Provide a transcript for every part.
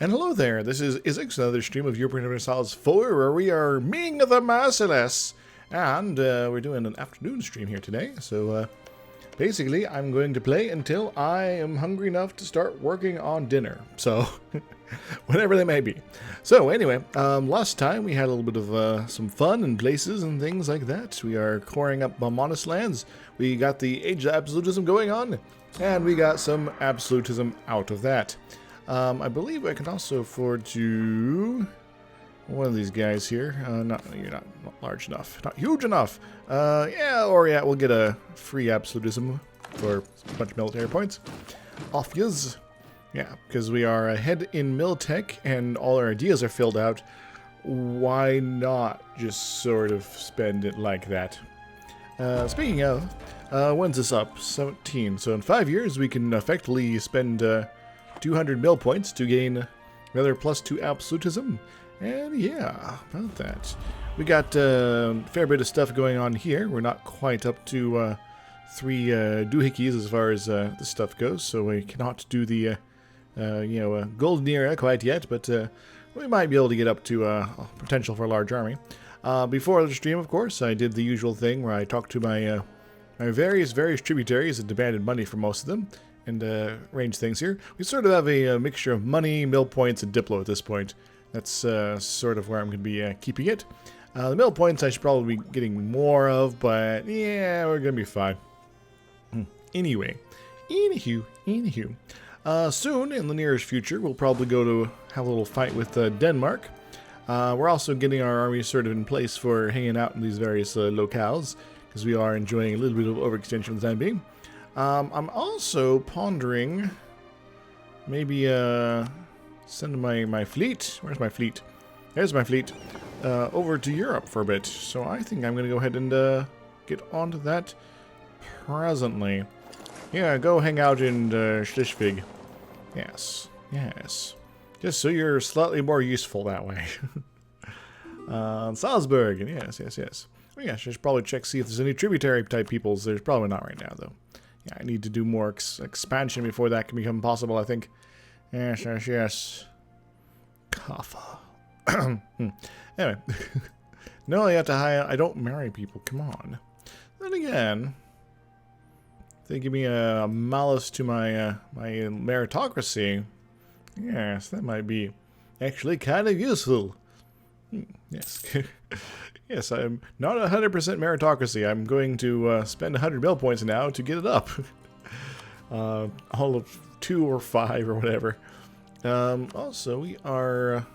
And hello there, this is Isix, another stream of European Universalis 4, where we are Ming the Merciless. And we're doing an afternoon stream here today, so basically I'm going to play until I am hungry enough to start working on dinner. So, whatever that may be. So anyway, last time we had a little bit of some fun and places and things like that. We are coring up Monist lands. We got the Age of Absolutism going on, and we got some Absolutism out of that. I believe I can also afford to one of these guys here. You're not large enough, not huge enough. Yeah, we'll get a free absolutism for a bunch of military points. Off yous. Yeah, because we are ahead in Miltech and all our ideas are filled out. Why not just sort of spend it like that? Speaking of, when's this up? 17. So in 5 years we can effectively spend 200 mil points to gain another +2 absolutism. And yeah, about that. We got a fair bit of stuff going on here. We're not quite up to 3 doohickeys as far as this stuff goes, so we cannot do the golden era quite yet, but we might be able to get up to potential for a large army. Before the stream, of course, I did the usual thing where I talked to my various tributaries and demanded money from most of them, and arrange things here. We sort of have a mixture of money, mill points, and Diplo at this point. That's sort of where I'm going to be keeping it. The mill points I should probably be getting more of, but yeah, we're going to be fine. Anyway, anywho. Soon, in the nearest future, we'll probably go to have a little fight with Denmark. We're also getting our army sort of in place for hanging out in these various locales, because we are enjoying a little bit of overextension for the time being. I'm also pondering maybe send my fleet. Where's my fleet? There's my fleet. Over to Europe for a bit. So I think I'm going to go ahead and get onto that presently. Yeah, go hang out in Schleswig. Yes. Just so you're slightly more useful that way. Salzburg. Yes. Oh, yeah, I should probably check, see if there's any tributary type peoples. There's probably not right now, though. Yeah, I need to do more expansion before that can become possible, I think. Yes. Kaffa. Anyway. No, I have to hire. I don't marry people. Come on. Then again, if they give me a malice to my my meritocracy, yes, that might be actually kind of useful. Yes. Yes, I'm not 100% meritocracy. I'm going to spend 100 mil points now to get it up. All of 2 or 5 or whatever. Also, we are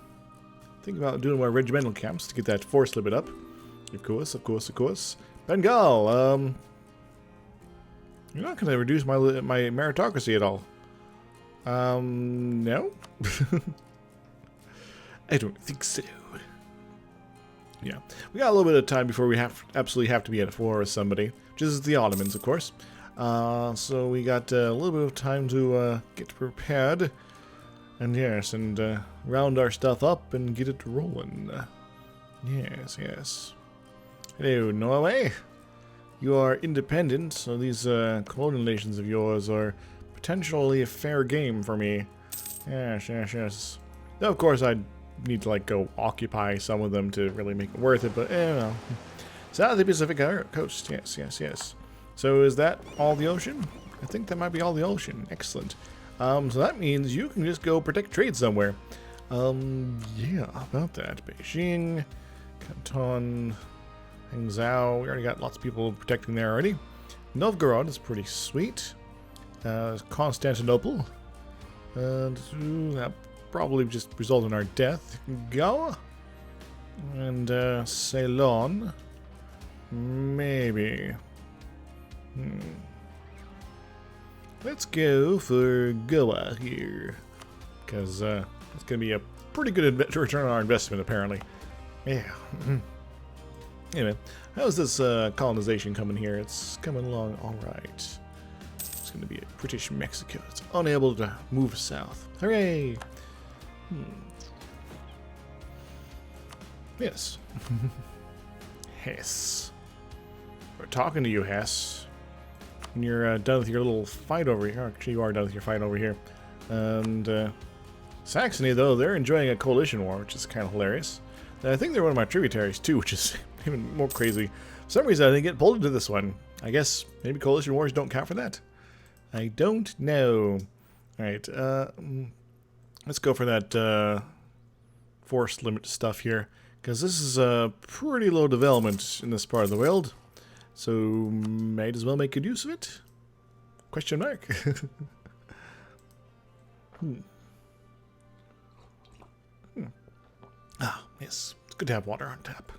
thinking about doing more regimental camps to get that force limit up. Of course. Bengal, you're not going to reduce my meritocracy at all. No? I don't think so. Yeah, we got a little bit of time before we absolutely have to be at war with somebody, which is the Ottomans, of course. So we got a little bit of time to get prepared, and yes, and round our stuff up and get it rolling. Yes. Hello, Norway. You are independent, so these colonial nations of yours are potentially a fair game for me. Yes. Now, of course, I'd need to go occupy some of them to really make it worth it, but well. South of the Pacific coast, yes. So is that all the ocean? I think that might be all the ocean. Excellent. So that means you can just go protect trade somewhere. Yeah, about that. Beijing, Canton, Hangzhou. We already got lots of people protecting there already. Novgorod is pretty sweet. Constantinople. That probably just result in our death. Goa and Ceylon, maybe. Let's go for Goa here, because it's gonna be a pretty good return on our investment, apparently. Yeah. Anyway, how's this colonization coming here? It's coming along all right. It's gonna be a British Mexico. It's unable to move south. Hooray! Yes. Hess. We're talking to you, Hess. When you're done with your little fight over here. Actually, you are done with your fight over here. And Saxony, though, they're enjoying a coalition war, which is kind of hilarious. And I think they're one of my tributaries, too, which is even more crazy. For some reason, I didn't get pulled into this one. I guess maybe coalition wars don't count for that. I don't know. Alright, let's go for that force limit stuff here. Because this is a pretty low development in this part of the world. So, might as well make good use of it? Question mark. Ah, yes. It's good to have water on tap.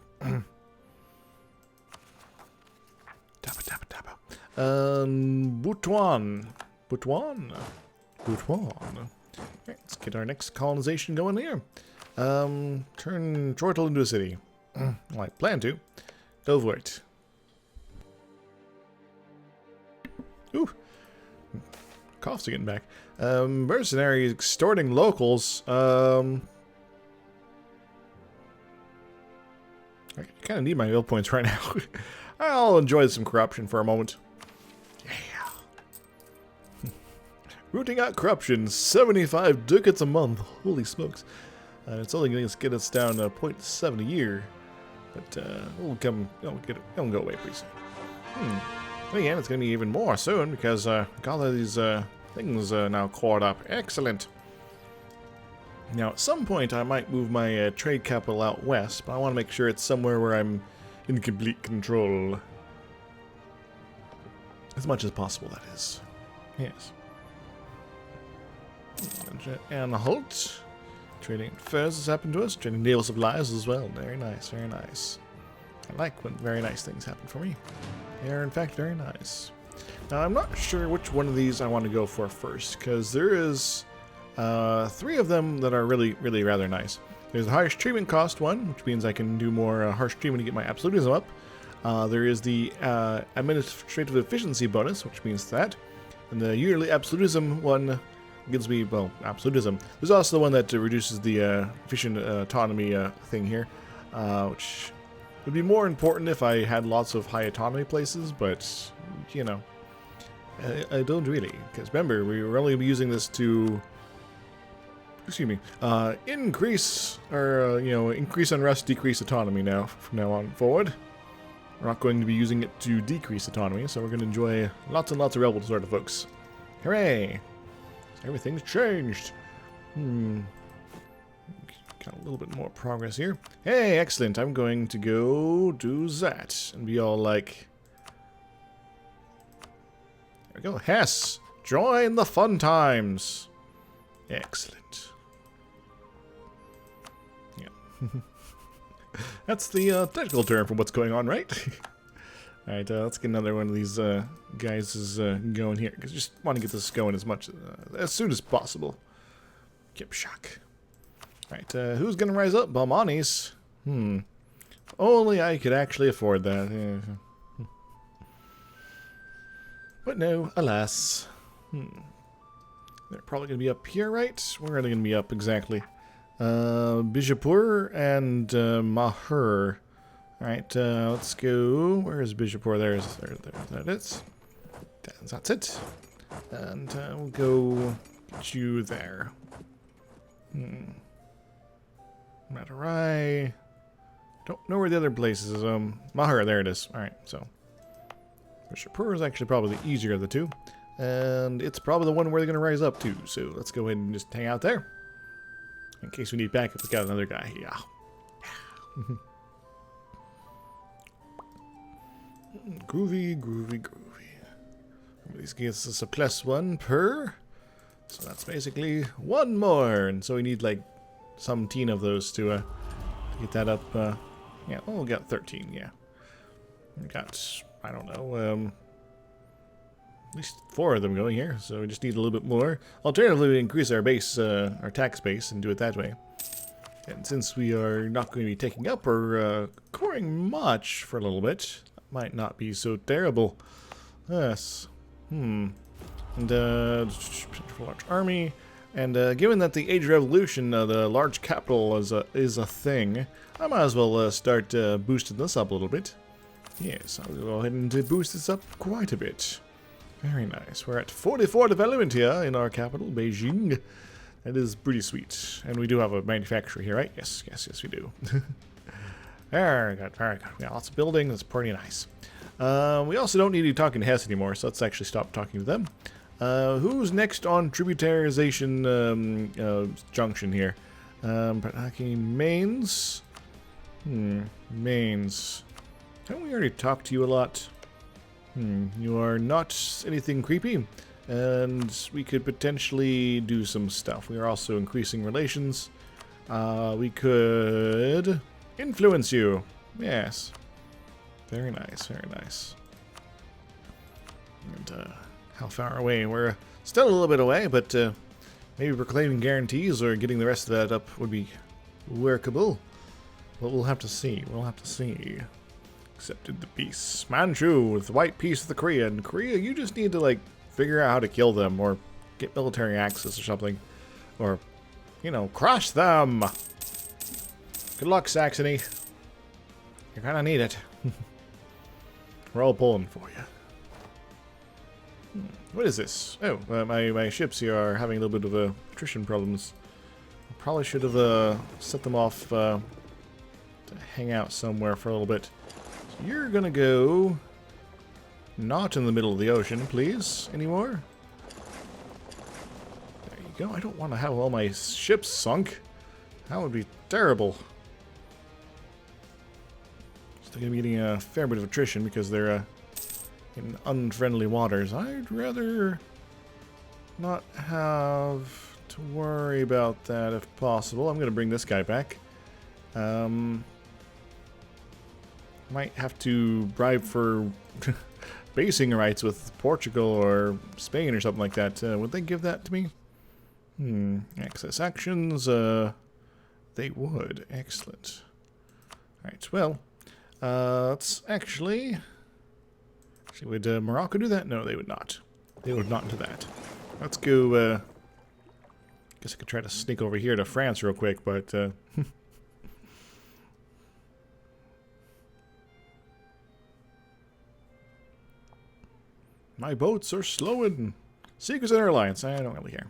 Tappa, tappa, tappa. Butuan. Butuan? Butuan. Alright, let's get our next colonization going here. Turn Chortle into a city. Well, I plan to. Go for it. Ooh. Coughs are getting back. Mercenaries extorting locals. I kind of need my will points right now. I'll enjoy some corruption for a moment. Yeah. Rooting out corruption, 75 ducats a month. Holy smokes. It's only going to get us down to 0.7 a year. But it'll go away pretty soon. Again, it's going to be even more soon because got all of these things now caught up. Excellent. Now, at some point, I might move my trade capital out west, but I want to make sure it's somewhere where I'm in complete control. As much as possible, that is. Yes. And halt. Trading furs has happened to us. Trading naval supplies as well. Very nice, very nice. I like when very nice things happen for me. They are, in fact, very nice. Now, I'm not sure which one of these I want to go for first, because there is 3 of them that are really, really rather nice. There's the harsh treatment cost one, which means I can do more harsh treatment to get my absolutism up. There is the administrative efficiency bonus, which means that. And the yearly absolutism one gives me, well, absolutism. There's also the one that reduces the efficient autonomy thing here, which would be more important if I had lots of high autonomy places, but, you know, I don't really. Because remember, we were only using this to, excuse me, increase, or, increase unrest, decrease autonomy now, from now on forward. We're not going to be using it to decrease autonomy, so we're going to enjoy lots and lots of rebel sort of folks. Hooray! Everything's changed. Got a little bit more progress here. Hey, excellent. I'm going to go do that. And be all like... There we go. Hess! Join the fun times! Excellent. Yeah. That's the technical term for what's going on, right? Alright, let's get another one of these guys going here. Because I just want to get this going as soon as possible. Kip shock. Alright, who's going to rise up? Balmanis. If only I could actually afford that. Yeah. But no, alas. They're probably going to be up here, right? Where are they going to be up exactly? Bijapur and Mahur. Alright, let's go. Where is Bijapur? There that is. That's it. And we'll go get you there. Matarai. Don't know where the other place is. Mahur, there it is. Alright, so. Bijapur is actually probably the easier of the two. And it's probably the one where they're going to rise up to. So let's go ahead and just hang out there. In case we need backup, we got another guy. Yeah. Groovy, groovy, groovy. These gives us a +1 per. So that's basically 1 more. And so we need like some 10 of those to get that up. Yeah, well, we got 13, yeah. We got, I don't know, at least 4 of them going here, so we just need a little bit more. Alternatively, we increase our base, our tax base, and do it that way. And since we are not going to be taking up or coring much for a little bit, that might not be so terrible. Yes. And large army, and given that the Age of Revolution, the large capital is a thing, I might as well start boosting this up a little bit. Yes, I'll go ahead and boost this up quite a bit. Very nice. We're at 44 development here in our capital, Beijing. That is pretty sweet. And we do have a manufacturer here, right? Yes, yes, yes, we do. Very good, very good. Yeah, lots of building. That's pretty nice. We also don't need to be talking to Hess anymore, so let's actually stop talking to them. Who's next on tributarization junction here? Okay, Mains. Mains. Haven't we already talked to you a lot? You are not anything creepy, and we could potentially do some stuff. We are also increasing relations. We could influence you. Yes. Very nice, very nice. And how far away? We're still a little bit away, but maybe proclaiming guarantees or getting the rest of that up would be workable. But we'll have to see. We'll have to see. Accepted the peace. Manchu with the white peace of the Korean. Korea, you just need to, like, figure out how to kill them or get military access or something. Or, you know, crush them. Good luck, Saxony. You're gonna need it. We're all pulling for you. What is this? Oh, my ships here are having a little bit of attrition problems. I probably should have set them off to hang out somewhere for a little bit. So you're gonna go not in the middle of the ocean, please, anymore. There you go. I don't want to have all my ships sunk. That would be terrible. Still gonna be getting a fair bit of attrition because they're in unfriendly waters. I'd rather not have to worry about that if possible. I'm going to bring this guy back. Might have to bribe for basing rights with Portugal or Spain or something like that. Would they give that to me? Access actions. They would. Excellent. Alright, well, let's actually... Would Morocco do that? No, they would not. They would not do that. Let's go, guess I could try to sneak over here to France real quick, but, my boats are slowing. Secrets and Airlines, I don't really care.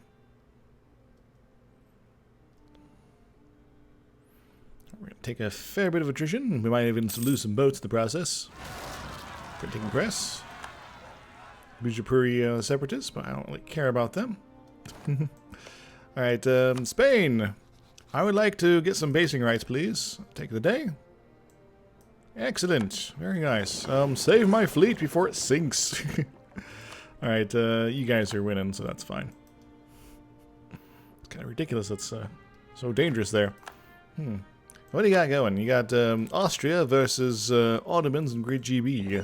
We're going to take a fair bit of attrition. We might even lose some boats in the process. Printing press. Bujapuri separatists, but I don't really care about them. Alright, Spain. I would like to get some basing rights, please. Take the day. Excellent. Very nice. Save my fleet before it sinks. Alright, you guys are winning, so that's fine. It's kind of ridiculous. It's so dangerous there. What do you got going? You got Austria versus Ottomans and Great GB. Yeah,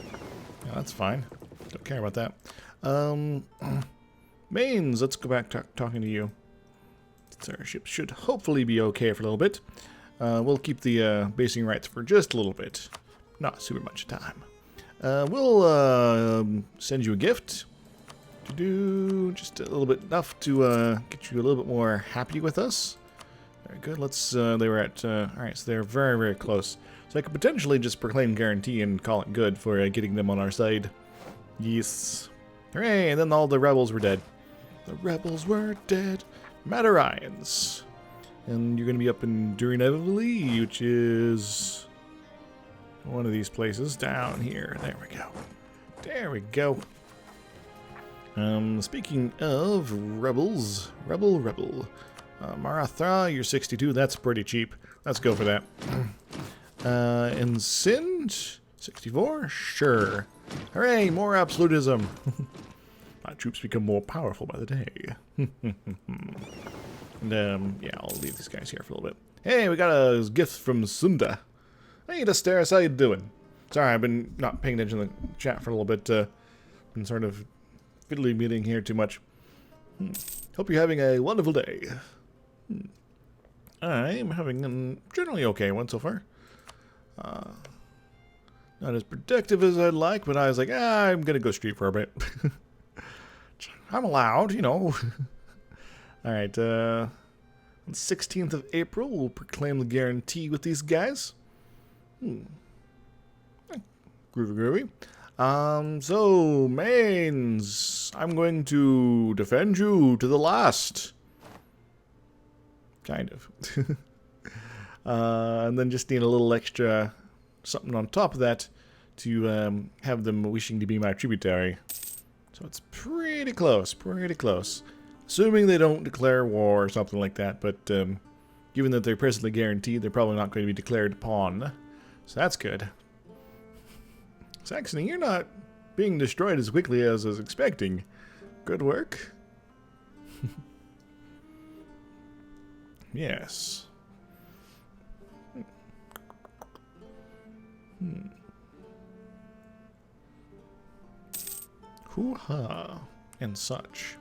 that's fine. Don't care about that. Mains, let's go back talking to you. Our ship should hopefully be okay for a little bit. We'll keep the basing rights for just a little bit. Not super much time. We'll send you a gift. To do just a little bit enough to get you a little bit more happy with us. Very good. Let's, they were at, alright, so they're very, very close. So I could potentially just proclaim guarantee and call it good for getting them on our side. Yes. Hooray, and then all the rebels were dead. The rebels were dead. Matarians. And you're going to be up in Durinevili, which is one of these places down here. There we go. There we go. Speaking of rebels, rebel. Marathra, you're 62. That's pretty cheap. Let's go for that. And Sind, 64? Sure. Hooray, more absolutism. My troops become more powerful by the day. And, yeah, I'll leave these guys here for a little bit. Hey, we got a gift from Sunda. Hey, Dasteris, how you doing? Sorry, I've been not paying attention to the chat for a little bit. Been sort of fiddly meeting here too much. Hope you're having a wonderful day. I'm having a generally okay one so far. Not as productive as I'd like, but I was like, I'm gonna go street for a bit. I'm allowed, you know. Alright, on the 16th of April, we'll proclaim the guarantee with these guys. Groovy. So, Mains, I'm going to defend you to the last. Kind of. And then just need a little extra something on top of that to have them wishing to be my tributary. So it's pretty close, pretty close. Assuming they don't declare war or something like that, but given that they're presently guaranteed, they're probably not going to be declared upon. So that's good. Saxony, you're not being destroyed as quickly as I was expecting. Good work. Yes. Hoo-ha. And such.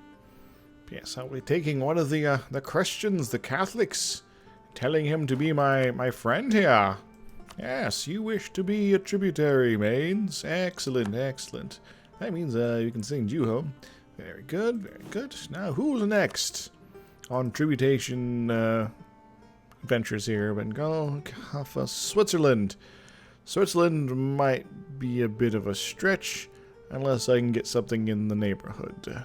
Yes, I'll be taking one of the Christians, the Catholics, telling him to be my friend here. Yes, you wish to be a tributary, mains. Excellent, excellent. That means you can sing you home. Very good, very good. Now, who's next on tributation adventures here? But go for Switzerland. Switzerland might be a bit of a stretch, unless I can get something in the neighborhood.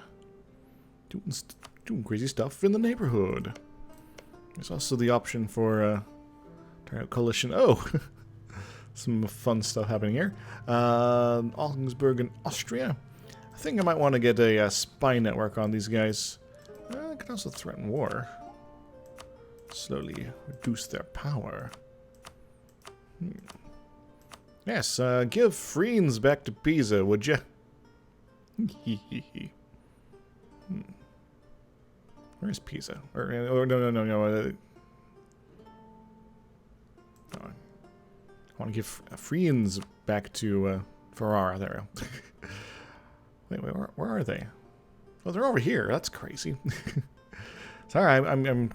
Doing crazy stuff in the neighborhood. There's also the option for turn out coalition. Oh, some fun stuff happening here. Augsburg in Austria. I think I might want to get a spy network on these guys. I can also threaten war. Slowly reduce their power. Yes, give Friens back to Pisa, would you? Where's Pisa? Or no. I want to give Friens back to Ferrara. There we go. Wait, where are they? Oh, they're over here. That's crazy. Sorry, I'm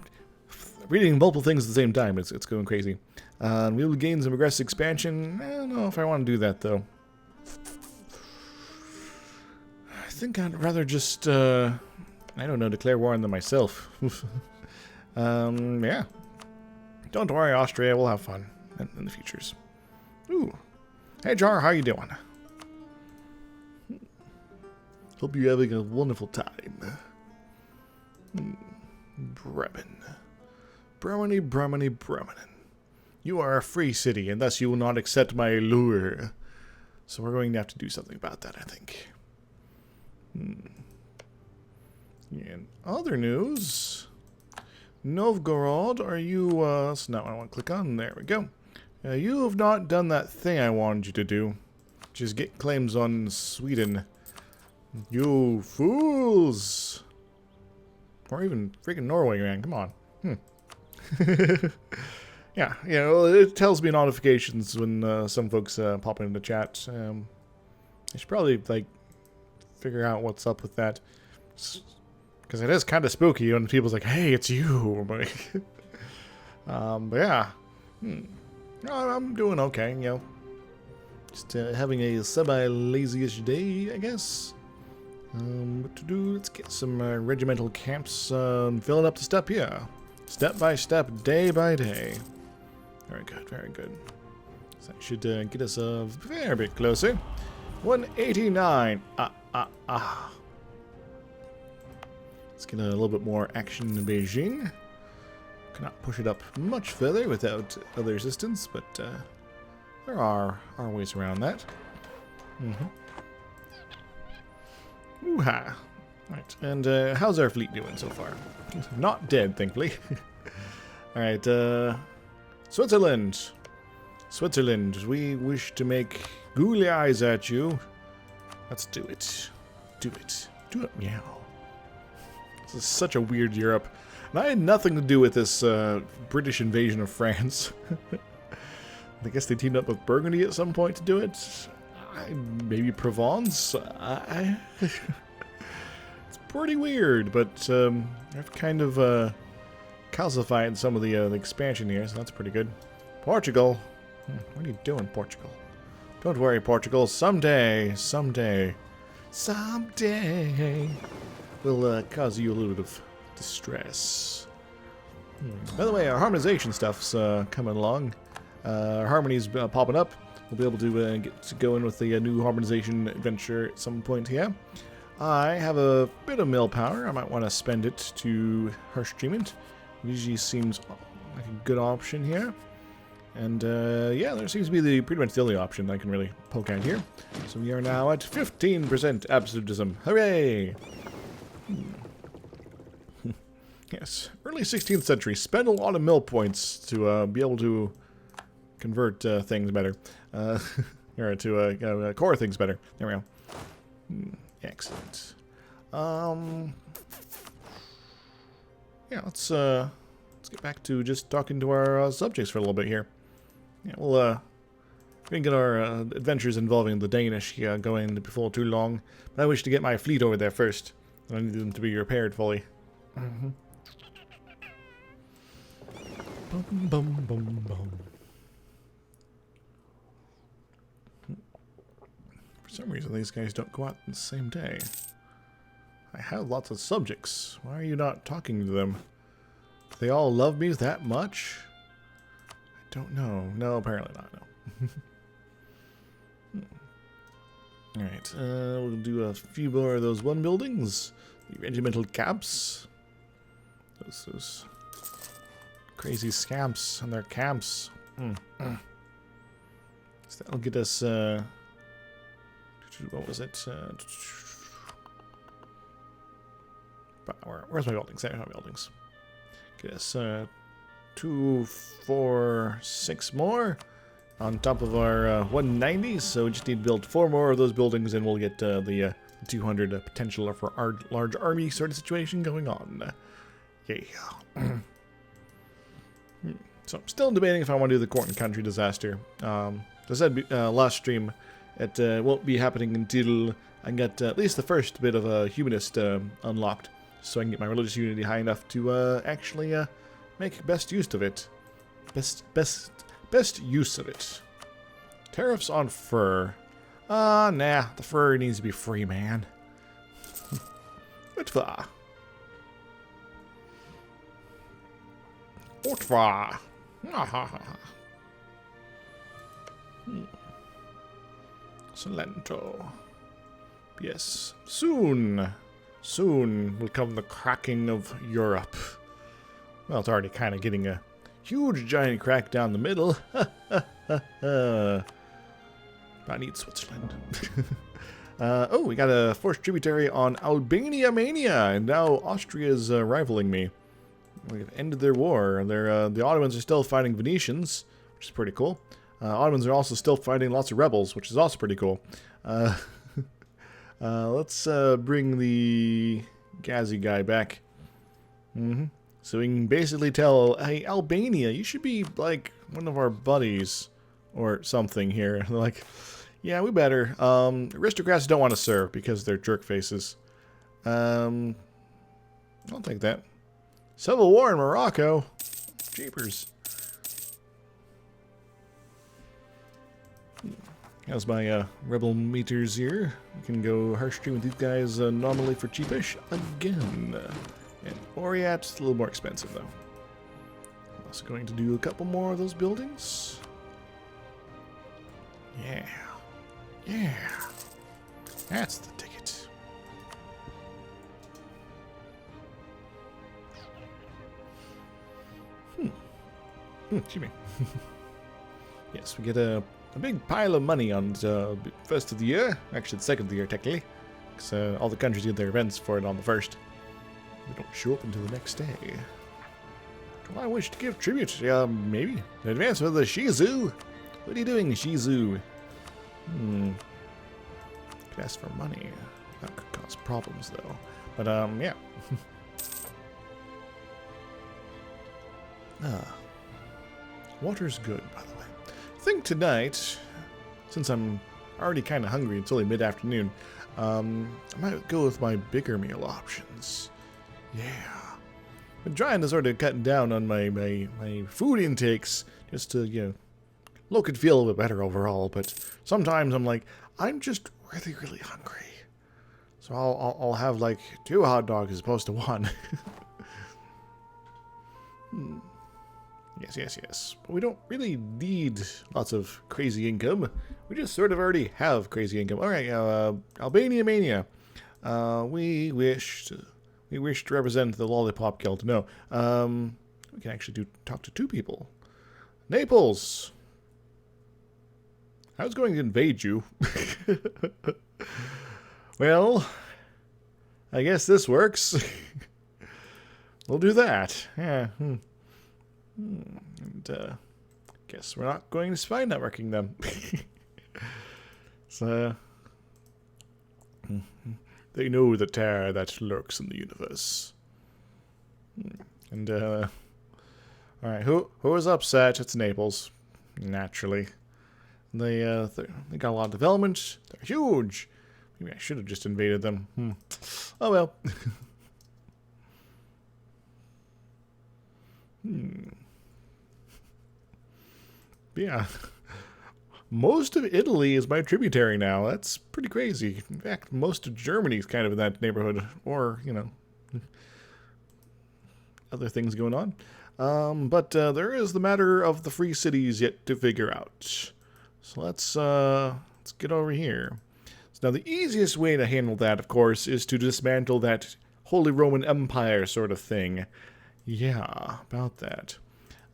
reading multiple things at the same time. It's going crazy. We will gain some aggressive expansion. I don't know if I want to do that, though. I think I'd rather just, I don't know, declare war on them myself. Yeah. Don't worry, Austria. We'll have fun in the futures. Ooh. Hey, Jar, how you doing? Hope you're having a wonderful time. Bremen. Bremen. You are a free city, and thus you will not accept my lure. So we're going to have to do something about that, I think. In other news, Novgorod, are you, that's not what I want to click on. There we go. You have not done that thing I wanted you to do. Just get claims on Sweden. You fools! Or even freaking Norway, man. Come on. Yeah, you know, it tells me notifications when some folks pop into the chat. I should probably, like, figure out what's up with that. Because it is kind of spooky when people's like, hey, it's you. But yeah. I'm doing okay, you know. Just having a semi-lazy-ish day, I guess. What to do? Let's get some regimental camps filling up the step here. Step by step, day by day. Very good, very good. So that should get us a fair bit closer. 189. Let's get a little bit more action in Beijing. Cannot push it up much further without other assistance, but there are ways around that. Ooh-ha. Right, and how's our fleet doing so far? Not dead, thankfully. Alright, Switzerland. Switzerland, we wish to make googly eyes at you. Let's do it. Do it. Do it, meow. This is such a weird Europe. And I had nothing to do with this British invasion of France. I guess they teamed up with Burgundy at some point to do it. Maybe Provence? It's pretty weird, but I've kind of calcified some of the expansion here, so that's pretty good. Portugal. What are you doing, Portugal? Don't worry, Portugal. Someday, we'll cause you a little bit of distress. By the way, our harmonization stuff's coming along. Our harmony's popping up. We'll be able to get to go in with the new harmonization adventure at some point here. I have a bit of mill power. I might want to spend it to harsh treatment. Vigi seems like a good option here. And yeah, there seems to be pretty much the only option I can really poke at here. So we are now at 15% absolutism. Hooray! Yes, early 16th century. Spend a lot of mill points to be able to convert things better. Or to core things better. There we go. Excellent. Yeah, let's get back to just talking to our subjects for a little bit here. Yeah, we're gonna get our adventures involving the Danish going before too long. But I wish to get my fleet over there first. I need them to be repaired fully. Mm-hmm. Bum, bum, bum, bum. For some reason, these guys don't go out the same day. I have lots of subjects. Why are you not talking to them? Do they all love me that much? I don't know. No, apparently not. No. Alright, we'll do a few more of those one buildings. The regimental camps. Those crazy scamps and their camps. So that'll get us, what was it? Where's my buildings? There are my buildings. Get us 2, 4, 6 more on top of our 190. So we just need to build 4 more of those buildings, and we'll get the 200 potential for our large army sort of situation going on. Yeah. So I'm still debating if I want to do the court and country disaster. As I said last stream, it won't be happening until I get at least the first bit of a humanist unlocked, so I can get my religious unity high enough to actually make best use of it. Best use of it. Tariffs on fur. Nah, the fur needs to be free, man. Utva. Utva. Salento. Yes. Soon will come the cracking of Europe. Well, it's already kind of getting a huge giant crack down the middle. I need Switzerland. Oh, we got a forced tributary on Albania Mania, and now Austria's rivaling me. We've ended their war. The Ottomans are still fighting Venetians, which is pretty cool. Ottomans are also still fighting lots of rebels, which is also pretty cool. Let's bring the Ghazi guy back. So we can basically tell, hey, Albania, you should be, like, one of our buddies or something here. They're like, yeah, we better. Aristocrats don't want to serve because they're jerk faces. I'll take that. Civil war in Morocco. Jeepers. How's my rebel meters here? We can go harsh stream with these guys nominally for cheapish again. And Oriat's a little more expensive though. I'm also going to do a couple more of those buildings. Yeah. Yeah. That's the ticket. Excuse me. Yes, we get a big pile of money on the first of the year. Actually, the second of the year, technically. Because all the countries get their events for it on the first. They don't show up until the next day. Do I wish to give tribute? Maybe. In advance of the Shizu. What are you doing, Shizu? Could ask for money. That could cause problems, though. But, yeah. Water's good, by the way. I think tonight, since I'm already kind of hungry, it's only mid-afternoon, I might go with my bigger meal options. Yeah. Been trying to sort of cut down on my food intakes just to, you know, look and feel a bit better overall, but sometimes I'm like, I'm just really, really hungry. So I'll have like 2 hot dogs as opposed to 1. Yes. But we don't really need lots of crazy income. We just sort of already have crazy income. Alright, Albania Mania. We wish to represent the Lollipop Guild. No. We can actually talk to two people. Naples! I was going to invade you. Well, I guess this works. We'll do that. Yeah. And, guess we're not going to spy networking them. So, they know the terror that lurks in the universe. And, alright, who is upset? It's Naples. Naturally. They got a lot of development. They're huge. Maybe I should have just invaded them. Oh well. Yeah. Most of Italy is my tributary now. That's pretty crazy. In fact, most of Germany's kind of in that neighborhood. Or, you know, other things going on. But there is the matter of the free cities yet to figure out. So let's get over here. So now the easiest way to handle that, of course, is to dismantle that Holy Roman Empire sort of thing. Yeah, about that.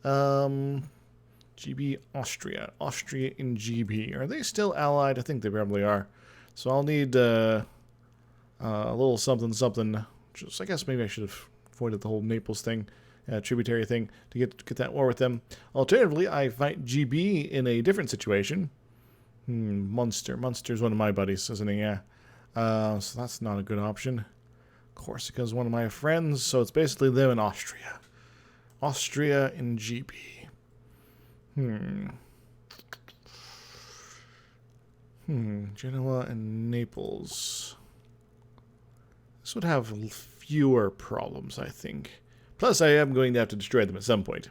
GB Austria. Austria and GB. Are they still allied? I think they probably are. So I'll need a little something something. Just, I guess maybe I should have avoided the whole Naples thing. Tributary thing to get that war with them. Alternatively, I fight GB in a different situation. Munster. Munster's one of my buddies, isn't he? Yeah. So that's not a good option. Corsica's one of my friends, so it's basically them in Austria. Austria and GB. Genoa and Naples. This would have fewer problems, I think. Plus, I am going to have to destroy them at some point.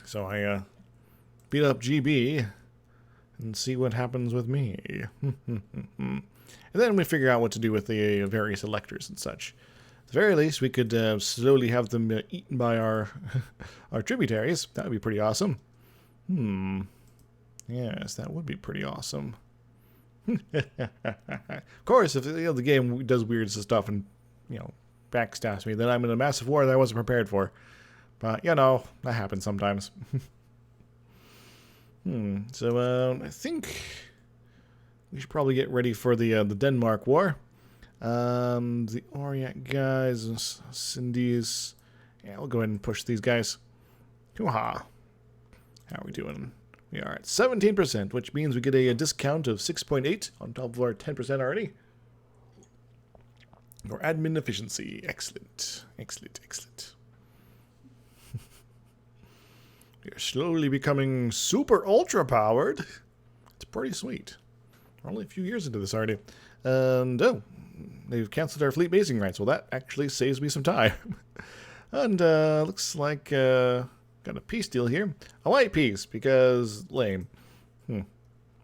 So I beat up GB and see what happens with me. And then we figure out what to do with the various electors and such. At the very least, we could slowly have them eaten by our our tributaries. That would be pretty awesome. Yes, that would be pretty awesome. Of course, if the game does weird stuff and backstabs me, then I'm in a massive war that I wasn't prepared for. But that happens sometimes. So I think we should probably get ready for the Denmark war. The Orient guys, Cindy's. Yeah, we'll go ahead and push these guys. Hoo-ha. How are we doing? We are at 17%, which means we get a discount of 6.8 on top of our 10% already. Or admin efficiency. Excellent. Excellent, excellent. We are slowly becoming super ultra powered. It's pretty sweet. We're only a few years into this already. And they've canceled our fleet basing rights. Well, that actually saves me some time. And looks like got a peace deal here. A white peace, because lame.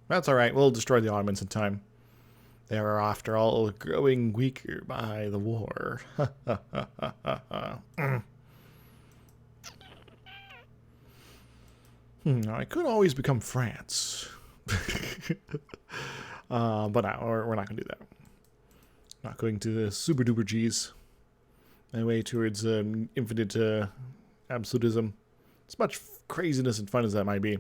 That's alright. We'll destroy the Ottomans in time. They are, after all, growing weaker by the war. Now, I could always become France. But no, we're not going to do that. Not going to the super duper G's. My way towards infinite absolutism. As much craziness and fun as that might be.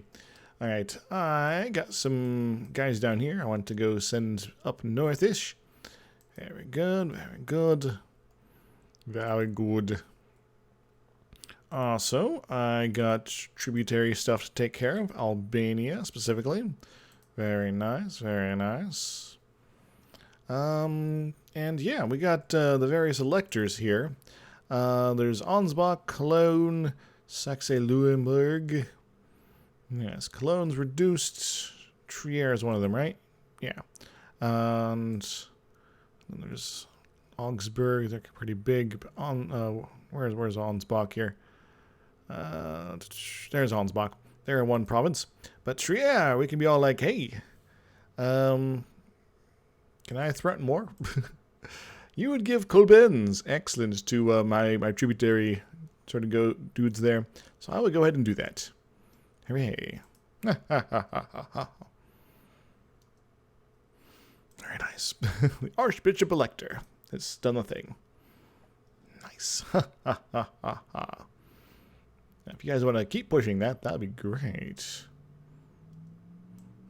Alright, I got some guys down here I want to go send up northish. Very good, very good. Very good. Also, I got tributary stuff to take care of. Albania, specifically. Very nice, very nice. And yeah, we got the various electors here. There's Ansbach, Cologne, Saxe-Lauenburg. Yes, Cologne's reduced. Trier is one of them, right? Yeah. And then there's Augsburg. They're pretty big. But where's Ansbach here? There's Ansbach. They're in one province. But Trier, we can be all like, hey, can I threaten war? You would give Colbens, excellent, to my tributary sort of go dudes there. So I would go ahead and do that. Hooray. Very nice. The Archbishop Elector has done the thing. Nice. If you guys want to keep pushing that, that'd be great.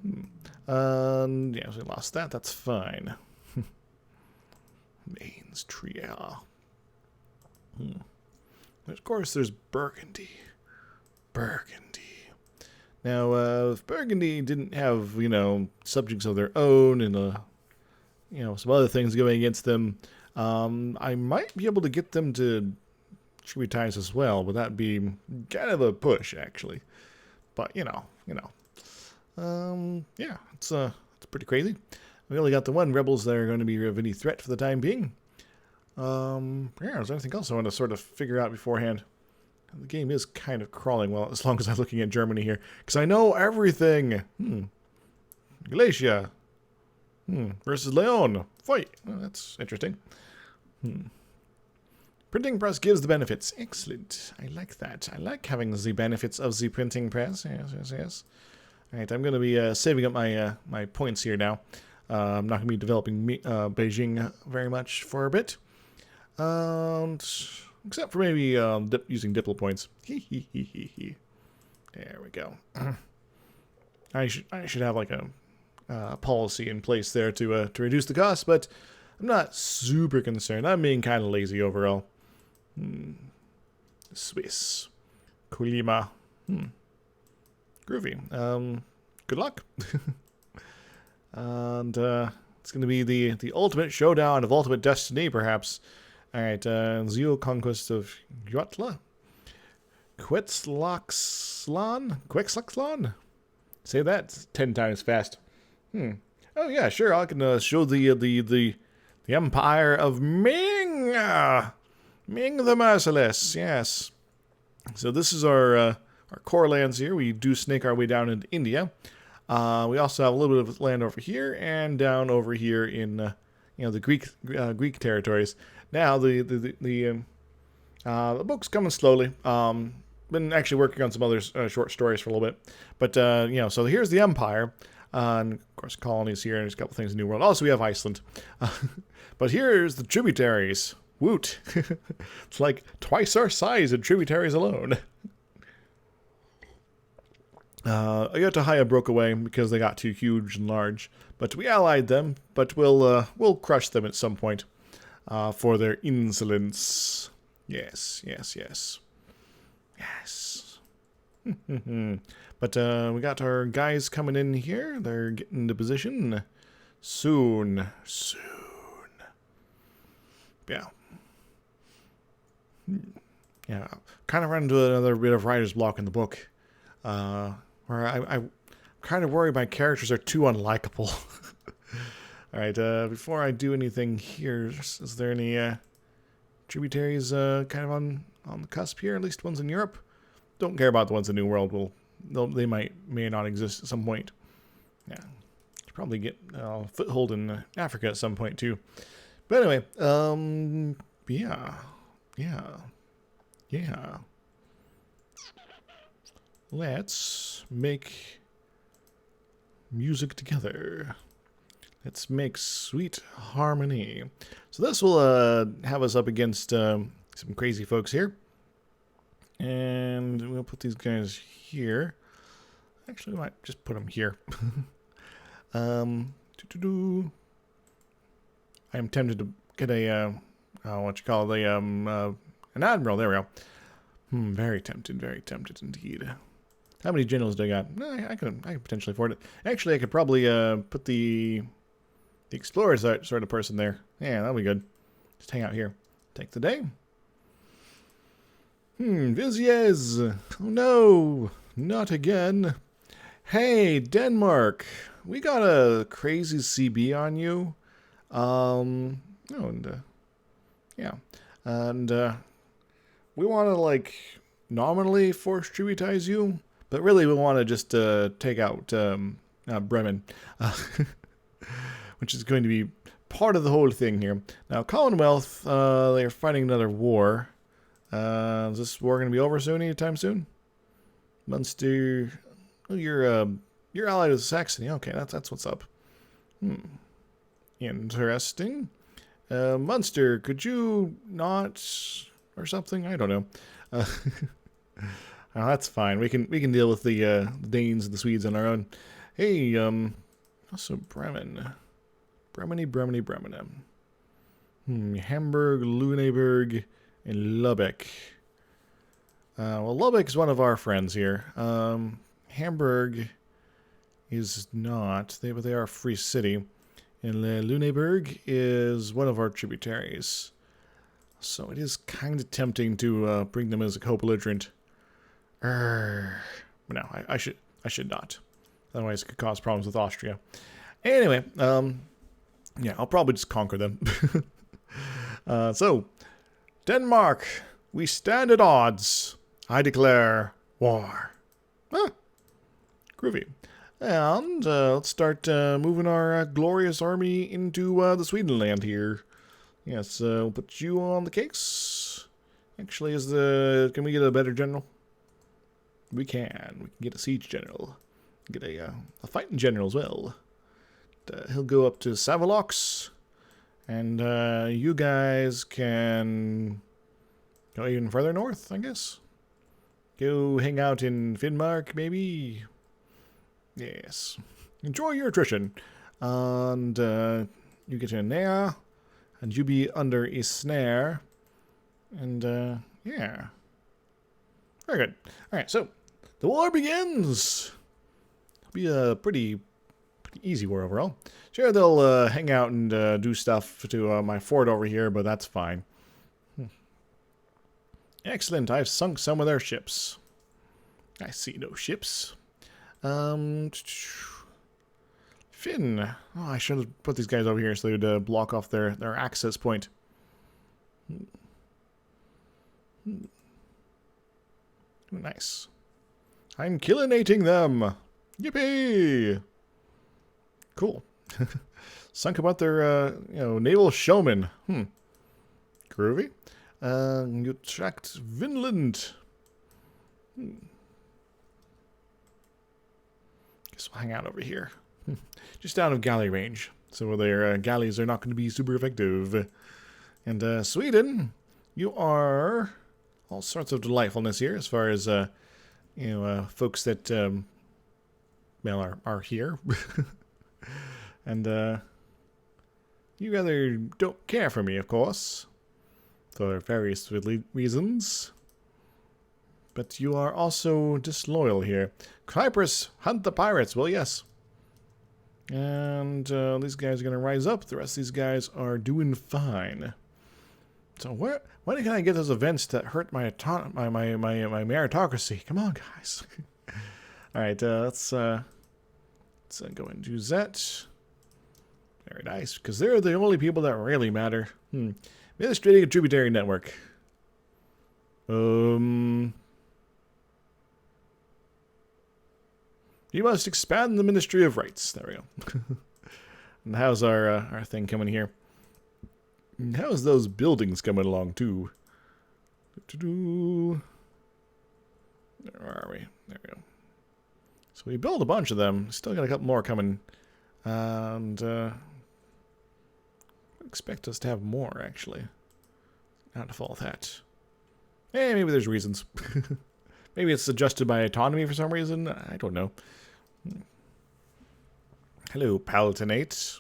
Yeah, so we lost that. That's fine. Mainz Trier. Of course, there's Burgundy. Burgundy. Now, if Burgundy didn't have, subjects of their own and, some other things going against them, I might be able to get them to tributize as well, but that'd be kind of a push, actually. But, yeah, it's pretty crazy. We only got the one rebels that are going to be of any threat for the time being. Is there anything else I want to sort of figure out beforehand? The game is kind of crawling well, as long as I'm looking at Germany here, because I know everything. Galicia. Versus Leon. Fight. Oh, that's interesting. Printing press gives the benefits. Excellent. I like that. I like having the benefits of the printing press. Yes. All right, I'm going to be saving up my points here now. I'm not going to be developing Beijing very much for a bit. Except for maybe using Diplo points. There we go. I should have like a policy in place there to reduce the cost, but I'm not super concerned. I'm being kind of lazy overall. Swiss. Kulima. Groovy. Good luck. And it's going to be the ultimate showdown of ultimate destiny, perhaps. Alright, Zio Conquest of Gyotla. Quetzlaxlan? Say that 10 times fast. Oh yeah, sure, I can show the Empire of Ming! Ming the Merciless, yes. So this is our core lands here. We do snake our way down into India. We also have a little bit of land over here and down over here in the Greek territories. Now the book's coming slowly. Been actually working on some other short stories for a little bit, but so here's the Empire, and of course colonies here, and there's a couple things in the New World. Also, we have Iceland, but here's the tributaries. Woot! It's like twice our size in tributaries alone. Ayutthaya broke away because they got too huge and large, but we allied them. But we'll crush them at some point for their insolence. Yes. But we got our guys coming in here. They're getting into position soon. Yeah. Kind of run into another bit of writer's block in the book. Where I'm kind of worried my characters are too unlikable. Alright, before I do anything here, is there any tributaries kind of on the cusp here? At least ones in Europe? Don't care about the ones in the New World. They may not exist at some point. Yeah, should probably get a foothold in Africa at some point too. But anyway, yeah. Let's make music together. Let's make sweet harmony. So this will have us up against some crazy folks here. And we'll put these guys here. Actually, we might just put them here. I am tempted to get a, an admiral. There we go. Very tempted indeed. How many generals do I got? I can potentially afford it. Actually, I could probably put the explorer sort of person there. Yeah, that'll be good. Just hang out here. Take the day. Viziers. Oh no, not again. Hey, Denmark. We got a crazy CB on you. We want to, like, nominally force tributize you, but really we want to just take out Bremen, which is going to be part of the whole thing here. Now, Commonwealth, they're fighting another war. Is this war going to be over soon, anytime soon? Munster, oh, you're allied with Saxony. Okay, that's what's up. Interesting. Munster, could you not... or something? I don't know. Oh, that's fine. We can deal with the Danes and the Swedes on our own. Hey, also Bremen. Bremen. Hamburg, Lüneburg, and Lübeck. Well, Lübeck is one of our friends here. Hamburg is not, but they are a free city. And Lüneburg is one of our tributaries. So it is kind of tempting to bring them as a co-belligerent. But no, I should not. Otherwise it could cause problems with Austria. Anyway, yeah, I'll probably just conquer them. So, Denmark, we stand at odds. I declare war. Groovy. And let's start moving our glorious army into the Swedenland here. Yes, we'll put you on the case. Actually, can we get a better general? We can get a siege general. Get a fighting general as well. He'll go up to Savolox. And you guys can go even further north, I guess. Go hang out in Finnmark, maybe. Yes. Enjoy your attrition. And you get a Nair. And you be under a snare. And, yeah. Very good. Alright, so, the war begins! It'll be a pretty easy war overall. Sure, they'll hang out and do stuff to my fort over here, but that's fine. Excellent, I've sunk some of their ships. I see no ships. Finn. Oh, I should have put these guys over here so they would block off their access point. Nice. I'm killinating them. Yippee! Cool. Sunk about their, naval showmen. Groovy. You tracked Vinland. Guess we'll hang out over here. Just out of galley range. So their galleys are not going to be super effective. And Sweden, you are all sorts of delightfulness here as far as, folks that, are here. And, you rather don't care for me, of course. For various reasons. But you are also disloyal here. Cyprus, hunt the pirates. Well, yes. And these guys are going to rise up. The rest of these guys are doing fine. So when can I get those events that hurt my meritocracy? Come on, guys. All right, let's go and do that. Very nice, because they're the only people that really matter. Administrating a tributary network. You must expand the Ministry of Rights. There we go. And how's our thing coming here? And how's those buildings coming along too? Where are we? There we go. So we built a bunch of them. Still got a couple more coming. And expect us to have more, actually. Not to follow that. Maybe there's reasons. Maybe it's adjusted by autonomy for some reason. I don't know. Hello, Palatinate.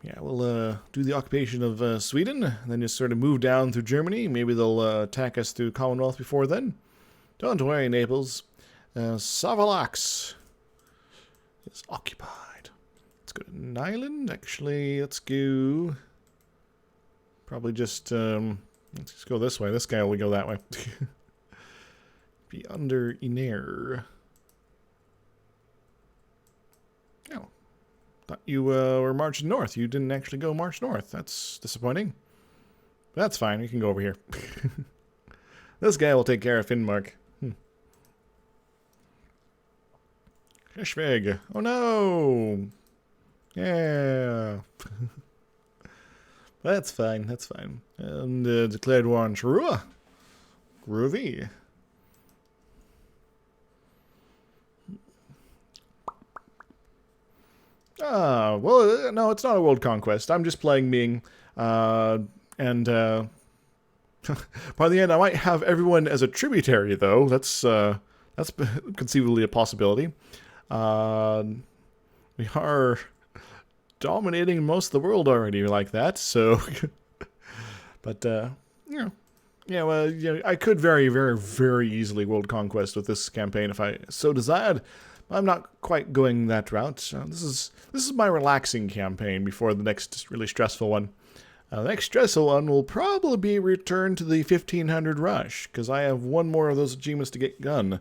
Yeah, we'll do the occupation of Sweden, and then just sort of move down through Germany. Maybe they'll attack us through Commonwealth before then. Don't worry, Naples. Savalax is occupied. Let's go to an island. Actually, let's go... Probably just... let's just go this way. This guy will go that way. Be under Iner. Oh. Thought you were marching north. You didn't actually go march north. That's disappointing. But that's fine. We can go over here. This guy will take care of Finnmark. Schleswig. Oh no! Yeah. That's fine. That's fine. And declared war on Charua. Groovy. Well, no, it's not a world conquest. I'm just playing Ming, and by the end, I might have everyone as a tributary, though. That's conceivably a possibility. We are dominating most of the world already like that, so... but, yeah, well, I could very, very, very easily world conquest with this campaign if I so desired. I'm not quite going that route. This is my relaxing campaign before the next really stressful one. The next stressful one will probably be return to the 1500 rush, because I have one more of those achievements to get done.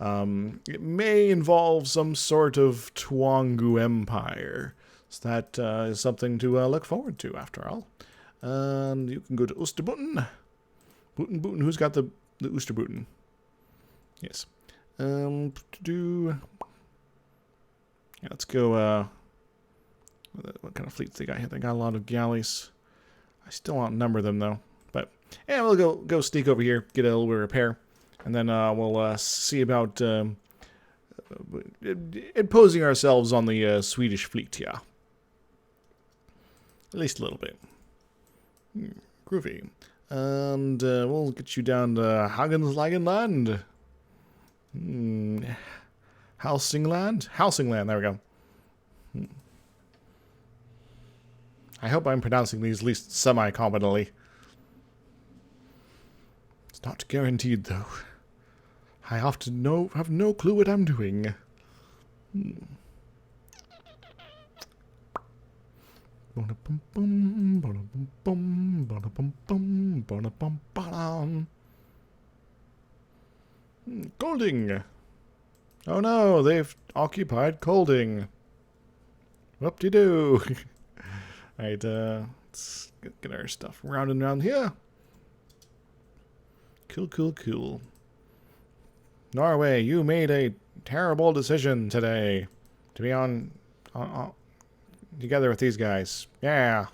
It may involve some sort of Tuangu Empire. So that is something to look forward to, after all. And you can go to Oosterbooten. Booten, who's got the Oosterbooten? Yes. Yeah, let's go, what kind of fleets they got here? They got a lot of galleys. I still outnumber them, though. But, yeah, we'll go sneak over here, get a little bit of repair. And then we'll see about imposing ourselves on the Swedish fleet, yeah. At least a little bit. Groovy. And we'll get you down to Hagenslagenland. Helsingland, there we go. I hope I'm pronouncing these at least semi-competently. It's not guaranteed, though. I often have no clue what I'm doing. Golding! Oh no, they've occupied Golding. Whoop-de-doo. Alright, let's get our stuff round and round here. Cool. Norway, you made a terrible decision today to be on together with these guys. Yeah.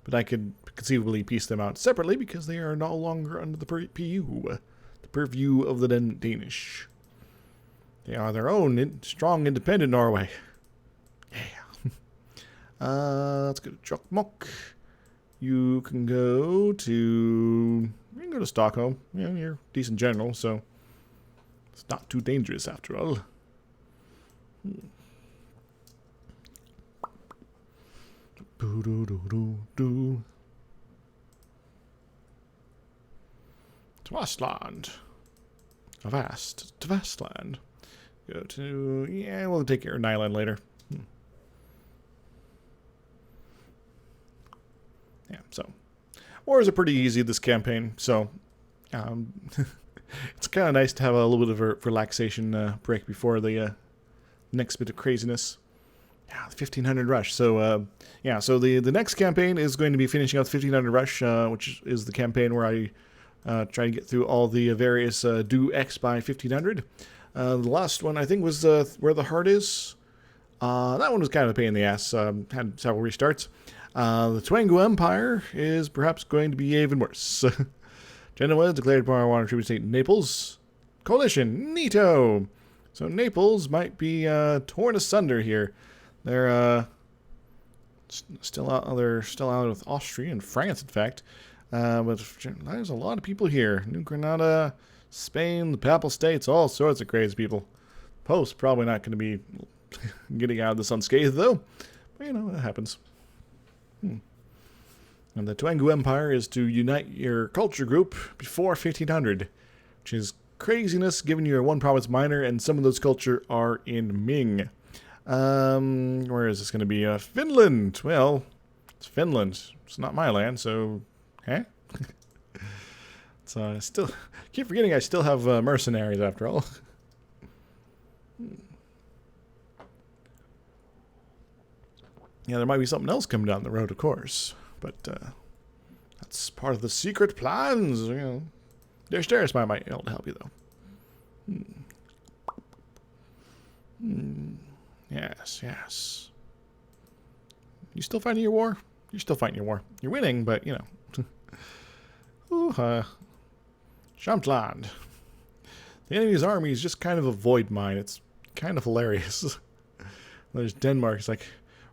But I could conceivably piece them out separately because they are no longer under the PU, the purview of the Danish. They are their own strong, independent Norway. Yeah. Let's go to Jokkmokk. You can go to Stockholm. Yeah, you're a decent general, so it's not too dangerous after all. Tvastland. Tvastland. Go to... Yeah, we'll take care of Nyland later. Yeah, so... Wars are pretty easy this campaign, so... it's kind of nice to have a little bit of a relaxation break before the next bit of craziness. Yeah, the 1500 rush. So, yeah, so the next campaign is going to be finishing out the 1500 rush, which is the campaign where I try to get through all the various do X by 1500. The last one, I think, was Where the Heart Is. That one was kind of a pain in the ass. Had several restarts. The Tuangu Empire is perhaps going to be even worse. Genoa declared power water tribute state Naples. Coalition, Neato. So Naples might be torn asunder here. They're still out. They're still out with Austria and France, in fact. But there's a lot of people here. New Granada, Spain, the Papal States, all sorts of crazy people. Pope's probably not going to be getting out of this unscathed, though. But, you know, it happens. And the Tuangu Empire is to unite your culture group before 1500, which is craziness given you're one province minor, and some of those culture are in Ming. Where is this going to be? Finland. Well, it's Finland. It's not my land, so, So I still keep forgetting I still have mercenaries after all. Yeah, there might be something else coming down the road, of course, but that's part of the secret plans. You know, Darius might be able to help you though. Yes. You still fighting your war? You're still fighting your war. You're winning, but, you know. Jumpland. The enemy's army is just kind of a void mine. It's kind of hilarious. There's Denmark. It's like,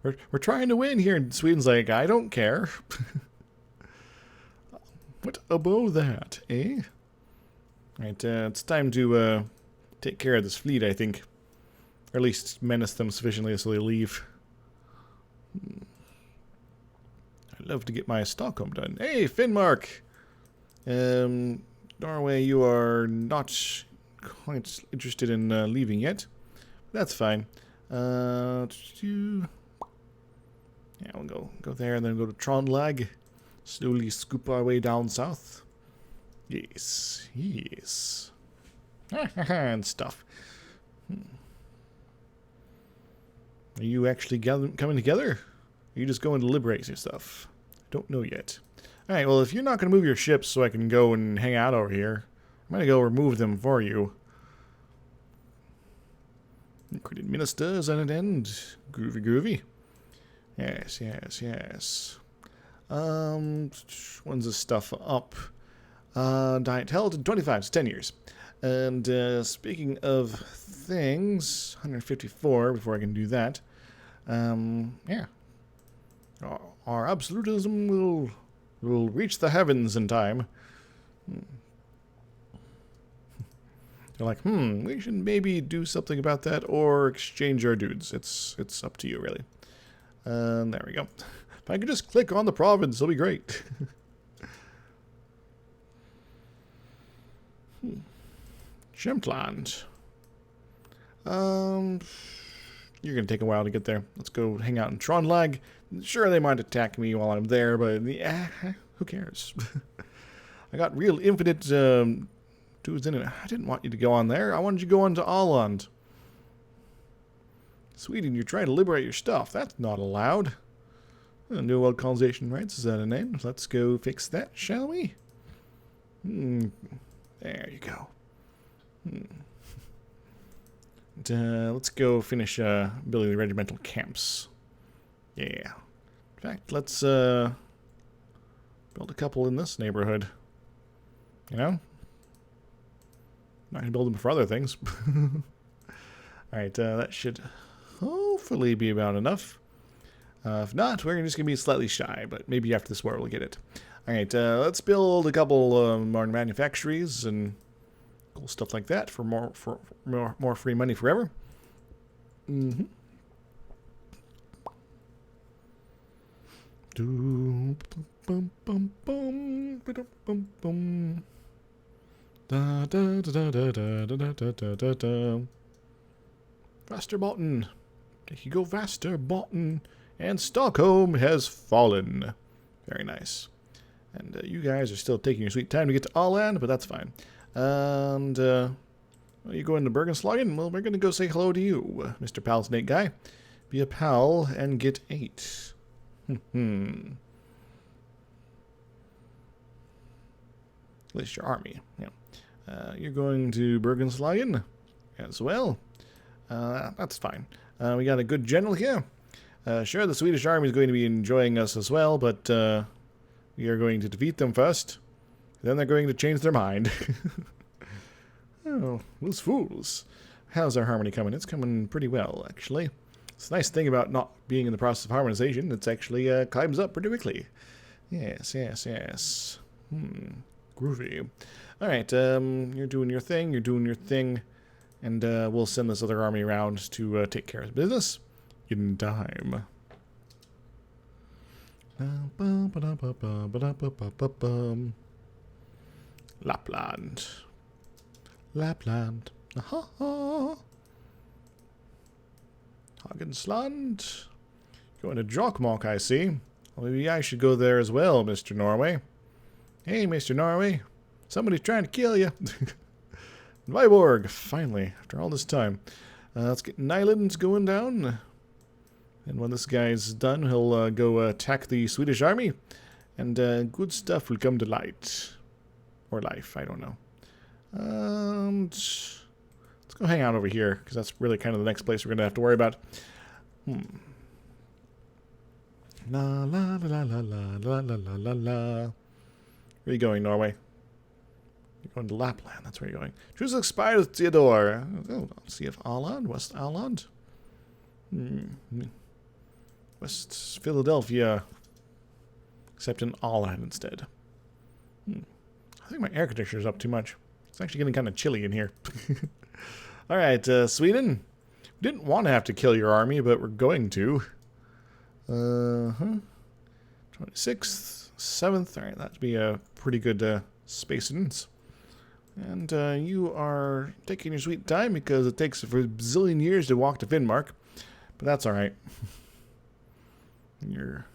we're trying to win here. And Sweden's like, I don't care. What about that, eh? Right, it's time to take care of this fleet, I think. Or at least menace them sufficiently so they leave. I'd love to get my Stockholm done. Hey, Finnmark! Norway, you are not quite interested in leaving yet. That's fine. Yeah, we'll go there and then go to Trondlag. Slowly scoop our way down south. Yes, yes. And stuff. Are you actually coming together? Or are you just going to liberate your stuff? I don't know yet. Alright, well, if you're not going to move your ships so I can go and hang out over here, I'm going to go remove them for you. Credit ministers at an end. Groovy, groovy. Yes, yes, yes. When's this stuff up? Diet held 25 to 10 years. And speaking of things, 154 before I can do that. Yeah. Our absolutism will reach the heavens in time. They're like, we should maybe do something about that or exchange our dudes. It's up to you, really. There we go. If I could just click on the province, it'll be great. Jämtland. You're going to take a while to get there. Let's go hang out in Trondlag. Sure, they might attack me while I'm there, but yeah, who cares? I got real infinite dudes in it. I didn't want you to go on there. I wanted you to go on to Åland. Sweden, you're trying to liberate your stuff. That's not allowed. New World Colonization Rights, is that a name? Let's go fix that, shall we? There you go. Let's go finish building the regimental camps. Yeah. In fact, let's build a couple in this neighborhood. You know? Not going to build them for other things. Alright, that should hopefully be about enough. If not, we're just going to be slightly shy, but maybe after this war we'll get it. Alright, let's build a couple more manufactories and cool stuff like that for more free money forever. Västerbotten. You go Västerbotten. And Stockholm has fallen. Very nice. And you guys are still taking your sweet time to get to Åland, but that's fine. And you go into Bergenslagen? Well, we're going to go say hello to you, Mr. Palatinate guy. Be a pal and get 8. At least your army. Yeah. You're going to Bergenslagen as well. That's fine. We got a good general here. Sure, the Swedish army is going to be enjoying us as well, but we are going to defeat them first. Then they're going to change their mind. Oh, those fools. How's our harmony coming? It's coming pretty well, actually. It's a nice thing about not being in the process of harmonization. It's actually climbs up pretty quickly. Yes, yes, yes. Groovy. Alright, you're doing your thing, and we'll send this other army around to take care of business. In time. Lapland. Lapland. Aha. Hagensland. Going to Jokkmokk, I see. Well, maybe I should go there as well, Mr. Norway. Hey, Mr. Norway. Somebody's trying to kill you. Viborg, finally, after all this time. Let's get Nyland's going down. And when this guy's done, he'll go attack the Swedish army. And good stuff will come to light. Or life, I don't know. Let's go hang out over here, because that's really kind of the next place we're going to have to worry about. La la la la la la la la la la. Where are you going, Norway? You're going to Lapland, that's where you're going. Choose expired Theodore. Oh, let's see if Åland, West Åland. West Philadelphia. Except in Allen instead. I think my air conditioner is up too much. It's actually getting kind of chilly in here. Alright, Sweden. We didn't want to have to kill your army, but we're going to. 26th, 7th. Alright, that'd be a pretty good spacings. And you are taking your sweet time because it takes for a bazillion years to walk to Finnmark. But that's alright. You're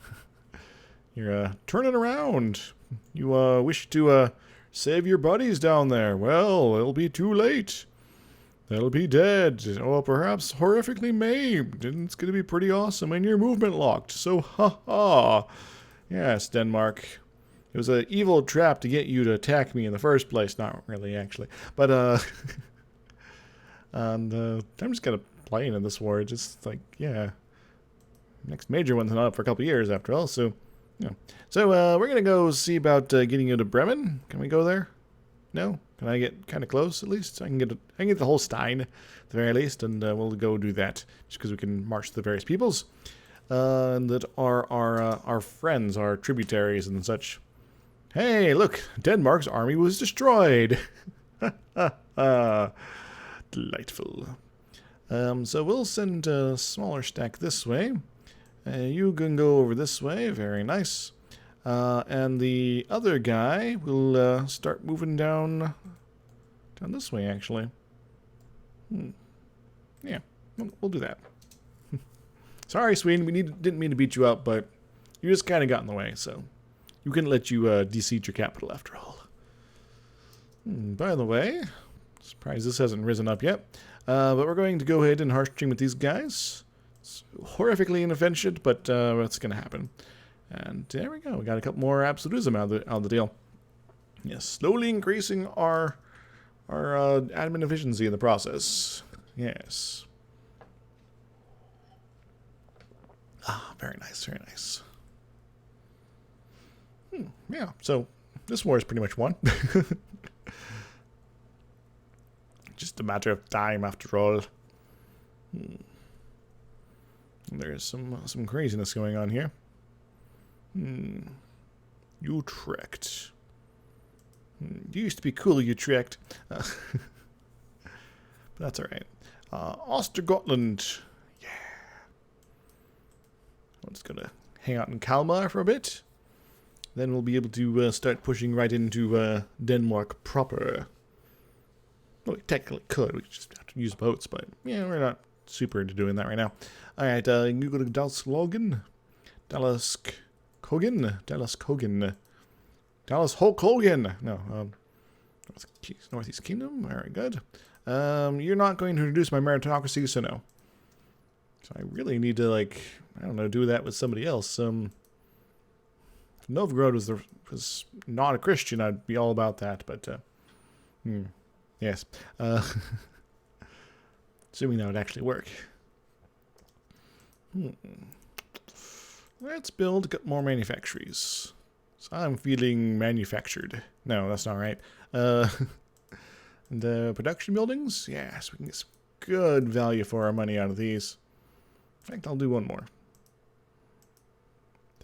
turning around. You wish to save your buddies down there. Well, it'll be too late. They'll be dead, or perhaps horrifically maimed, and it's going to be pretty awesome, and your movement locked, so ha-ha. Yes, Denmark. It was an evil trap to get you to attack me in the first place. Not really, actually. But, and, I'm just kind of playing in this war. It's just like, yeah. Next major one's not up for a couple years, after all, so, yeah. So, we're going to go see about getting you to Bremen. Can we go there? No? Can I get kind of close, at least? I can get the whole Stein, at the very least, and we'll go do that, just because we can march to the various peoples. And that are our friends, our tributaries and such. Hey, look! Denmark's army was destroyed! Delightful. So we'll send a smaller stack this way. You can go over this way. Very nice. And the other guy will start moving down this way, actually. Yeah, we'll do that. Sorry, Sweden, we didn't mean to beat you up, but you just kind of got in the way, so we couldn't let you de-siege your capital after all. By the way, surprised this hasn't risen up yet, but we're going to go ahead and harsh stream with these guys. It's horrifically inefficient, but it's going to happen. And there we go. We got a couple more absolutism out of the deal. Yes, slowly increasing our admin efficiency in the process. Yes. Ah, very nice, very nice. Yeah, so this war is pretty much won. Just a matter of time, after all. There's some craziness going on here. Utrecht. You used to be cool, Utrecht. But that's alright. Ostergotland. Yeah. I'm just gonna hang out in Kalmar for a bit. Then we'll be able to start pushing right into Denmark proper. Well, we technically could. We just have to use boats, but yeah, we're not super into doing that right now. Alright, you go to Dalslogan. Dallas Kogan. Dallas Hulk Hogan. No, Northeast Kingdom. Very good. You're not going to introduce my meritocracy, so no. So I really need to, like, I don't know, do that with somebody else. If Novgorod was not a Christian, I'd be all about that, but, yes. Assuming that would actually work. Let's build more manufactories. So I'm feeling manufactured. No, that's not right. And production buildings? Yes, we can get some good value for our money out of these. In fact, I'll do one more.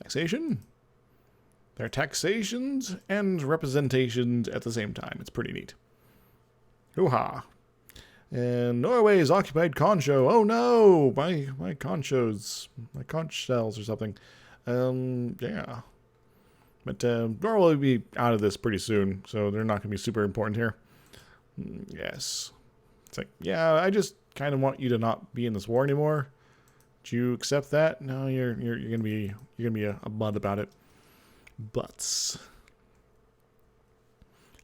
Taxation? There are taxations and representations at the same time. It's pretty neat. Hoo-ha. And Norway's occupied Concho. Oh no! My conchos. My conch shells or something. Yeah. But Norway will be out of this pretty soon, so they're not going to be super important here. Yes. It's like, yeah, I just kind of want you to not be in this war anymore. Do you accept that? No, you're gonna be a bud about it. Butts.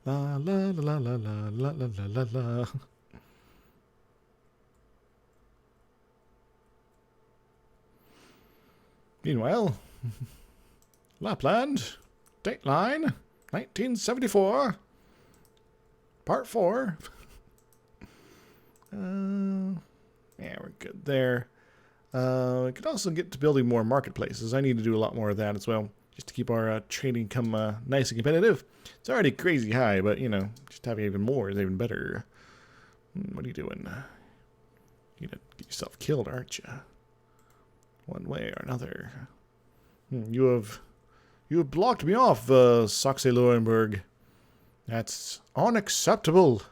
La la la la la la la la la la. Meanwhile, Lapland, Dateline, 1974, Part 4. Yeah, we're good there. We could also get to building more marketplaces. I need to do a lot more of that as well, just to keep our trading income nice and competitive. It's already crazy high, but, you know, just having even more is even better. What are you doing? You're gonna get yourself killed, aren't you? one way or another. You have blocked me off, Saxe-Lauenburg. That's unacceptable.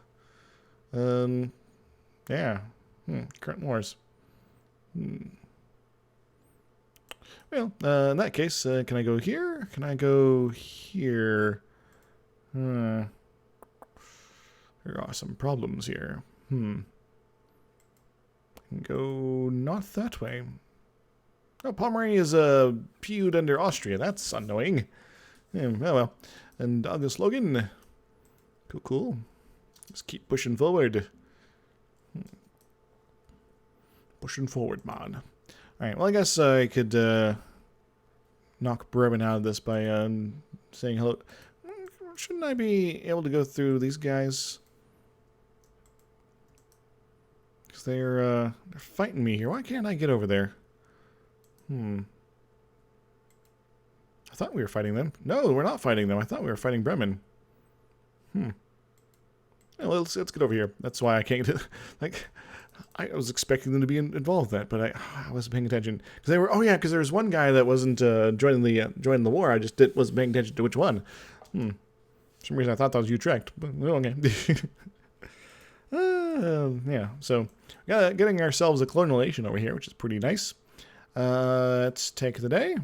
Yeah. Current wars. Well, in that case, can I go here? Can I go here? There are some problems here. Can go not that way. Oh, Pomerania is pewed under Austria. That's annoying. Yeah, oh well. And August Logan. Cool. Just keep pushing forward. Pushing forward, man. Alright, well, I guess I could knock Bremen out of this by saying hello. Shouldn't I be able to go through these guys? Because they're fighting me here. Why can't I get over there? I thought we were fighting them. No, we're not fighting them. I thought we were fighting Bremen. Well, let's get over here. That's why I can't get it. Like, I was expecting them to be involved in that, but I wasn't paying attention. Because they were, oh yeah, because there was one guy that wasn't joining the war. I just wasn't paying attention to which one. For some reason I thought that was Utrecht, but okay. Yeah, so getting ourselves a colonial nation over here, which is pretty nice. Let's take the day.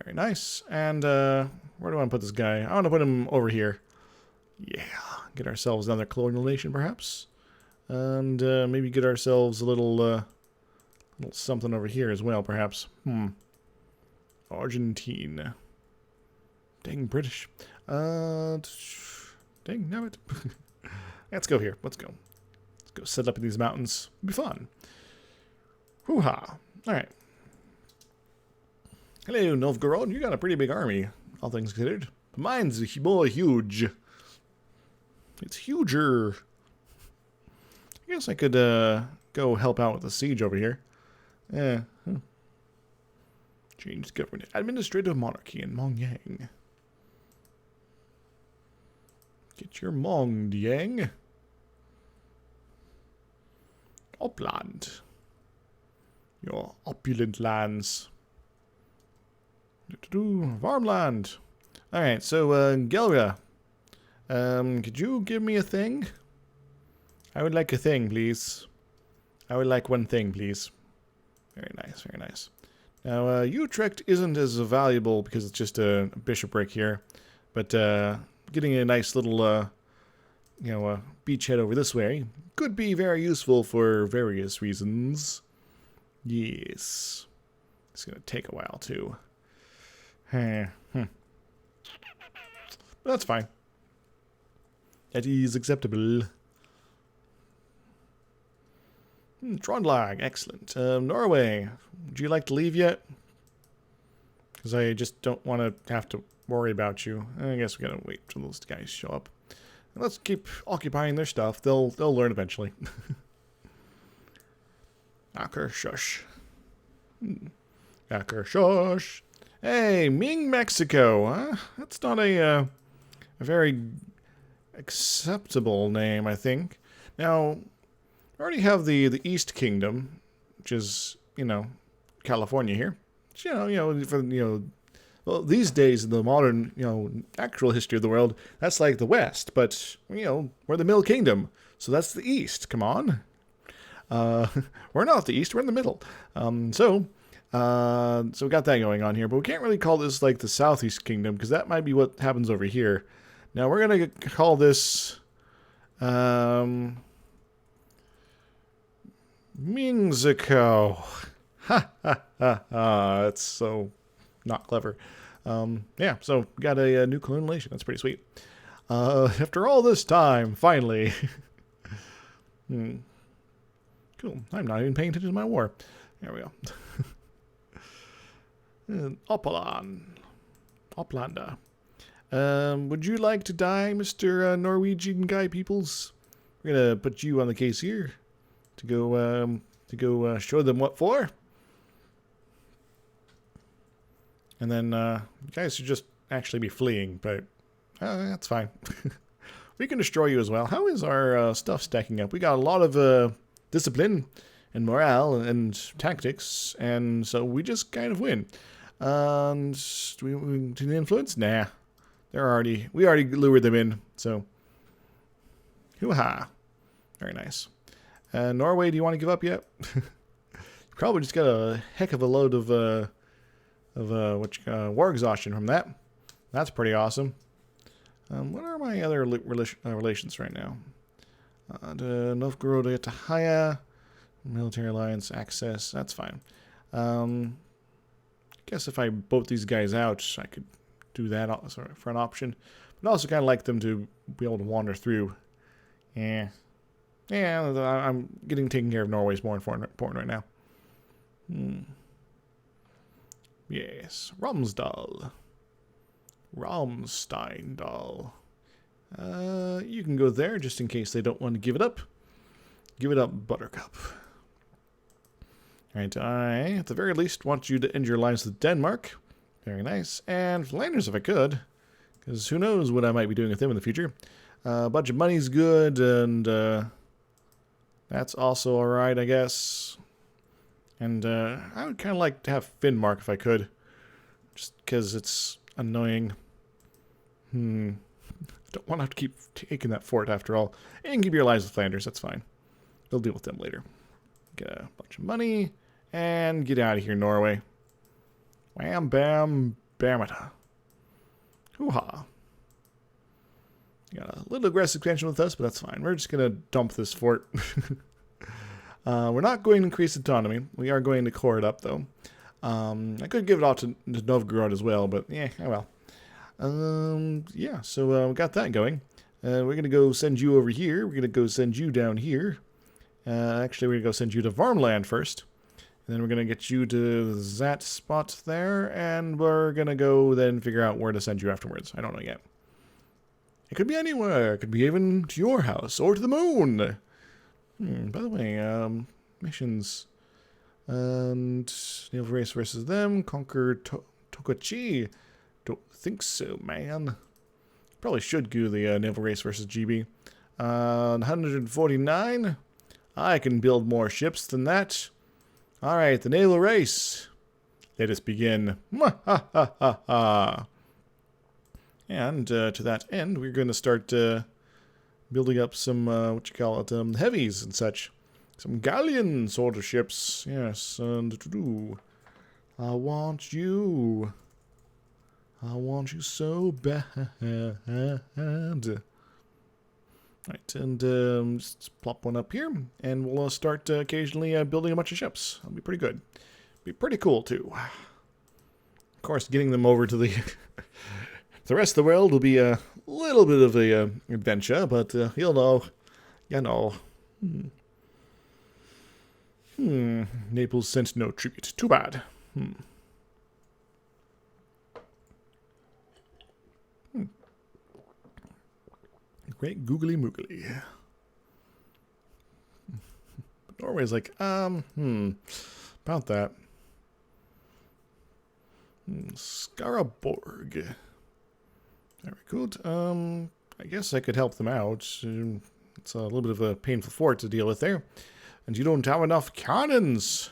Very nice. And where do I want to put this guy? I want to put him over here. Yeah, get ourselves another colonial nation, perhaps. And maybe get ourselves a little something over here as well, perhaps. Argentine. Dang British. Dang nabbit. Let's go here. Let's go. Let's go set up in these mountains. It'll be fun. Hoo-ha. Alright. Hello, Novgorod. You got a pretty big army, all things considered. But mine's more huge. It's huger. I guess I could go help out with the siege over here. Yeah. Change government. Administrative monarchy in Mongyang. Get your Mongyang. Upland. Your opulent lands. Farmland. Alright, so, Gelra. Could you give me a thing? I would like a thing, please. I would like one thing, please. Very nice, very nice. Now, Utrecht isn't as valuable because it's just a bishopric here. But, getting a nice little, beachhead over this way could be very useful for various reasons. Yes. It's going to take a while, too. But that's fine. That is acceptable. Trondlag, excellent. Norway, would you like to leave yet? Because I just don't want to have to worry about you. I guess we gotta wait till those guys show up. And let's keep occupying their stuff. They'll learn eventually. Akershush. Akershush. Hey, Ming, Mexico. Huh? That's not a very acceptable name, I think. Now, I already have the East Kingdom, which is, California here. Which, well, these days in the modern, actual history of the world, that's like the West. But, we're the Middle Kingdom, so that's the East. Come on. We're not the East, we're in the middle. So we got that going on here, but we can't really call this like the Southeast Kingdom, because that might be what happens over here. Now, we're going to call this... Mingzico. Ha ha ha ha. That's so not clever. Yeah, so we got a new colonial nation. That's pretty sweet. After all this time, finally. Cool. I'm not even paying attention to my war. There we go. Oplanda. Would you like to die, Mr. Norwegian Guy Peoples? We're gonna put you on the case here. To go show them what for. And then you guys should just actually be fleeing, but that's fine. We can destroy you as well. How is our stuff stacking up? We got a lot of discipline and morale and tactics, and so we just kind of win. And do we to the influence? Nah, we already lured them in. So, hoo-ha, very nice. Norway, do you want to give up yet? Probably just got a heck of a load of war exhaustion from that. That's pretty awesome. What are my other relations right now? Novgorod, Tahaya, military alliance access. That's fine. Guess if I boat these guys out, I could do that for an option. But I also kind of like them to be able to wander through. Yeah, I'm getting taken care of. Norway's more important right now. Yes, Romsdal. Ramsteindal. You can go there just in case they don't want to give it up. Give it up, Buttercup. Alright, I, at the very least, want you to end your alliance with Denmark. Very nice. And Flanders, if I could. Because who knows what I might be doing with them in the future. Budget money's good, and that's also alright, I guess. And I would kind of like to have Finnmark if I could. Just because it's annoying. Don't want to have to keep taking that fort after all. And keep your allies with Flanders, that's fine. We'll deal with them later. Get a bunch of money. And get out of here, Norway. Wham, bam, bamata. Hoo-ha. Got a little aggressive expansion with us, but that's fine. We're just going to dump this fort. We're not going to increase autonomy. We are going to core it up, though. I could give it off to Novgorod as well, but yeah, oh well. Yeah, so we got that going. We're going to go send you over here. We're going to go send you down here. Actually, we're going to go send you to Varmland first. And then we're going to get you to that spot there. And we're going to go then figure out where to send you afterwards. I don't know yet. It could be anywhere. It could be even to your house or to the moon. By the way, missions. And naval race versus them. Conquer Tokochi. Don't think so, man. Probably should do the naval race versus GB. 149. I can build more ships than that. Alright, the naval race. Let us begin. And to that end, we're going to start building up some, heavies and such. Some galleon sort of ships. Yes, and I want you. I want you so bad. Right, and just plop one up here, and we'll start occasionally building a bunch of ships. That'll be pretty good. Be pretty cool, too. Of course, getting them over to the the rest of the world will be a little bit of a adventure, but you'll know. You know. Naples sent no tribute. Too bad. Great googly moogly. Norway's like, about that. Skaraborg. Very good. I guess I could help them out. It's a little bit of a painful fort to deal with there. And you don't have enough cannons.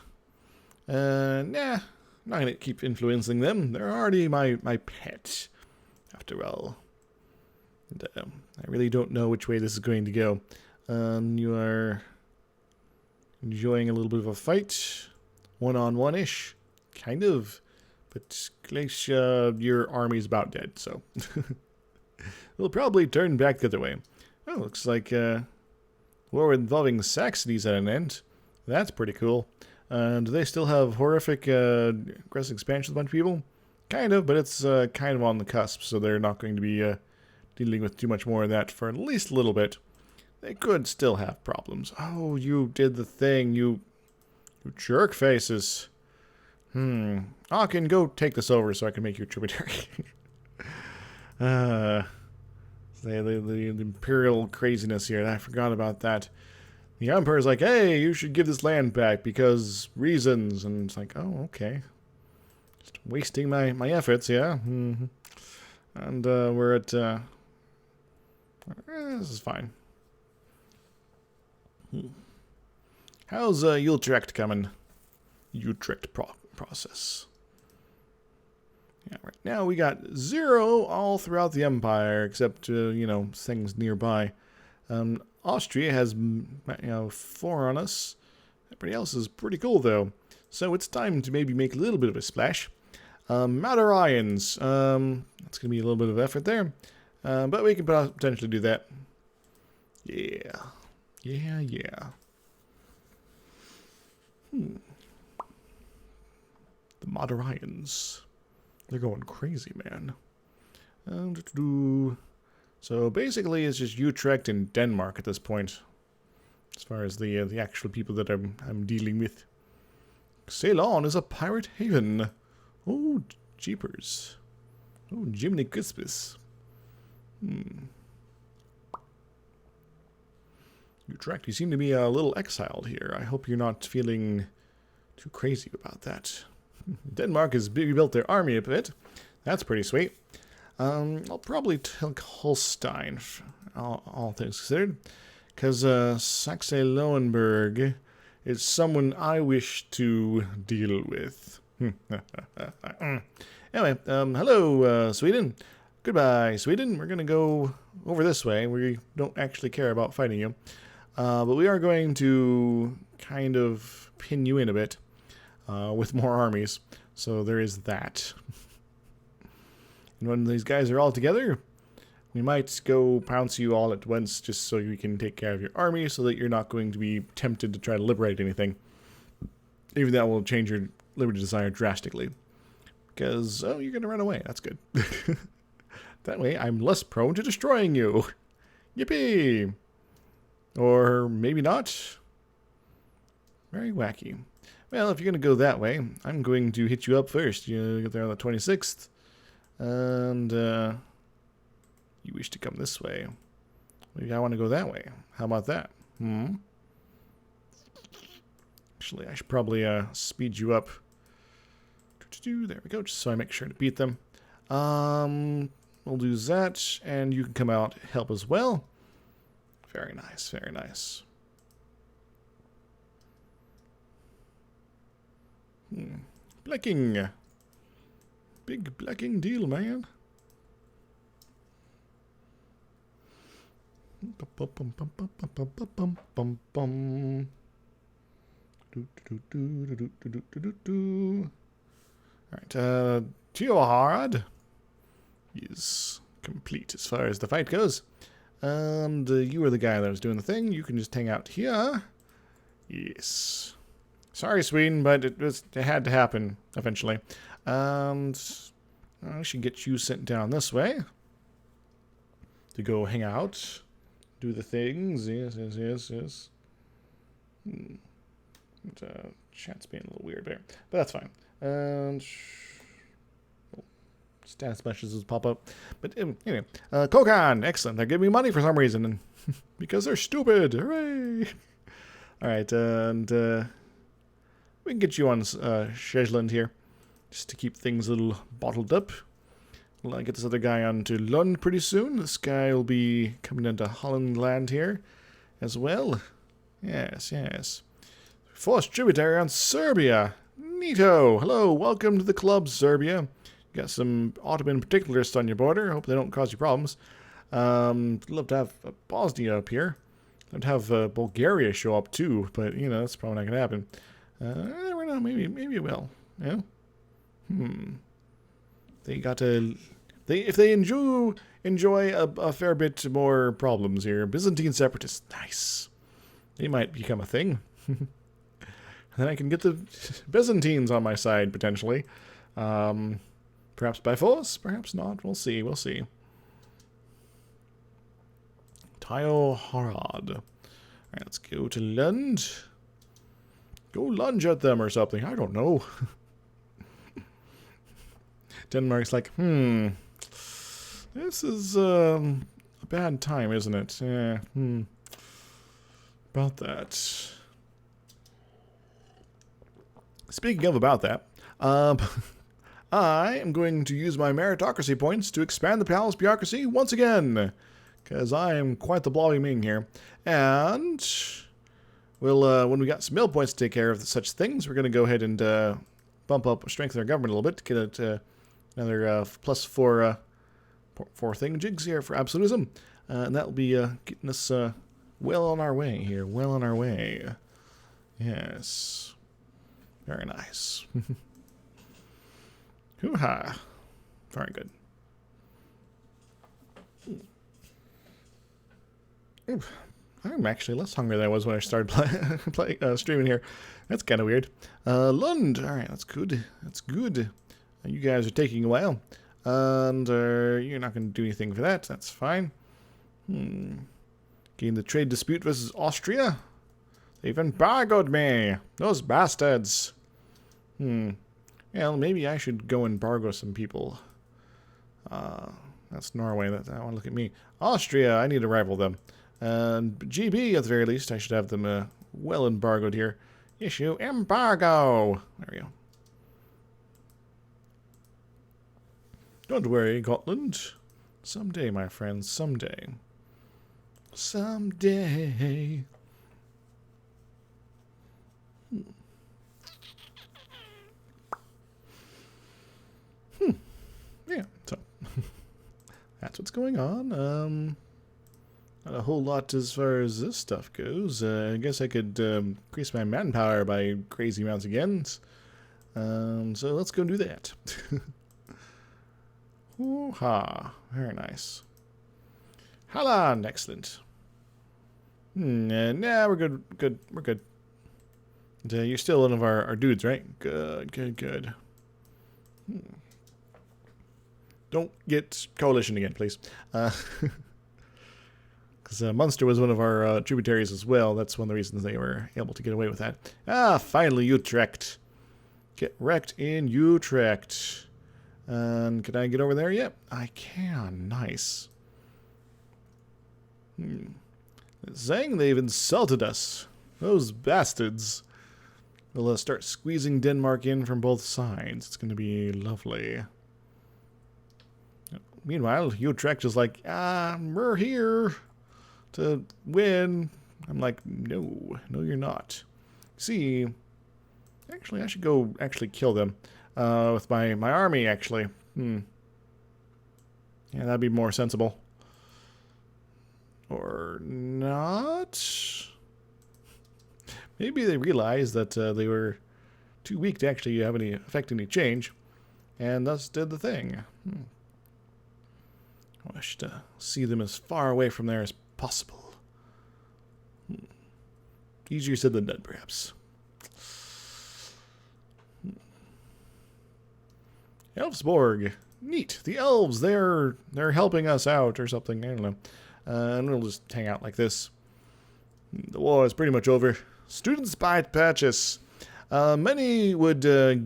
Nah, I'm not going to keep influencing them. They're already my pet, after all. And, I really don't know which way this is going to go. You are enjoying a little bit of a fight. One-on-one-ish. Kind of. But Glacia, your army's about dead, so. We'll probably turn back the other way. Oh, looks like war involving Saxony's at an end. That's pretty cool. Do they still have horrific aggressive expansion with a bunch of people? Kind of, but it's kind of on the cusp, so they're not going to be dealing with too much more of that for at least a little bit. They could still have problems. Oh, you did the thing, you jerk faces. I can go take this over so I can make you a tributary. The imperial craziness here. I forgot about that. The emperor's like, hey, you should give this land back because reasons. And it's like, oh, okay. Just wasting my efforts, yeah. And we're at... this is fine. How's Utrecht coming? Utrecht process. Yeah, right now we got 0 all throughout the empire, except, you know, things nearby. Austria has, 4 on us. Everybody else is pretty cool, though. So it's time to maybe make a little bit of a splash. Madarians. That's going to be a little bit of effort there. But we can potentially do that. Yeah. Yeah. The Madarians. They're going crazy, man. So basically it's just Utrecht and Denmark at this point. As far as the actual people that I'm dealing with. Ceylon is a pirate haven. Oh, jeepers. Oh, Jiminy Crispus. Utrecht, you seem to be a little exiled here. I hope you're not feeling too crazy about that. Denmark has rebuilt their army a bit. That's pretty sweet. I'll probably take Holstein, all things considered. Because Saxe-Lauenburg is someone I wish to deal with. Anyway, hello, Sweden. Goodbye, Sweden. We're going to go over this way. We don't actually care about fighting you. But we are going to kind of pin you in a bit with more armies. So there is that. And when these guys are all together, we might go pounce you all at once just so you can take care of your army so that you're not going to be tempted to try to liberate anything. Even that will change your liberty desire drastically. Because, oh, you're going to run away. That's good. That way, I'm less prone to destroying you. Yippee! Or maybe not. Very wacky. Well, if you're going to go that way, I'm going to hit you up first. You get there on the 26th. And, you wish to come this way. Maybe I want to go that way. How about that? Actually, I should probably speed you up. There we go, just so I make sure to beat them. We'll do that, and you can come out help as well. Very nice, very nice. Blacking. Big blacking deal, man. Alright, Teoharad is complete as far as the fight goes. And you were the guy that was doing the thing. You can just hang out here. Yes. Sorry, Sweden, but it had to happen eventually. And I should get you sent down this way to go hang out, do the things. Yes. Chat's being a little weird there, but that's fine. And status messages pop up. But anyway, Kokan, excellent. They're giving me money for some reason, and because they're stupid. Hooray! All right, and we can get you on Scheveland here, just to keep things a little bottled up. We'll get this other guy on to Lund pretty soon. This guy will be coming into Holland land here as well. Yes. Forced tributary on Serbia. Neato. Hello, welcome to the club, Serbia. You got some Ottoman particularists on your border. Hope they don't cause you problems. Love to have Bosnia up here. Love to have Bulgaria show up too, but you know that's probably not gonna happen. Never know. Maybe it will. Yeah. They got to. If they enjoy a fair bit more problems here. Byzantine separatists. Nice. They might become a thing. Then I can get the Byzantines on my side, potentially. Perhaps by force, perhaps not. We'll see. Teoharad. Alright, let's go to Lund. Go lunge at them or something. I don't know. Denmark's like, this is a bad time, isn't it? About that. Speaking of about that, I am going to use my meritocracy points to expand the palace bureaucracy once again, because I am quite the blobby Ming here. And we'll when we got some mill points to take care of such things, we're going to go ahead and bump up, strengthen our government a little bit to get it another plus four thingamajigs here for absolutism. And that'll be getting us well on our way here. Well on our way. Yes. Very nice. Hoo-ha. Very good. Ooh. I'm actually less hungry than I was when I started streaming here. That's kind of weird. Lund. Alright, that's good. That's good. You guys are taking a while. And you're not going to do anything for that. That's fine. Gain the trade dispute versus Austria. They've embargoed me. Those bastards. Well, maybe I should go embargo some people. That's Norway. That one. Look at me. Austria. I need to rival them. And GB, at the very least, I should have them well embargoed here. Issue embargo. There we go. Don't worry, Gotland. Someday, my friends, someday. Someday. Yeah, so that's what's going on. Not a whole lot as far as this stuff goes. I guess I could increase my manpower by crazy amounts again. So let's go do that. Hoo-ha. Very nice. Holland, excellent. Nah, we're good. We're good. And, you're still one of our dudes, right? Good. Don't get coalition again, please. Because Munster was one of our tributaries as well. That's one of the reasons they were able to get away with that. Finally, Utrecht. Get wrecked in Utrecht. And can I get over there? Yep, I can. Nice. Saying they've insulted us. Those bastards. We'll start squeezing Denmark in from both sides. It's going to be lovely. Meanwhile, Utrecht is like, we're here to win. I'm like, no, you're not. See, actually, I should go kill them with my army, actually. Yeah, that'd be more sensible. Or not? Maybe they realized that they were too weak to actually have any affect any change, and thus did the thing. I wish to see them as far away from there as possible. Easier said than done, perhaps. Elfsborg. Neat. The elves, they're helping us out or something. I don't know. And we'll just hang out like this. The war is pretty much over. Students buy purchase. Many would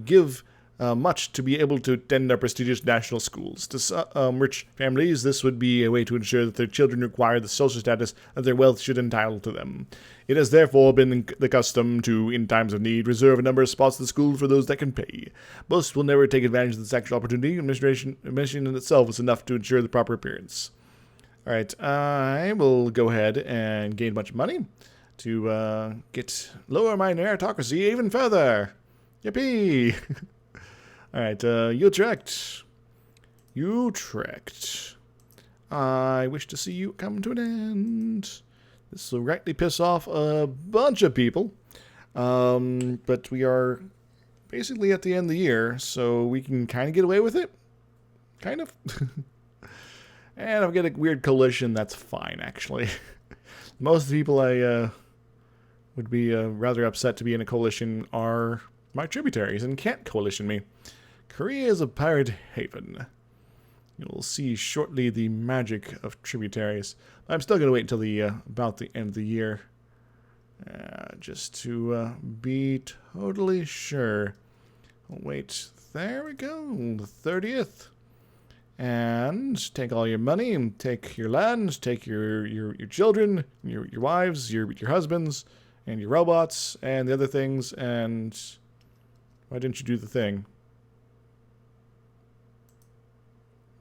give much to be able to attend our prestigious national schools. To some rich families, this would be a way to ensure that their children require the social status that their wealth should entitle to them. It has therefore been the custom to, in times of need, reserve a number of spots in the school for those that can pay. Most will never take advantage of this actual opportunity. Admission in itself is enough to ensure the proper appearance. Alright, I will go ahead and gain a bunch of money to lower my meritocracy even further. Yippee! Alright, Utrecht. I wish to see you come to an end. This will rightly piss off a bunch of people. But we are basically at the end of the year, so we can kind of get away with it. Kind of. And if I get a weird coalition, that's fine, actually. Most of the people I would be rather upset to be in a coalition are my tributaries and can't coalition me. Korea is a pirate haven. You'll see shortly the magic of tributaries. I'm still going to wait until about the end of the year. Just to be totally sure. Wait, there we go. The 30th. And take all your money and take your land, take your children, your wives, your husbands, and your robots, and the other things, and why didn't you do the thing?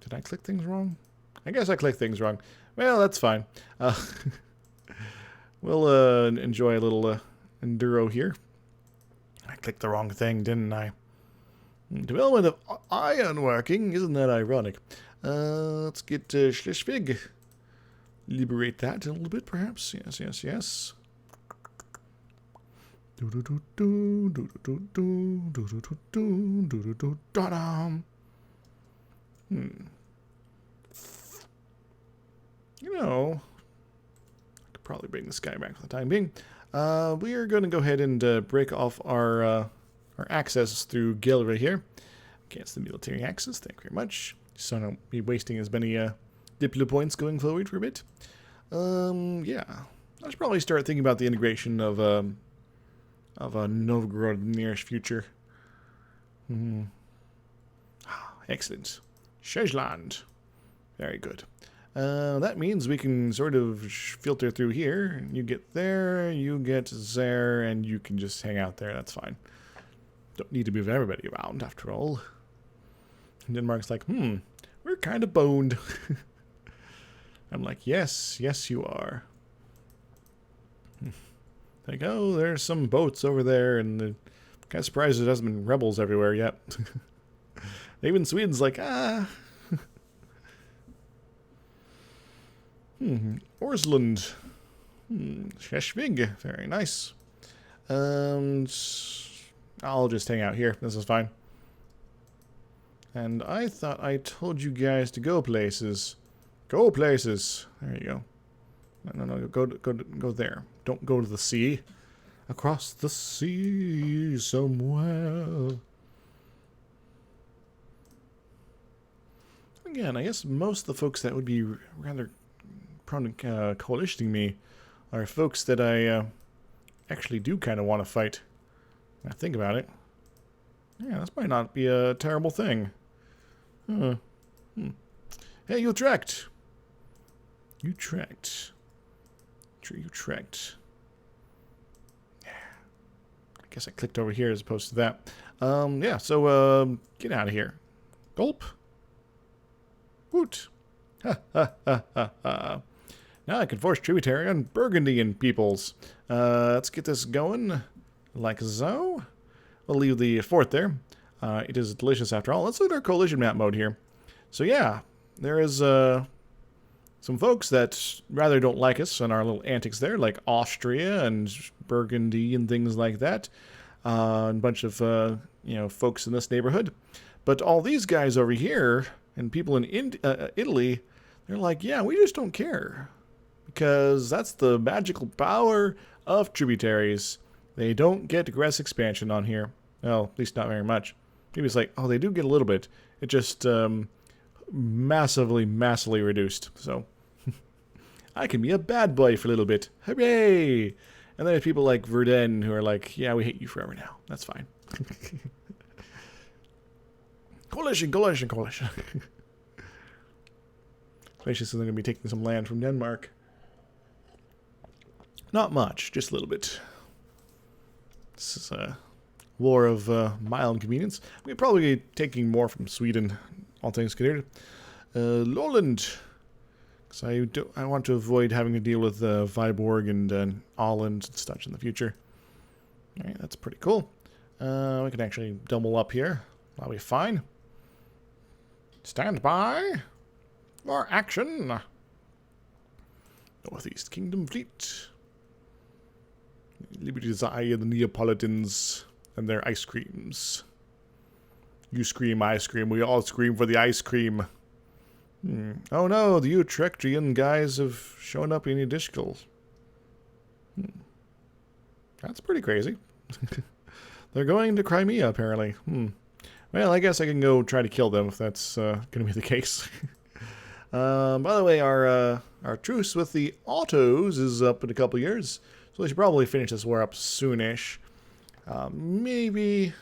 Did I click things wrong? I guess I clicked things wrong. Well, that's fine. We'll enjoy a little Enduro here. I clicked the wrong thing, didn't I? Development of ironworking, isn't that ironic? Let's get Schleswig. Liberate that a little bit, perhaps. Yes, yes, yes. You know, I could probably bring this guy back for the time being. We are going to go ahead and break off our access through Gilra here. Against the military access, thank you very much. So I don't be wasting as many Diplo points going forward for a bit. Yeah. I should probably start thinking about the integration of Novgorod in the nearest future. Excellent. Szezland. Very good. That means we can sort of filter through here. You get there, you get there, and you can just hang out there. That's fine. Don't need to move everybody around, after all. And Denmark's like, we're kind of boned. I'm like, yes, yes you are. Like, oh, there's some boats over there, and I'm kind of surprised there hasn't been rebels everywhere yet. Even Sweden's like, Orsland. Schleswig, very nice. I'll just hang out here. This is fine. And I thought I told you guys to go places. Go places. There you go. No, go there. Don't go to the sea. Across the sea somewhere. Again, I guess most of the folks that would be rather prone to coalitioning me are folks that I actually do kind of want to fight. When I think about it. Yeah, this might not be a terrible thing. Hey, Utrecht! Utrecht. Utrecht. Yeah. I guess I clicked over here as opposed to that. Yeah, so, get out of here. Gulp. Woot. Ha, ha, ha, ha, ha. Now I can force tributary on Burgundian peoples. Let's get this going. Like so. We'll leave the fort there. It is delicious after all. Let's look at our coalition map mode here. So yeah, there is some folks that rather don't like us and our little antics there, like Austria and Burgundy and things like that. And a bunch of folks in this neighborhood. But all these guys over here and people in Italy, they're like, yeah, we just don't care. Because that's the magical power of tributaries. They don't get grass expansion on here. Well, at least not very much. Maybe it's like, oh, they do get a little bit. It just massively reduced. So I can be a bad boy for a little bit. Hooray! And then there's people like Verdun who are like, yeah, we hate you forever now. That's fine. Coalition. Gracious, they're going to be taking some land from Denmark. Not much, just a little bit. This is a war of mild convenience. We're probably taking more from Sweden, all things considered. Lolland. Because I want to avoid having to deal with Viborg and Åland and such in the future. Alright, that's pretty cool. We can actually double up here. That'll be fine. Stand by for action. Northeast Kingdom Fleet. Liberty's Eye and the Neapolitans and their ice creams. You scream, I scream. We all scream for the ice cream. Oh no, the Utrechtian guys have shown up in Udishkal. That's pretty crazy. They're going to Crimea, apparently. Well, I guess I can go try to kill them if that's going to be the case. By the way, our truce with the Autos is up in a couple years. So we should probably finish this war up soonish. Maybe.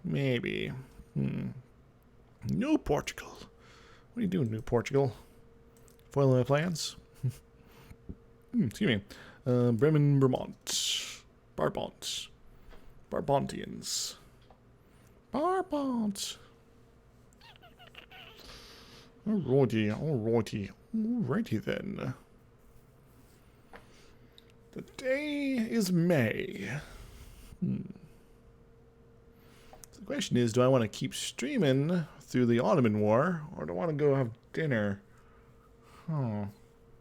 New Portugal. What are you doing, New Portugal? Foiling my plans? Excuse me. Bremen, Vermont. Barbontians. Barbont. Alrighty then. The day is May. So the question is, do I want to keep streaming through the Ottoman War, or do I want to go have dinner?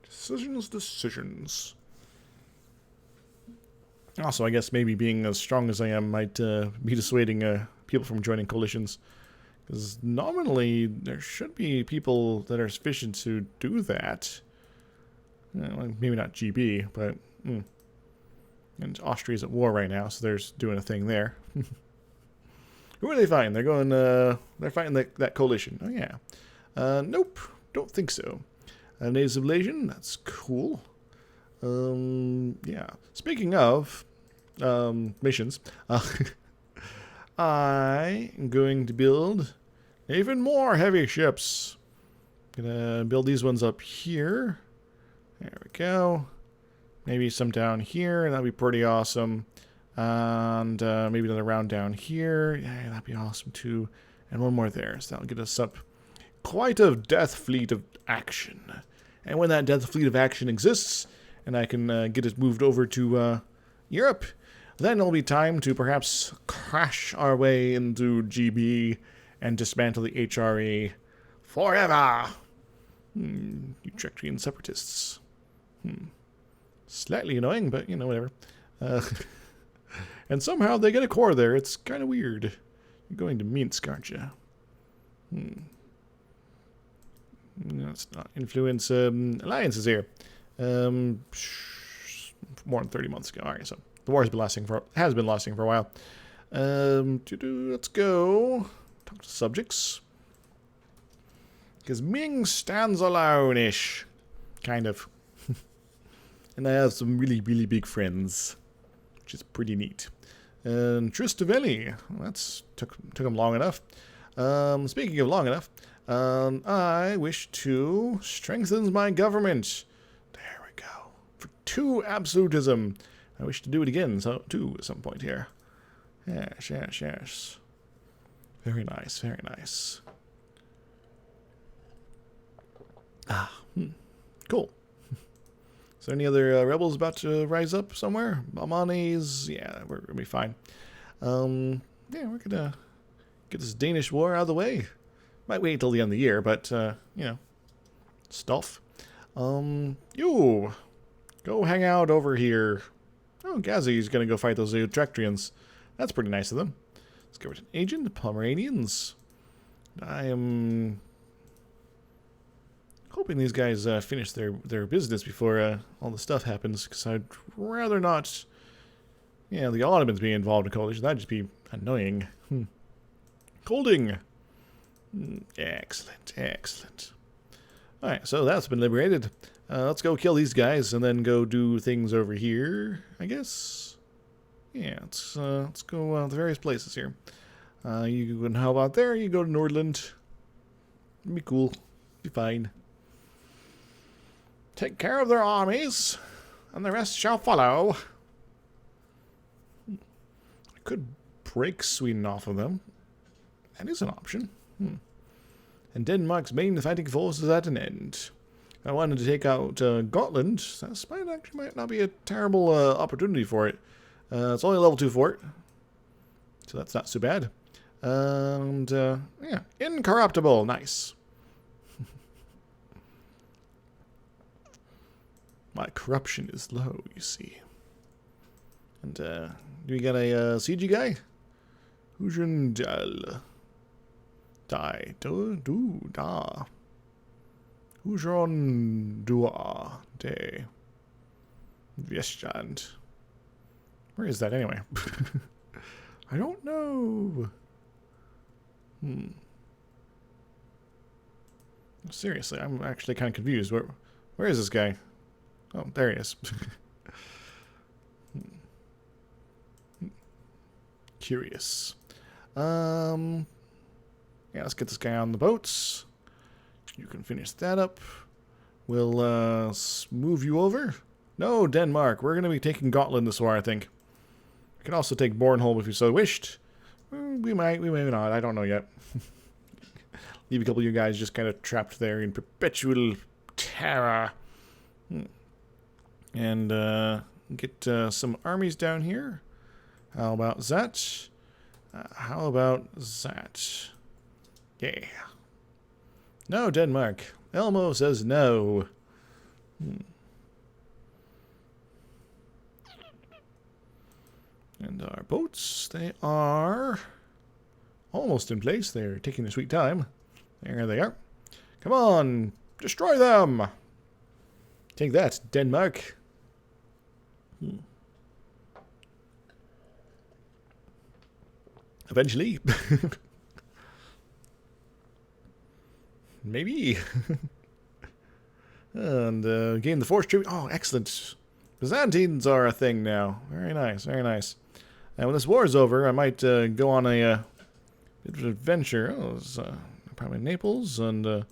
Decisions. Also, I guess maybe being as strong as I am might be dissuading people from joining coalitions. Because nominally, there should be people that are sufficient to do that. Well, maybe not GB, but... And Austria's at war right now, so they're doing a thing there. Who are they fighting? They're going, they're fighting that coalition. Oh, yeah. Nope. Don't think so. Native civilization, that's cool. Yeah. Speaking of, missions, I'm going to build even more heavy ships. Gonna build these ones up here. There we go. Maybe some down here, that'd be pretty awesome. And maybe another round down here. Yeah, that'd be awesome too. And one more there, so that'll get us up quite a death fleet of action. And when that death fleet of action exists, and I can get it moved over to Europe, then it'll be time to perhaps crash our way into GB and dismantle the HRE forever. Utrechtine separatists. Slightly annoying, but, you know, whatever. And somehow they get a core there. It's kind of weird. You're going to Minsk, aren't you? Let's not influence alliances here. More than 30 months ago. Alright, so the war has been lasting for a while. Let's go talk to subjects. Because Ming stands alone-ish. Kind of. And I have some really, really big friends, which is pretty neat. And Tristavelli, that's took him long enough. Speaking of long enough, I wish to strengthen my government. There we go. For 2 absolutism. I wish to do it again, so too, at some point here. Yes. Very nice, very nice. Cool. Is there any other rebels about to rise up somewhere? Balmanis? Yeah, we're gonna be fine. Yeah, we're gonna get this Danish war out of the way. Might wait till the end of the year, but, you know, stuff. You! Go hang out over here. Oh, Ghazi's gonna go fight those Utrechtrians. That's pretty nice of them. Let's go with an agent, Pomeranians. I am hoping these guys finish their business before all the stuff happens, because I'd rather not, the Ottomans being involved in coalition. That'd just be annoying. Colding. Excellent. Alright, so that's been liberated. Let's go kill these guys and then go do things over here, I guess. Yeah, let's go to various places here. You can help out there. You go to Nordland. It'll be cool. Be fine. Take care of their armies, and the rest shall follow. I could break Sweden off of them. That is an option. And Denmark's main fighting force is at an end. I wanted to take out Gotland. That might not be a terrible opportunity for it. It's only level 2 fort, so that's not so bad. And yeah, incorruptible, nice. My corruption is low, you see. And do we got a CG guy? Hujendal. Die. Do. Da. Hujon Dua. De. Vestjand. Where is that anyway? I don't know. Seriously, I'm actually kind of confused. Where is this guy? Oh, there he is. Curious. Yeah, let's get this guy on the boats. You can finish that up. We'll move you over. No, Denmark. We're going to be taking Gotland this war, I think. We can also take Bornholm if you so wished. We may not. I don't know yet. Leave a couple of you guys just kind of trapped there in perpetual terror. And, get some armies down here. How about that? How about that? Yeah. No, Denmark. Elmo says no. And our boats, they are almost in place. They're taking their sweet time. There they are. Come on, destroy them. Take that, Denmark. Eventually. Maybe. And gain the force tribute. Oh, excellent. Byzantines are a thing now. Very nice, very nice. And when this war is over, I might go on a bit of an adventure. Oh, it was probably Naples, and you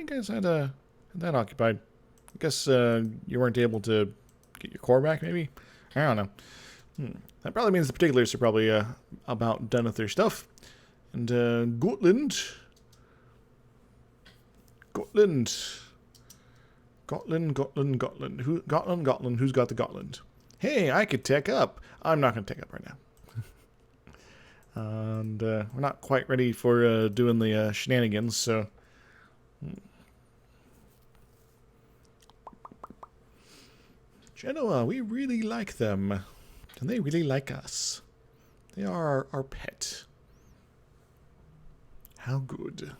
guys had that occupied. I guess you weren't able to get your core back, maybe? I don't know. That probably means the particulars are probably about done with their stuff. And Gotland. Gotland. Gotland. Who's got the Gotland? Hey, I could tech up. I'm not going to tech up right now. And we're not quite ready for doing the shenanigans, so... Genoa, we really like them. And they really like us. They are our pet. How good.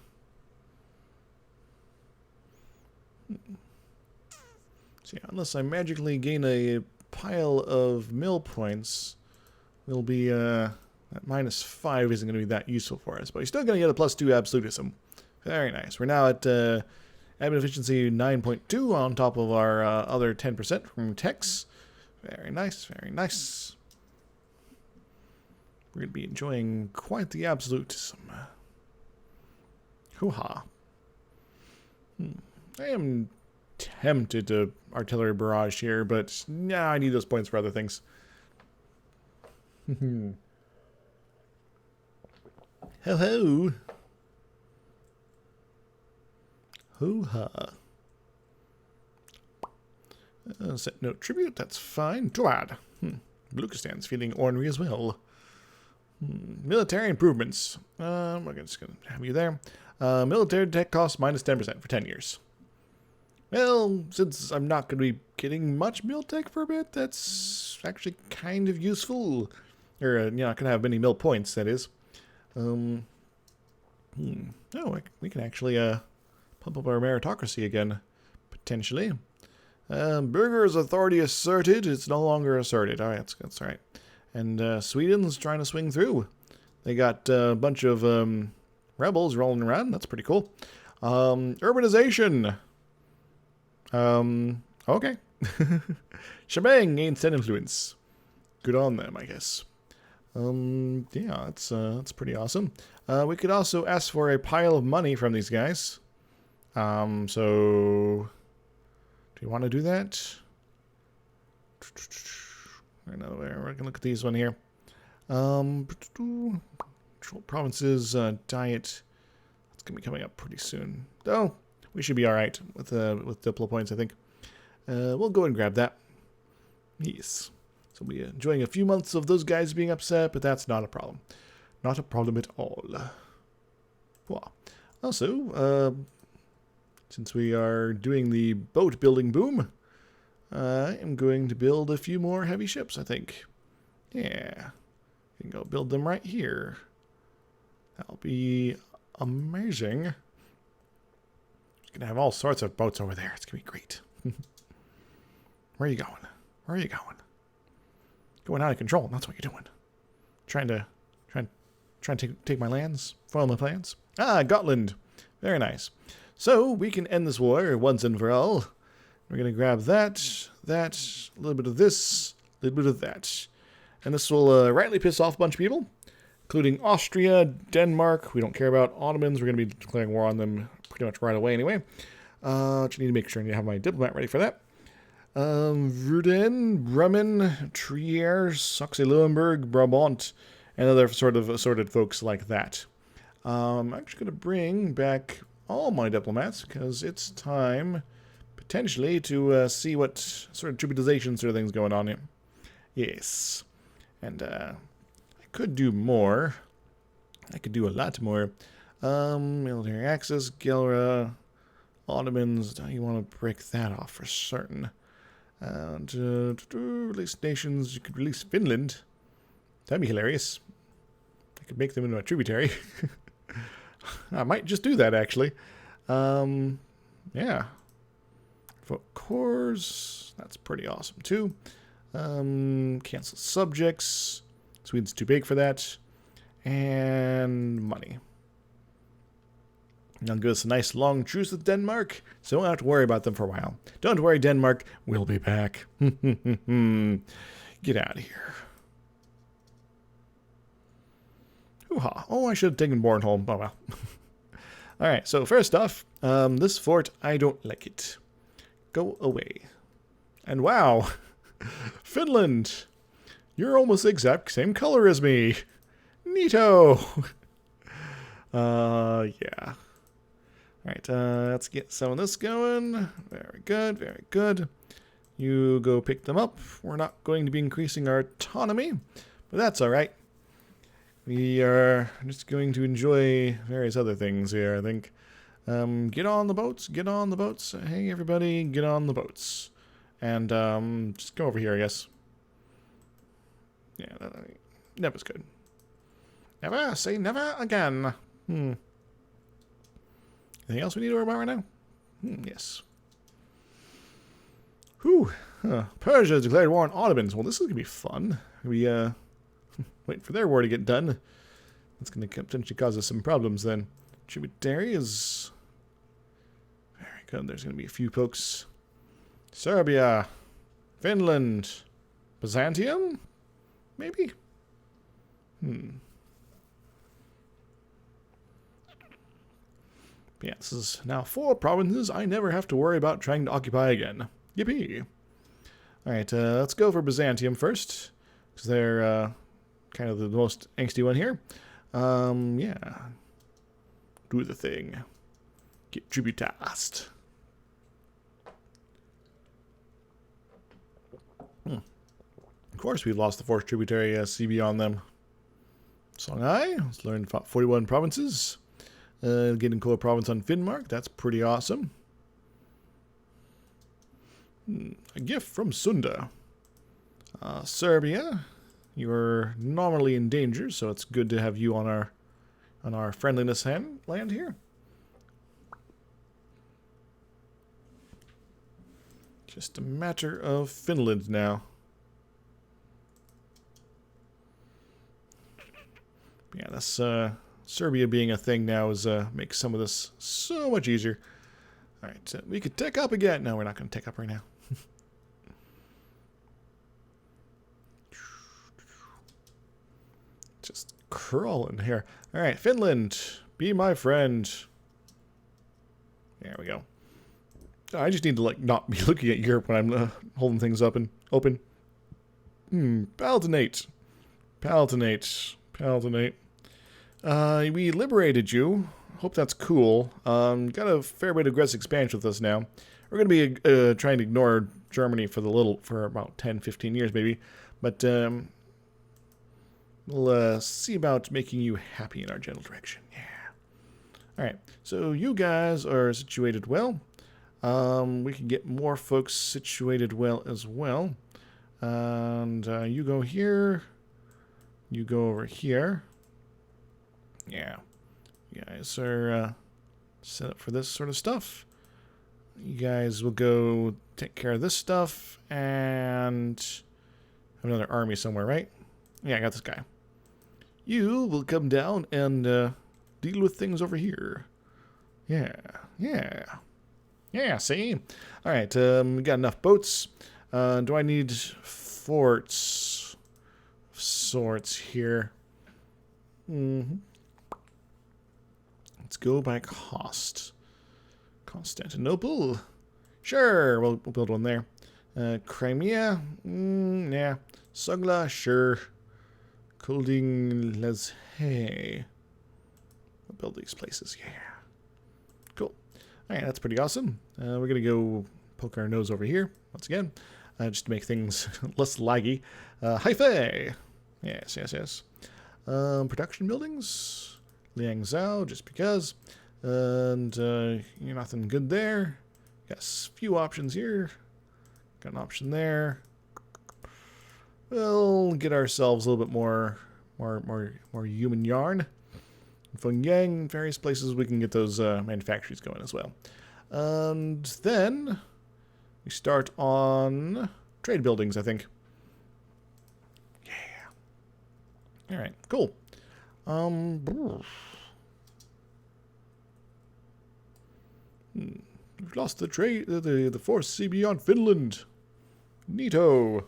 So yeah, unless I magically gain a pile of mill points, we'll be, that -5 isn't going to be that useful for us. But you're still going to get a +2 absolutism. Very nice. We're now at admin efficiency 9.2 on top of our other 10% from techs. Very nice, very nice. We're going to be enjoying quite the absolutism. Hoo-ha. I am tempted to artillery barrage here, but nah, I need those points for other things. Ho-ho. Hoo-ha. Set no tribute, that's fine. Too bad. Beluchistan's feeling ornery as well. Military improvements. We're just going to have you there. Military tech cost -10% for 10 years. Well, since I'm not going to be getting much mill tech for a bit, that's actually kind of useful. Or, you're not going to have many mill points, that is. Oh, we can actually pump up our meritocracy again, potentially. Burger's authority asserted. It's no longer asserted. All right, that's all right. And Sweden's trying to swing through. They got a bunch of rebels rolling around. That's pretty cool. Urbanization. Okay. Shebang gains 10 influence. Good on them, I guess. Yeah, that's pretty awesome. We could also ask for a pile of money from these guys. So do you want to do that? Another way. We're gonna look at these one here. Control provinces, diet. That's gonna be coming up pretty soon. Oh, we should be all right with diplo points, I think. We'll go and grab that. Yes. So we'll be enjoying a few months of those guys being upset, but that's not a problem. Not a problem at all. Well, also, since we are doing the boat building boom, I am going to build a few more heavy ships, I think. Yeah. We can go build them right here. That'll be amazing. It's going to have all sorts of boats over there. It's going to be great. Where are you going? Where are you going? Going out of control. That's what you're doing. Trying to take my lands, foil my plans. Ah, Gotland. Very nice. So we can end this war once and for all. We're going to grab that, a little bit of this, a little bit of that. And this will rightly piss off a bunch of people, including Austria, Denmark. We don't care about Ottomans. We're going to be declaring war on them pretty much right away anyway. Just need to make sure I have my diplomat ready for that. Vruden, Bremen, Trier, Saxe-Lauenburg, Brabant, and other sort of assorted folks like that. I'm actually going to bring back all my diplomats because it's time potentially to see what sort of tributization sort of things going on here. Yes. And I could do more. I could do a lot more. Military access, Gelra, Ottomans. You want to break that off for certain. And release nations. You could release Finland. That'd be hilarious. I could make them into a tributary. I might just do that, actually. Yeah. Vote cores. That's pretty awesome, too. Cancel subjects. Sweden's too big for that. And money. I'll give us a nice long truce with Denmark, so we don't have to worry about them for a while. Don't worry, Denmark. We'll be back. Get out of here. Hoo-ha. Oh, I should have taken Bornholm. Oh, well. Alright, so first off, this fort, I don't like it. Go away. And wow, Finland, you're almost the exact same color as me. Neato. Yeah. Alright, let's get some of this going. Very good, very good. You go pick them up. We're not going to be increasing our autonomy, but that's alright. We are just going to enjoy various other things here, I think. Get on the boats, get on the boats. Hey, everybody, get on the boats. And just go over here, I guess. Yeah, that was good. Never say never again. Anything else we need to worry about right now? Yes. Whew. Persia declared war on Ottomans. Well, this is going to be fun. We, wait for their war to get done. That's going to potentially cause us some problems then. Tributary is very good. There's going to be a few folks. Serbia. Finland. Byzantium? Maybe? Yeah, this is now 4 provinces I never have to worry about trying to occupy again. Yippee! Alright, let's go for Byzantium first. Because they're kind of the most angsty one here. Yeah. Do the thing. Get tributized. Of course, we've lost the 4th tributary CB on them. Songhai, let's learn 41 provinces. Getting Kola province on Finnmark, that's pretty awesome. A gift from Sunda. Serbia, you're nominally in danger, so it's good to have you on our friendliness land here. Just a matter of Finland now. Yeah, that's Serbia being a thing now is makes some of this so much easier. All right, we could tech up again. No, we're not going to tech up right now. Just crawling here. All right, Finland, be my friend. There we go. I just need to not be looking at Europe when I'm holding things up and open. Palatinate. We liberated you. Hope that's cool. Got a fair bit of aggressive expansion with us now. We're going to be trying to ignore Germany for about 10, 15 years maybe. But we'll see about making you happy in our general direction. Yeah. Alright, so you guys are situated well. We can get more folks situated well as well. And you go here. You go over here. Yeah. You guys are set up for this sort of stuff. You guys will go take care of this stuff and have another army somewhere, right? Yeah, I got this guy. You will come down and deal with things over here. Yeah. See? Alright, we got enough boats. Do I need forts of sorts here? Let's go by cost. Constantinople? Sure, we'll build one there. Crimea? Yeah. Sugla? Sure. Kolding Les Hay. We'll build these places, yeah. Cool. Alright, that's pretty awesome. We're going to go poke our nose over here once again. just to make things less laggy. Hi-Fi! Yes, yes, yes. Production buildings. Liang Zhao, just because. And you're nothing good there. Got a few options here. Got an option there. We'll get ourselves a little bit more human yarn. Feng Yang, various places we can get those manufactories going as well. And then we start on trade buildings, I think. Yeah. All right, cool. We've lost the trade, the force CB on Finland. Neato.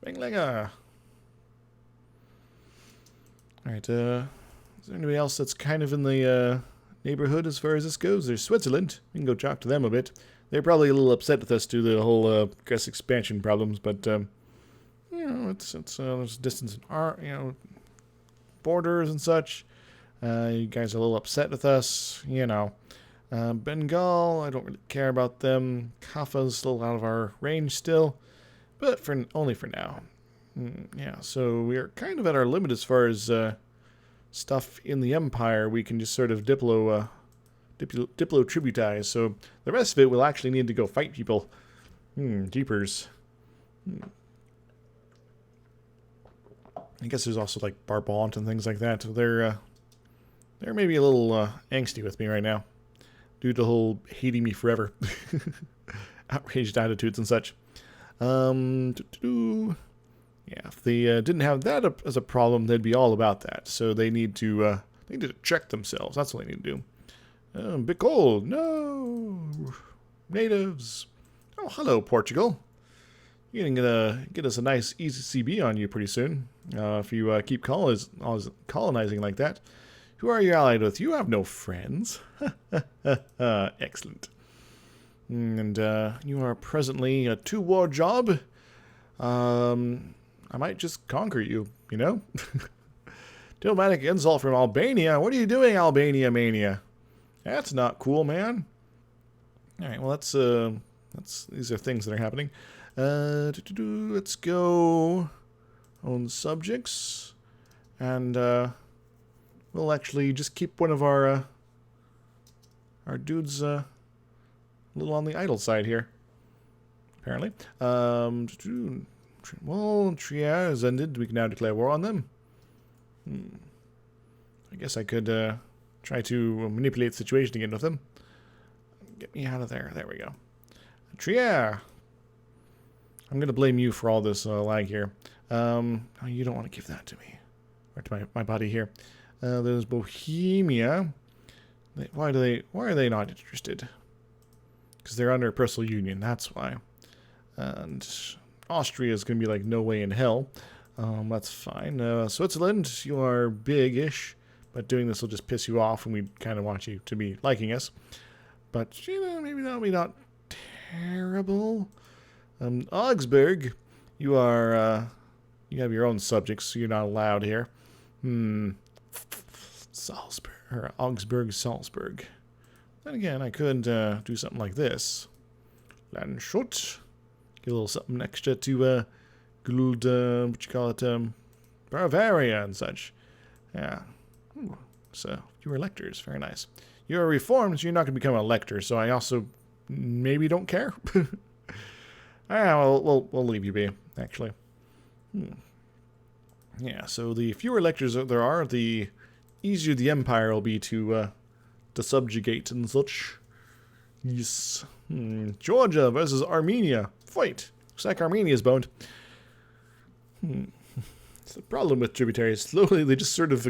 Banglanger. Alright, is there anybody else that's kind of in the neighborhood as far as this goes? There's Switzerland. We can go talk to them a bit. They're probably a little upset with us due to the whole gas expansion problems, but you know, it's there's distance in our, you know, borders and such. You guys are a little upset with us, you know. Bengal, I don't really care about them. Kaffa's still out of our range still, but only for now. Yeah, so we are kind of at our limit as far as stuff in the Empire. We can just sort of diplo-tributize. So the rest of it we'll actually need to go fight people. Jeepers. I guess there's also like Barbant and things like that. They're maybe a little angsty with me right now, due to the whole hating me forever, outraged attitudes and such. Yeah, if they didn't have that as a problem, they'd be all about that. So they need to check themselves. That's what they need to do. Bit cold. No. Natives. Oh, hello, Portugal. You're gonna get us a nice easy CB on you pretty soon. If you keep colonizing like that. Who are you allied with? You have no friends. Excellent. And you are presently a 2-war job. I might just conquer you, you know? Diplomatic insult from Albania. What are you doing, Albania mania? That's not cool, man. Alright, well, these are things that are happening. Let's go on subjects. And, we'll actually just keep one of our dudes, a little on the idle side here. Apparently. Well, Trier has ended. We can now declare war on them. I guess I could try to manipulate the situation again with them. Get me out of there. There we go. Trier! I'm going to blame you for all this lag here. Oh, you don't want to give that to me. Or to my body here. There's Bohemia. Why are they not interested? Because they're under a personal union, that's why. And Austria is going to be like, no way in hell. That's fine. Switzerland, you are big-ish, but doing this will just piss you off, and we kind of want you to be liking us. But, you know, maybe that'll be not terrible. Augsburg, you are, you have your own subjects, so you're not allowed here. Salzburg, or Augsburg, Salzburg. Then again, I could do something like this. Landshut. Get a little something extra to Guld, what you call it, Bavaria and such. Yeah. Ooh. So, you were electors. Very nice. You're reformed, so you're not going to become an elector, so I also maybe don't care. We'll leave you be, actually. Yeah, so the fewer electors there are, the easier the empire will be to subjugate and such. Yes. Georgia versus Armenia. Fight. Looks like Armenia's boned. It's the problem with tributaries. Slowly they just sort of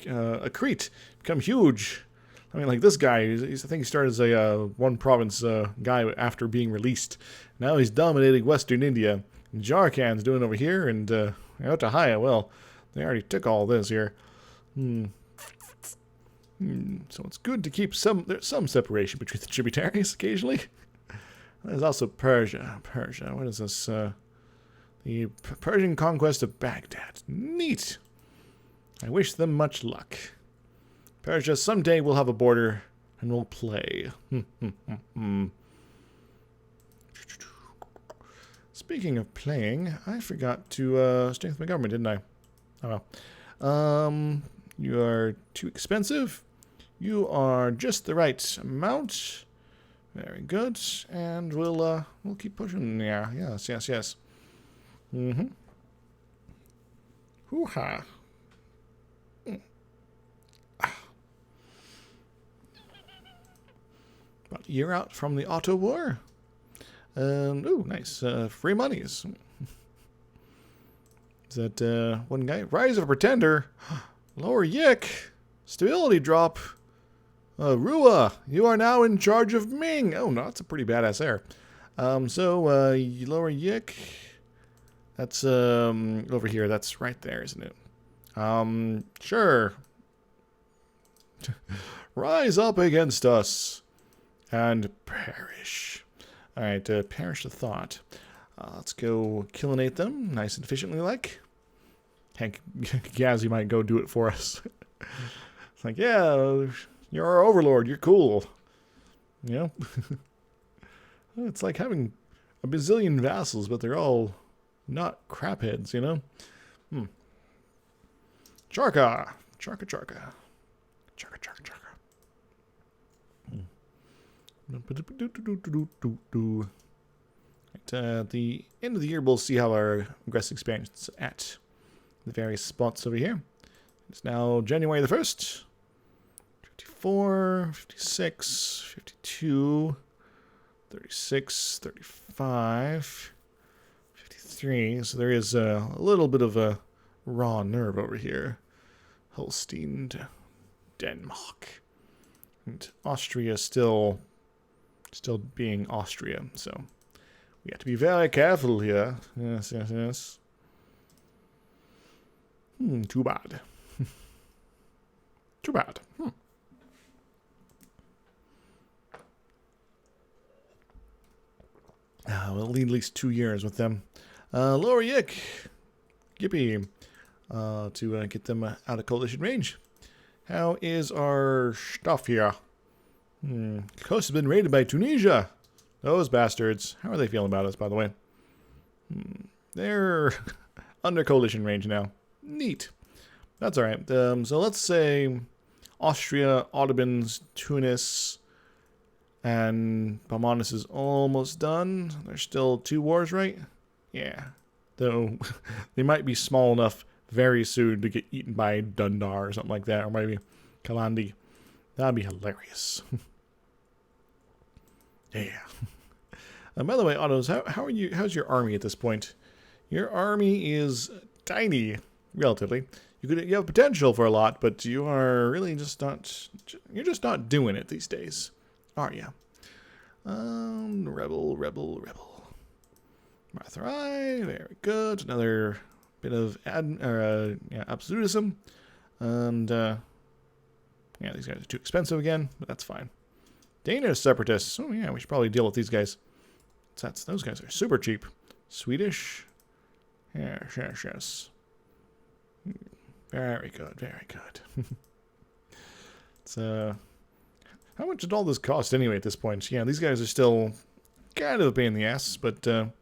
accrete, become huge. I mean, like this guy, I think he started as a one province guy after being released. Now he's dominating Western India. And Jharkhand's doing over here, and Ottahaya, well, they already took all this here. So it's good to keep some separation between the tributaries occasionally. There's also Persia. What is this? The Persian conquest of Baghdad. Neat. I wish them much luck. Persia, someday we'll have a border and we'll play. Speaking of playing, I forgot to strengthen my government, didn't I? Oh well. You are too expensive. You are just the right amount. Very good. And we'll keep pushing. Yeah, yes. Mm-hmm. Hoo-ha. About a year out from the Auto War. Ooh, nice. Free monies. Is that one guy? Rise of a Pretender. Lower Yik. Stability drop. Rua, you are now in charge of Ming. Oh, no, that's a pretty badass air. Lower Yik. That's over here. That's right there, isn't it? Sure. Rise up against us and perish. All right, perish the thought. Let's go killinate them, nice and efficiently, like. Heck, Gazzy might go do it for us. It's like, yeah, you're our overlord. You're cool. You know? It's like having a bazillion vassals, but they're all not crapheads, you know? Charka. Charka. At the end of the year, we'll see how our aggressive expansion's at the various spots over here. It's now January the 1st. 54, 56, 52, 36, 35, 53. So there is a little bit of a raw nerve over here. Holstein, Denmark. And Austria still being Austria, so we have to be very careful here. Yes. Too bad. Too bad. We'll need at least 2 years with them. Lower Yik. Yippee. To get them out of coalition range. How is our stuff here? The coast has been raided by Tunisia. Those bastards. How are they feeling about us, by the way? They're under coalition range now. Neat. That's alright. So let's say Austria, Ottomans, Tunis, and Palmanis is almost done. There's still 2 wars, right? Yeah. Though they might be small enough very soon to get eaten by Dundar or something like that, or maybe Kalandi. That'd be hilarious. Yeah. By the way, Ottos, how are you? How's your army at this point? Your army is tiny, relatively. You have potential for a lot, but you are really just not. You're just not doing it these days, are you? Rebel. Martharai, very good. Another bit of absolutism, and yeah, these guys are too expensive again, but that's fine. Danish separatists. Oh yeah, we should probably deal with these guys. Those guys are super cheap. Swedish. Yes. Very good. It's how much did all this cost anyway at this point? Yeah, these guys are still kind of a pain in the ass, but do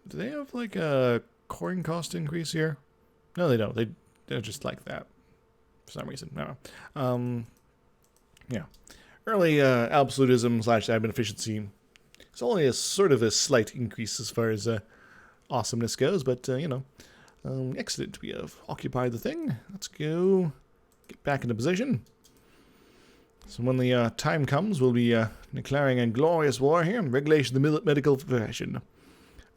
they have like a coin cost increase here? No, they don't. They're just like that for some reason. No. Yeah. Early absolutism / admin efficiency. It's only a sort of a slight increase as far as awesomeness goes, but excellent. We have occupied the thing. Let's go get back into position. So when the time comes, we'll be declaring a glorious war here and regulation the medical profession.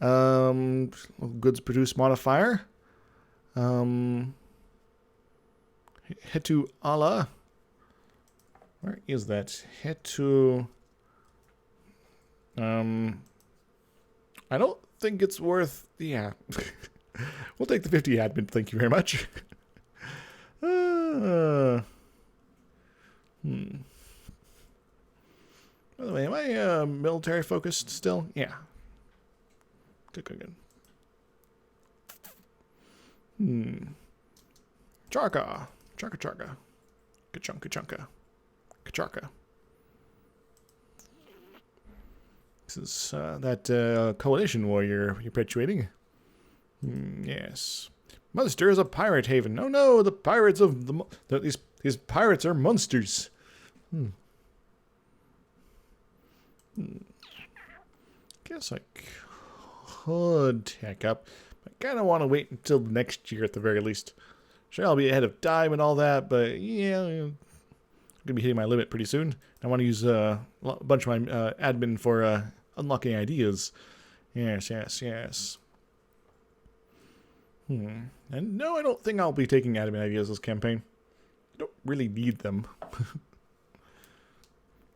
Goods produce modifier. Hetu Allah. Where is that? Hetu. I don't think it's worth. Yeah. We'll take the 50 admin. Thank you very much. By the way, am I military focused still? Yeah. Good. Charka. Kachunka. Kacharka. This is that coalition war you're perpetuating. Yes. Munster is a pirate haven. Oh no, the pirates of these pirates are monsters. Guess I could tack up. I kind of want to wait until next year at the very least. Sure, I'll be ahead of time and all that, but yeah, I'm gonna be hitting my limit pretty soon. I want to use a bunch of my admin for unlocking ideas. Yes. And no, I don't think I'll be taking admin ideas this campaign. I don't really need them.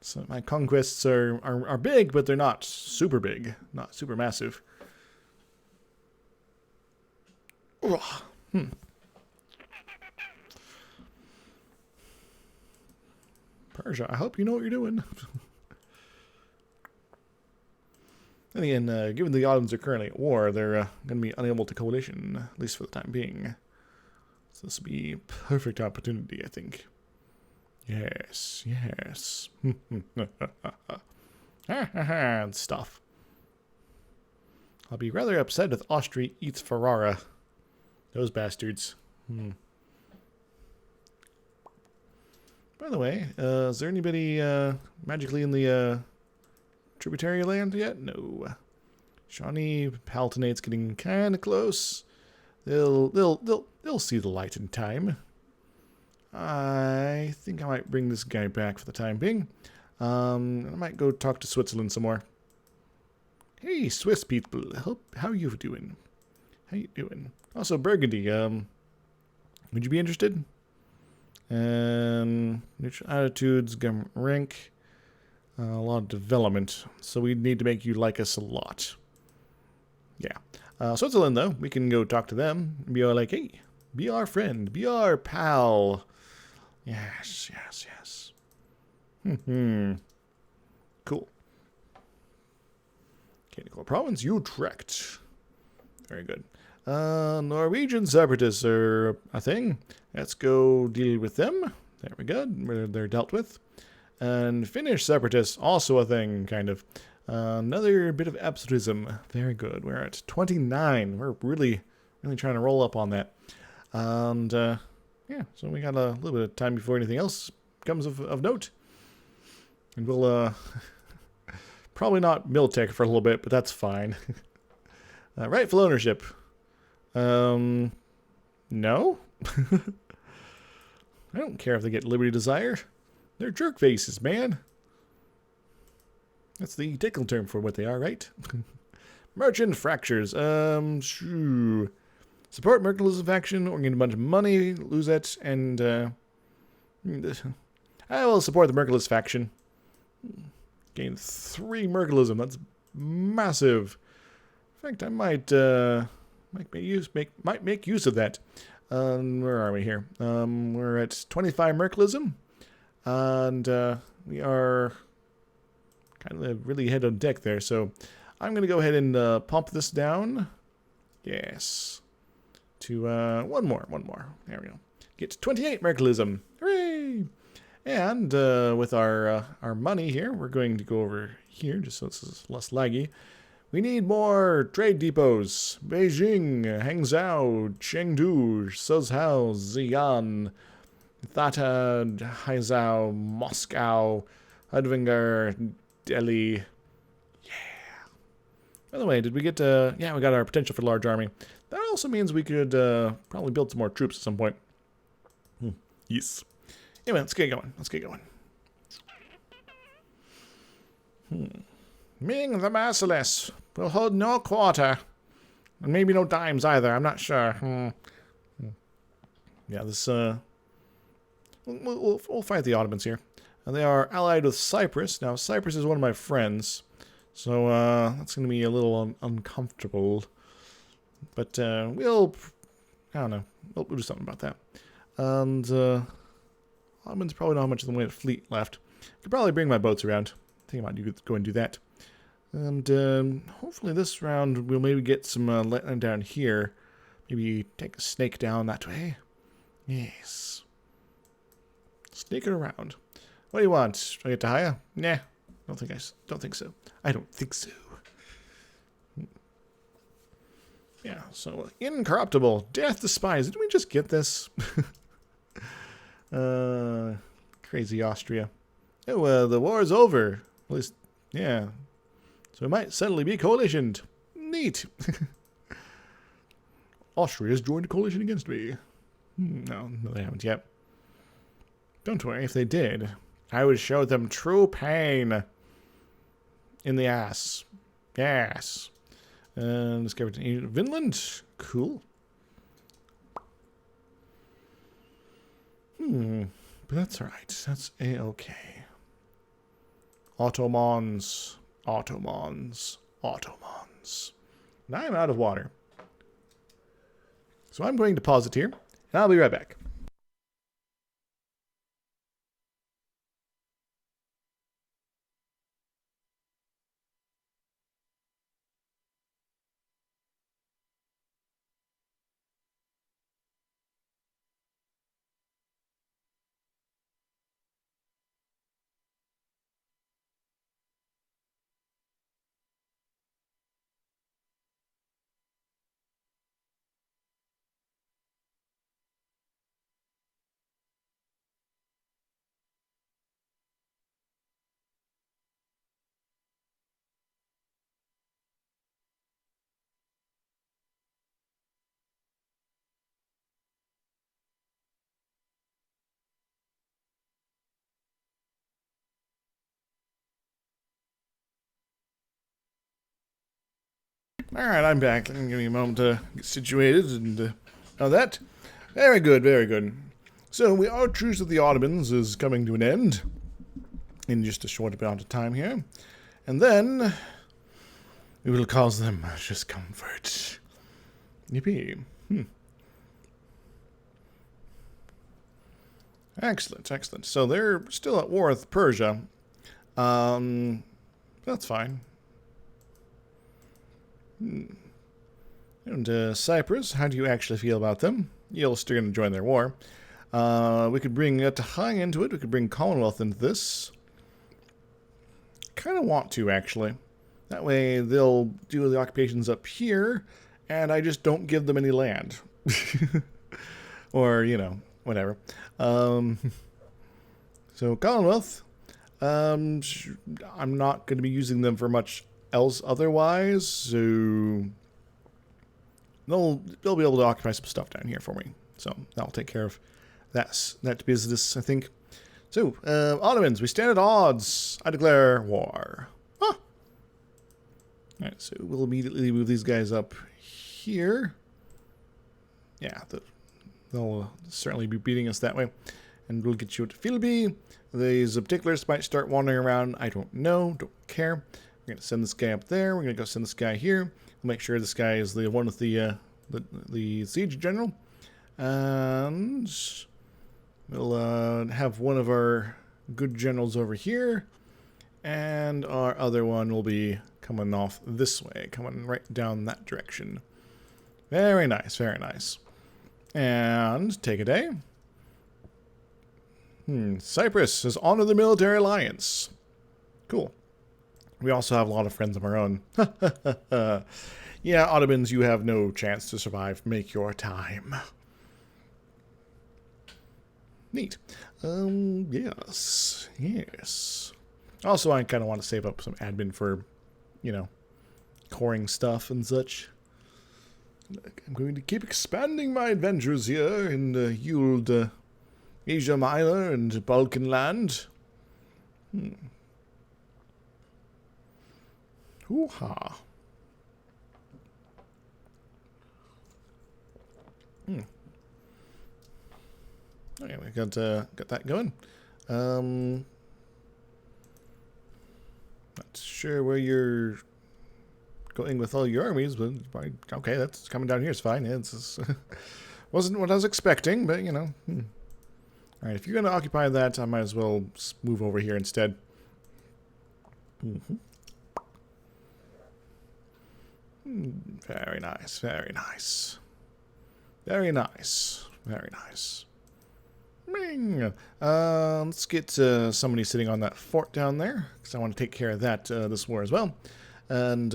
So my conquests are big, but they're not super big, not super massive. Persia, I hope you know what you're doing. And again, given the Ottomans are currently at war, they're going to be unable to coalition, at least for the time being. So this will be a perfect opportunity, I think. Yes. And stuff. I'll be rather upset if Austria eats Ferrara. Those bastards. By the way, is there anybody magically in the tributary land yet? No. Shawnee Palatinate's getting kind of close. They'll see the light in time. I think I might bring this guy back for the time being. I might go talk to Switzerland some more. Hey, Swiss people. How you doing? How you doing? Also, Burgundy. Would you be interested? Neutral attitudes, government rank. A lot of development. So we need to make you like us a lot. Yeah. Switzerland, though, we can go talk to them and be all like, hey, be our friend, be our pal. Yes. Cool. Canadian province, Utrecht. Very good. Norwegian separatists are a thing. Let's go deal with them. There we go. They're dealt with. And Finnish separatists, also a thing, kind of. Another bit of absolutism. Very good. We're at 29. We're really trying to roll up on that. And, yeah, so we got a little bit of time before anything else comes of note. And we'll, probably not Miltech for a little bit, but that's fine. Rightful ownership. No? I don't care if they get Liberty Desire. They're jerk faces, man. That's the technical term for what they are, right? Merchant fractures. Shoo. Support Merciless faction or gain a bunch of money, lose it, and I will support the Merciless faction. Gain 3 Mercilism. That's massive. In fact, I might make use of that. Where are we here? We're at 25 Mercilism, and we are kind of really ahead on deck there. So I'm going to go ahead and pump this down. Yes. To one more. There we go. Get to 28 Mercilism. Hooray! And with our money here, we're going to go over here just so it's less laggy. We need more trade depots. Beijing, Hangzhou, Chengdu, Suzhou, Xi'an, Thata, Haizhou, Moscow, Hadvingar, Delhi. Yeah. By the way, did we get yeah, we got our potential for large army. That also means we could probably build some more troops at some point. Yes. Anyway, let's get going. Ming the Merciless will hold no quarter. And maybe no dimes either, I'm not sure. Yeah, this, we'll fight the Ottomans here. And they are allied with Cyprus. Now, Cyprus is one of my friends. So, that's going to be a little uncomfortable. But, I don't know. We'll do something about that. And, Ottomans probably don't have much of the way of fleet left. I could probably bring my boats around. I think I might go and do that. And hopefully this round we'll maybe get some land down here. Maybe take a snake down that way. Yes. Snake it around. What do you want? Do I get to hire? Nah. Don't think so. I don't think so. Yeah, so incorruptible, death to spies. Didn't we just get this? Crazy Austria. Oh, the war is over. At least, yeah. So it might suddenly be coalitioned. Neat. Austria has joined a coalition against me. No, they haven't yet. Don't worry, if they did, I would show them true pain. In the ass. Yes. Discovered to Finland. Cool. But that's alright. That's a-okay. Ottomans. Ottomans. Ottomans. Now I'm out of water. So I'm going to pause it here, and I'll be right back. Alright, I'm back. Give me a moment to get situated and all that. Very good, very good. So, our truce with the Ottomans is coming to an end in just a short amount of time here. And then we will cause them discomfort. Yippee. Excellent, excellent. So they're still at war with Persia. That's fine. And Cyprus, how do you actually feel about them? You're still going to join their war. We could bring Tahai into it. We could bring Commonwealth into this. Kind of want to, actually. That way they'll do the occupations up here, and I just don't give them any land. Or, you know, whatever. So, Commonwealth. I'm not going to be using them for much else otherwise, so they'll be able to occupy some stuff down here for me. So that'll take care of that business, I think. So, Ottomans, we stand at odds. I declare war. Huh. Alright, so we'll immediately move these guys up here. Yeah, they'll certainly be beating us that way. And we'll get you to Philby. These particulars might start wandering around. I don't know. Don't care. We're going to send this guy up there. We're going to go send this guy here. We'll make sure this guy is the one with the siege general. And we'll have one of our good generals over here. And our other one will be coming off this way. Coming right down that direction. Very nice. Very nice. And take a day. Cyprus has honored the military alliance. Cool. We also have a lot of friends of our own. Yeah, Ottomans, you have no chance to survive. Make your time. Neat. Yes. Yes. Also, I kind of want to save up some admin for, you know, coring stuff and such. I'm going to keep expanding my adventures here in Yuld, Asia Minor and Balkan land. Hoo-ha. Okay, we got that going. Not sure where you're going with all your armies, but okay, that's coming down here. It's fine. Yeah, it's wasn't what I was expecting, but you know. All right, if you're going to occupy that, I might as well move over here instead. Very nice, very nice. Very nice, very nice. Ming. Let's get somebody sitting on that fort down there, because I want to take care of that this war as well. And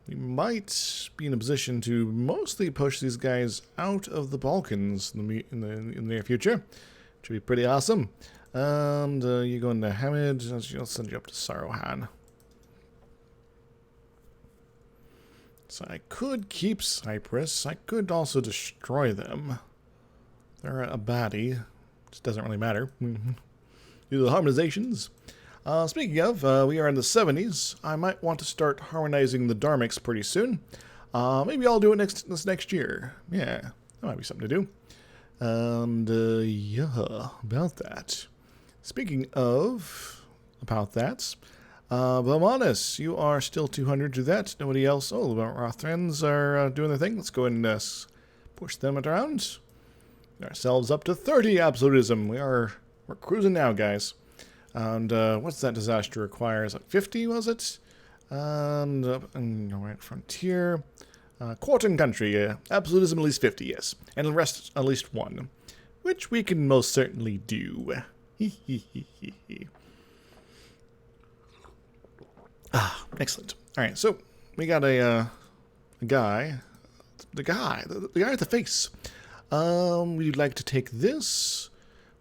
we might be in a position to mostly push these guys out of the Balkans in the near future, which would be pretty awesome. And you go into Hamid. I'll send you up to Saruhan. So I could keep Cyprus. I could also destroy them. They're a baddie. Just doesn't really matter. Do the harmonizations. Speaking of, we are in the 70s. I might want to start harmonizing the Dharmics pretty soon. Maybe I'll do it this next year. Yeah, that might be something to do. And, yeah, about that. Speaking of about that, Belmanis, you are still 200 to that. Nobody else. Oh, our friends are doing their thing. Let's go and push them around. Get ourselves up to 30 absolutism. We're cruising now, guys. And what's that disaster require? Is it 50, was it? And right frontier. Quarton country. Absolutism at least 50, yes. And the rest at least 1. Which we can most certainly do. Excellent. Alright, so we got a guy. The guy at the face. We'd like to take this.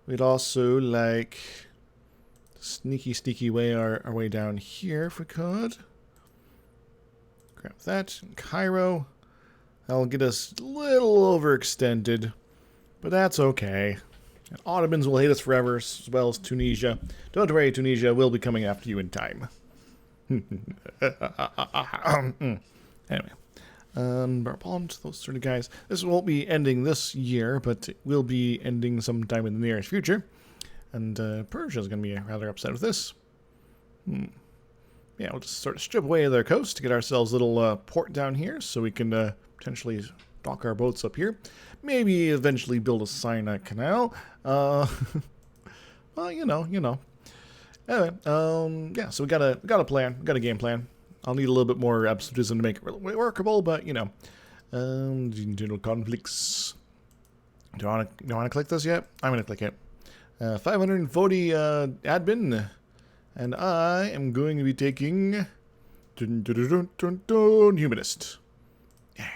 We'd also like sneaky way our way down here if we could. Grab that. Cairo. That'll get us a little overextended, but that's okay. And Ottomans will hate us forever, as well as Tunisia. Don't worry, Tunisia will be coming after you in time. Anyway. Bond, those sort of guys. This won't be ending this year, but it will be ending sometime in the nearest future. And Persia's going to be rather upset with this. Yeah, we'll just sort of strip away their coast to get ourselves a little port down here, so we can potentially dock our boats up here. Maybe eventually build a Sinai Canal. Well, you know. Anyway, yeah. So we got a plan. We got a game plan. I'll need a little bit more absolutism to make it workable, but you know. General conflicts. Do you want to click this yet? I'm gonna click it. 540 admin, and I am going to be taking humanist. Yeah.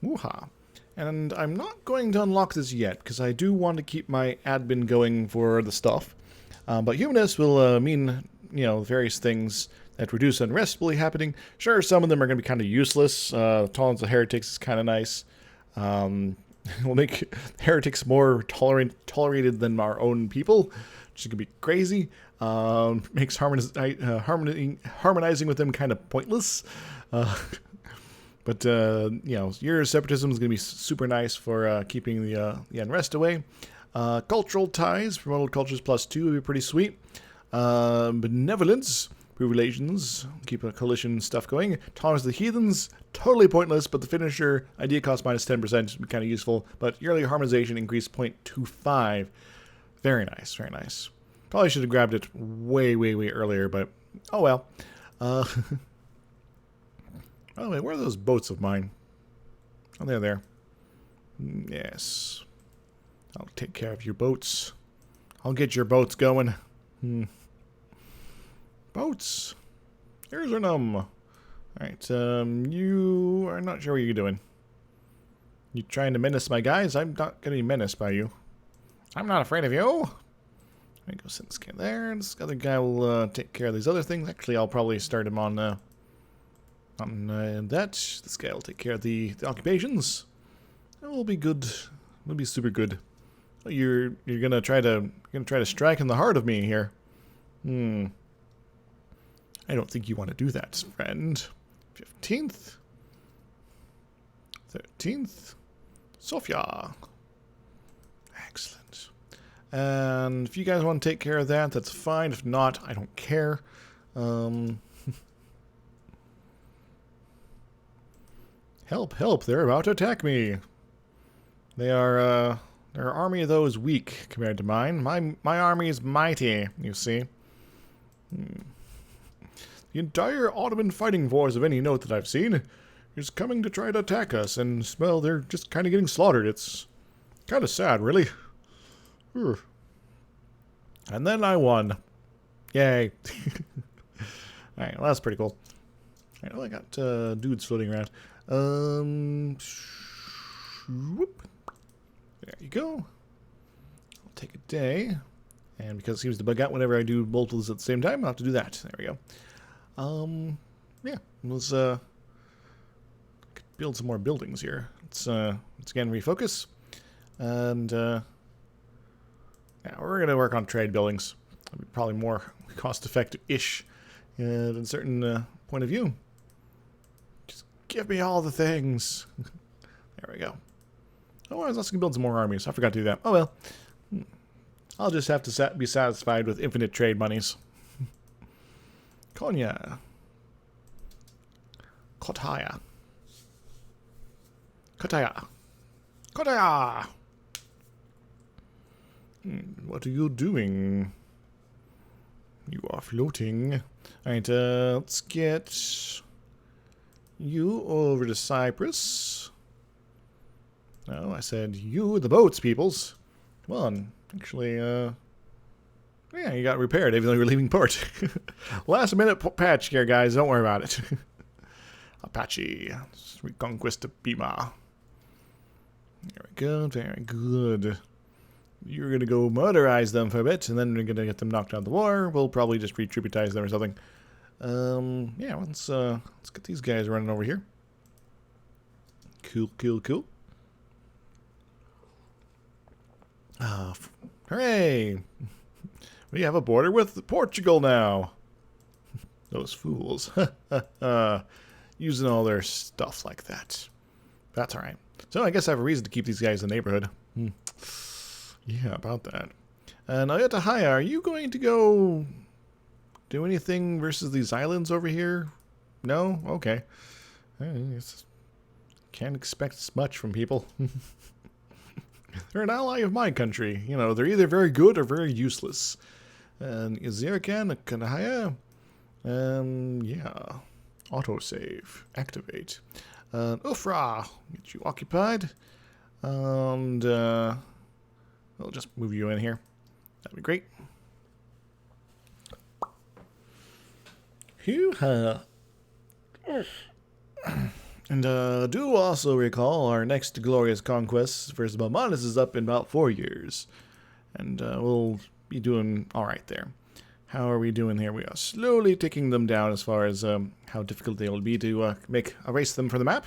Woo-ha. And I'm not going to unlock this yet because I do want to keep my admin going for the stuff. But humanist will mean, you know, various things that reduce unrest will be happening. Sure, some of them are going to be kind of useless. Tolerance of heretics is kind of nice. Will make heretics more tolerated than our own people, which is going to be crazy. Makes harmonizing with them kind of pointless. But you know, your separatism is going to be super nice for keeping the unrest away. Cultural ties, promoted cultures +2 would be pretty sweet. Benevolence, improve relations, keep a coalition stuff going. Tolerance of the heathens, totally pointless, but the finisher idea cost -10% would be kind of useful. But yearly harmonization increased 0.25. Very nice, very nice. Probably should have grabbed it way earlier, but oh well. By the way, where are those boats of mine? Oh, they're there. Yes. I'll take care of your boats. I'll get your boats going. Boats. Here's our num. Alright, you are not sure what you're doing. You trying to menace my guys? I'm not going to be menaced by you. I'm not afraid of you. Let me go send this guy there. This other guy will take care of these other things. Actually, I'll probably start him on that. This guy will take care of the occupations. It will be good. It'll be super good. You're gonna try to strike in the heart of me here. I don't think you want to do that, friend. 15th, 13th, Sofia. Excellent. And if you guys want to take care of that, that's fine. If not, I don't care. Help, they're about to attack me. Their army, though, is weak compared to mine. My army is mighty, you see. The entire Ottoman fighting force of any note that I've seen is coming to try to attack us, and, well, they're just kind of getting slaughtered. It's Kind of sad, really. And then I won. Yay. Alright, well, that's pretty cool. Alright, well, I got dudes floating around. Whoop. There you go. I'll take a day. And because it seems to bug out whenever I do multiples at the same time, I'll have to do that. There we go. Yeah, let's build some more buildings here. Let's again refocus. And yeah, we're going to work on trade buildings. That'll be probably more cost-effective-ish at a certain point of view. Just give me all the things. There we go. Oh, I was also going to build some more armies. I forgot to do that. Oh, well. I'll just have to be satisfied with infinite trade monies. Konya. Kotaya. Kotaya. Kotaya! What are you doing? You are floating. Alright, let's get you over to Cyprus. No, I said you, the boats, peoples. Come on. Actually, yeah, you got repaired even though you were leaving port. Last minute patch here, guys. Don't worry about it. Apache. Reconquest of Pima. There we go. Very good. You're going to go murderize them for a bit, and then we're going to get them knocked out of the war. We'll probably just retributize them or something. Yeah, let's get these guys running over here. Cool, cool, cool. Hooray! We have a border with Portugal now. Those fools. Using all their stuff like that. That's alright. So I guess I have a reason to keep these guys in the neighborhood. Yeah, about that. And Ayutthaya, are you going to go do anything versus these islands over here? No? Okay. Can't expect much from people. They're an ally of my country. You know, they're either very good or very useless. And Izirakan, Kanahaya, yeah. Autosave. Activate. Ufra, get you occupied. And, we'll just move you in here. That'd be great. Hoo-ha. And do also recall our next glorious conquest versus Balmanis is up in about 4 years. And we'll be doing alright there. How are we doing here? We are slowly ticking them down as far as how difficult they will be to erase them from the map.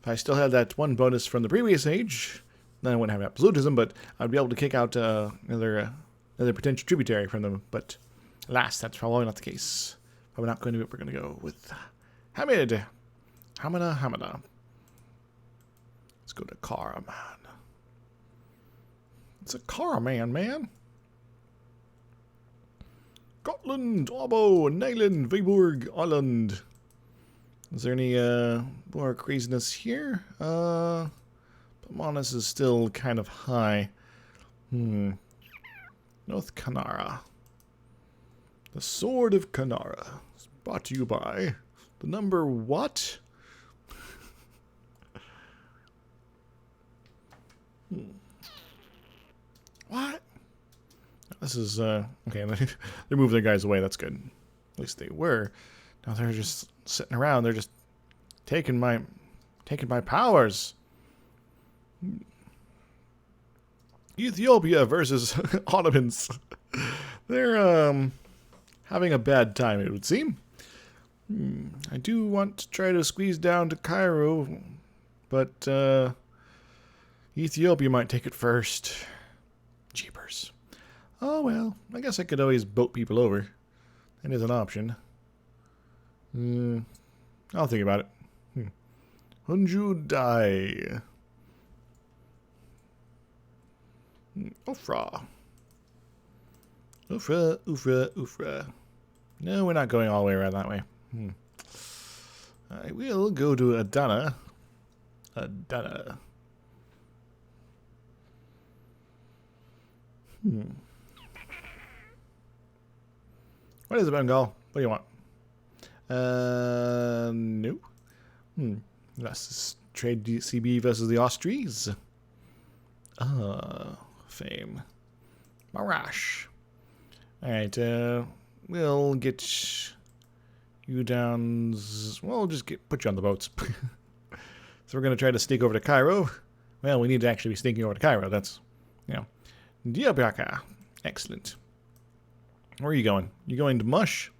If I still had that one bonus from the previous age, then I wouldn't have absolutism, but I'd be able to kick out another potential tributary from them. But alas, that's probably not the case. But we're not going to do it. We're going to go with Hamid. Hamada. Let's go to Karaman. It's a Karaman, man. Gotland, Abo, Nyland, Viborg, Island. Is there any more craziness here? Balmanis is still kind of high. North Kanara. The Sword of Kanara. It's brought to you by the number what? What? This is, okay, they moved their guys away, that's good. At least they were. Now they're just sitting around, they're just taking my powers. Ethiopia versus Ottomans. They're, having a bad time, it would seem. I do want to try to squeeze down to Cairo, but, Ethiopia might take it first. Jeepers. Oh, well, I guess I could always boat people over. That is an option. I'll think about it. Hunju Dai. Ufra. Ufra. No, we're not going all the way around that way. I will go to Adana. What is it, Bengal? What do you want? No. This is trade CB versus the Austries. Fame. Marash. Alright, we'll get you down. Well, we'll just put you on the boats. So we're going to try to sneak over to Cairo. Well, we need to actually be sneaking over to Cairo. That's, Diabaka. Excellent. Where are you going? You going to Mush?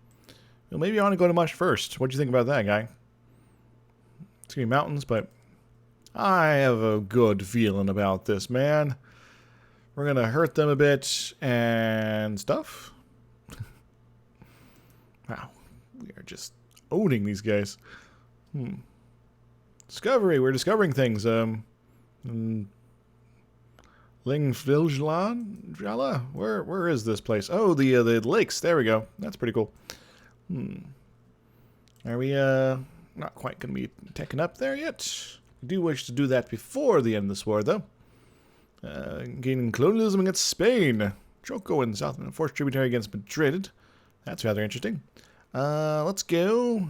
Well, maybe I want to go to Mush first. What do you think about that, guy? It's going to be mountains, but I have a good feeling about this, man. We're going to hurt them a bit and stuff. Wow. We are just owning these guys. Discovery. We're discovering things. Lingfiljalan? Jala? Where is this place? Oh, the lakes. There we go. That's pretty cool. Are we not quite going to be taken up there yet? We do wish to do that before the end of this war, though. Gaining colonialism against Spain. Choco in South and forced tributary against Madrid. That's rather interesting. Let's go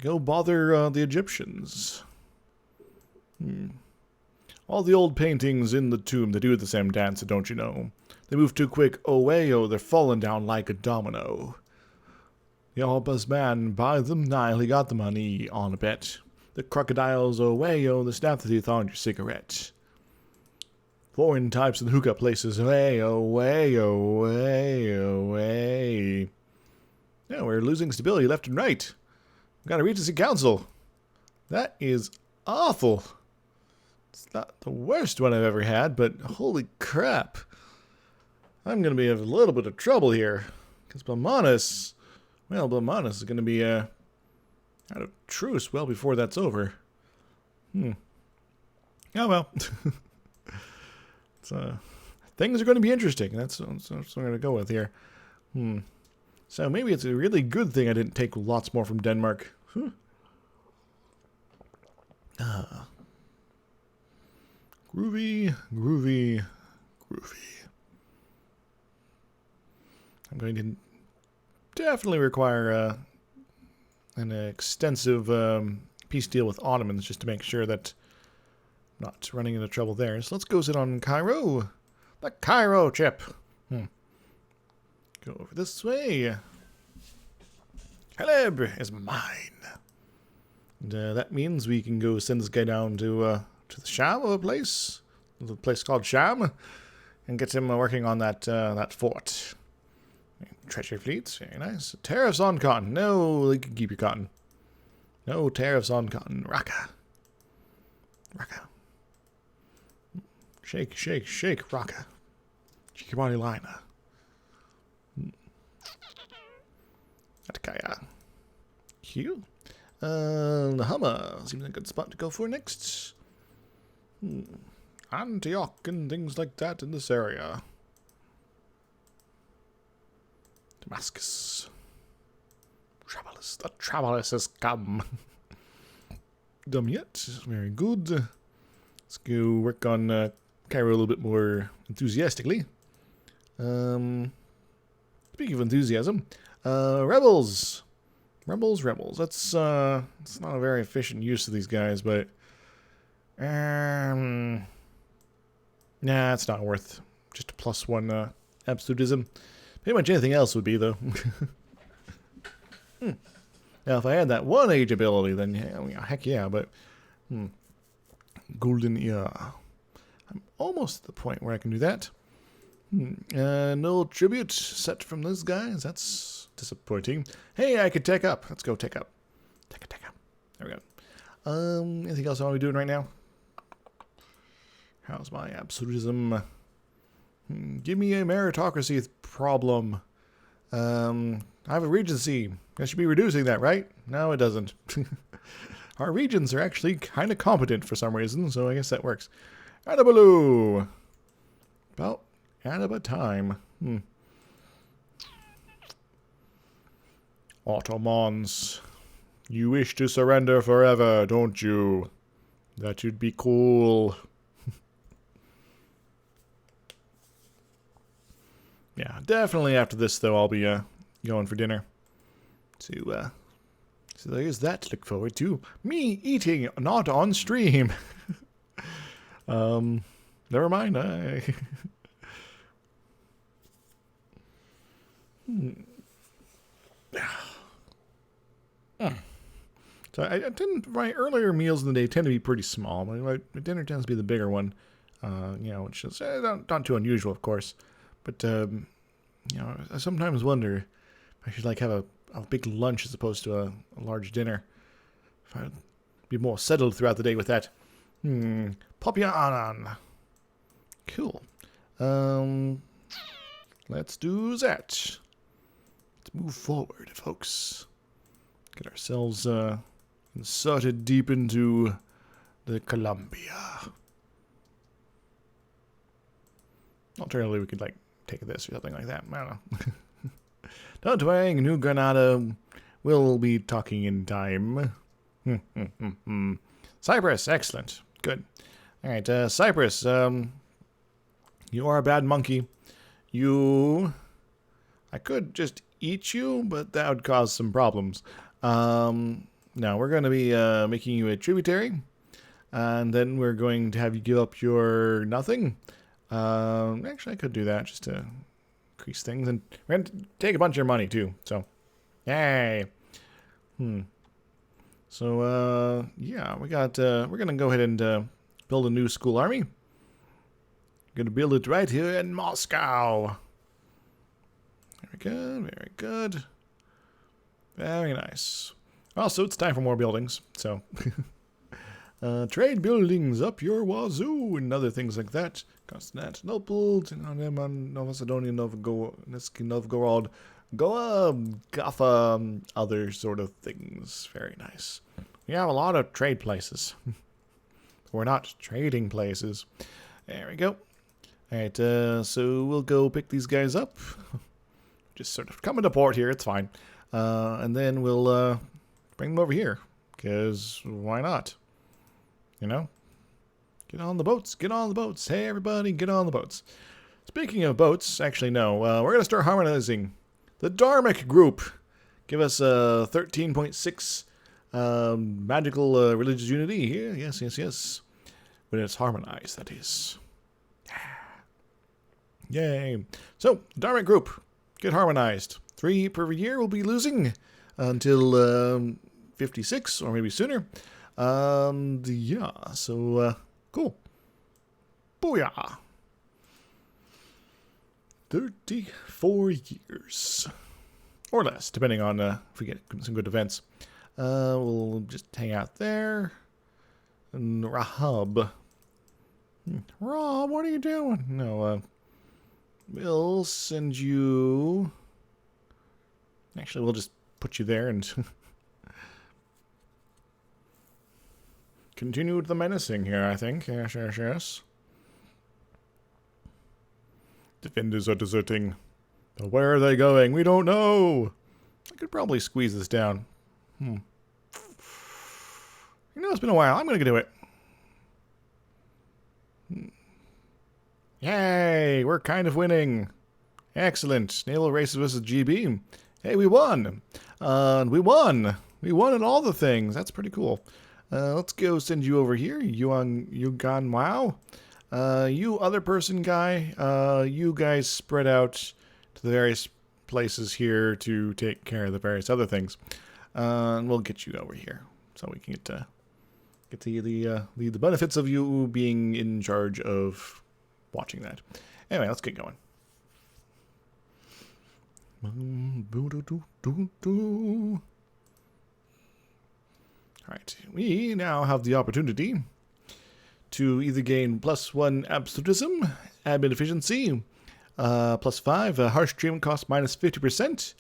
bother the Egyptians. All the old paintings in the tomb, they do the same dance, don't you know? They move too quick, oh way, oh, they're falling down like a domino. The all-bus man buys them, Nile, he got the money on a bet. The crocodiles, oh way, oh, they snap the teeth on your cigarette. Foreign types of hookah places, way, oh way, oh way, oh way. Yeah, we're losing stability left and right. We've got a Regency Council. That is awful. It's not the worst one I've ever had, but holy crap. I'm going to be in a little bit of trouble here. Because Balmanis is going to be out of truce well before that's over. Oh well. Things are going to be interesting. That's what I'm going to go with here. So maybe it's a really good thing I didn't take lots more from Denmark. Groovy, groovy, groovy. I'm going to definitely require an extensive peace deal with Ottomans just to make sure that I'm not running into trouble there. So let's go sit on Cairo. The Cairo chip. Go over this way. Haleb is mine. And that means we can go send this guy down to the Sham of a place. There's a place called Sham. And get him working on that fort. Treasure fleets, very nice. Tariffs on cotton. No, you can keep your cotton. No tariffs on cotton. Raqqa. Raqqa. Shake, shake, shake, Raqqa. Shake your body liner. Atakaya. Cute. The Hummer seems like a good spot to go for next. Antioch and things like that in this area. Damascus. Travelers. The travelers has come. Done yet? Very good. Let's go work on Cairo a little bit more enthusiastically. Speaking of enthusiasm, rebels. Rebels. That's it's not a very efficient use of these guys, but nah, it's not worth just a +1 absolutism. Pretty much anything else would be, though. Now, if I had that 1 age ability, then heck yeah, but Golden Era. I'm almost at the point where I can do that. No tribute set from those guys. That's disappointing. Hey, I could take up. Let's go take up. Take up. There we go. Anything else I want to be doing right now? How's my absolutism? Give me a meritocracy problem. I have a regency. I should be reducing that, right? No, it doesn't. Our regions are actually kind of competent for some reason, so I guess that works. Adabaloo! About Adaba time. Ottomans. You wish to surrender forever, don't you? That should be cool. Yeah, definitely after this, though, I'll be going for dinner. So there's that to look forward to. Me eating, not on stream. Never mind. So I tend, my earlier meals in the day tend to be pretty small. My dinner tends to be the bigger one, which is not too unusual, of course. But I sometimes wonder if I should like have a big lunch as opposed to a large dinner. If I'd be more settled throughout the day with that. Popianan. Cool. Let's do that. Let's move forward, folks. Get ourselves inserted deep into the Columbia. Alternatively, we could like take this or something like that. I don't know. Don't worry, New Granada will be talking in time. Cyprus, excellent. Good. All right, Cyprus, you are a bad monkey. I could just eat you, but that would cause some problems. Now, we're going to be making you a tributary, and then we're going to have you give up your nothing. Actually, I could do that just to increase things, and we're going to take a bunch of your money, too, so, yay. So, yeah, we're going to go ahead and build a new school army. Going to build it right here in Moscow. Very good, very good. Very nice. Also, it's time for more buildings, so. Trade buildings up your wazoo and other things like that. Constantinople, Nova Macedonia, Novgorod, Goa, Gotha, other sort of things. Very nice. We have a lot of trade places. We're not trading places. There we go. Alright, so we'll go pick these guys up. Just sort of come into port here, it's fine. And then we'll bring them over here. Because why not? You know? Get on the boats, get on the boats. Hey everybody, get on the boats. Speaking of boats, actually no, we're going to start harmonizing. The Dharmic group. Give us 13.6 magical religious unity here. Yes. When it's harmonized, that is. Yay. So, Dharmic group. Get harmonized. 3 per year we'll be losing until 56 or maybe sooner. Yeah, so cool. Booyah. 34 years. Or less, depending on if we get some good events. We'll just hang out there. And Rahab. Rob, what are you doing? No, we'll send you... Actually, we'll just put you there and... continue the menacing here, I think. Yes. Defenders are deserting. But where are they going? We don't know. I could probably squeeze this down. You know, it's been a while. I'm going to do it. Yay! We're kind of winning. Excellent. Naval races versus GB. Hey, we won. We won. We won at all the things. That's pretty cool. Let's go send you over here. Yugan Wow. You other person guy. You guys spread out to the various places here to take care of the various other things. And we'll get you over here so we can get the benefits of you being in charge of watching that. Anyway, let's get going. Alright, we now have the opportunity to either gain +1 absolutism, admin efficiency, +5, harsh treatment cost -50%,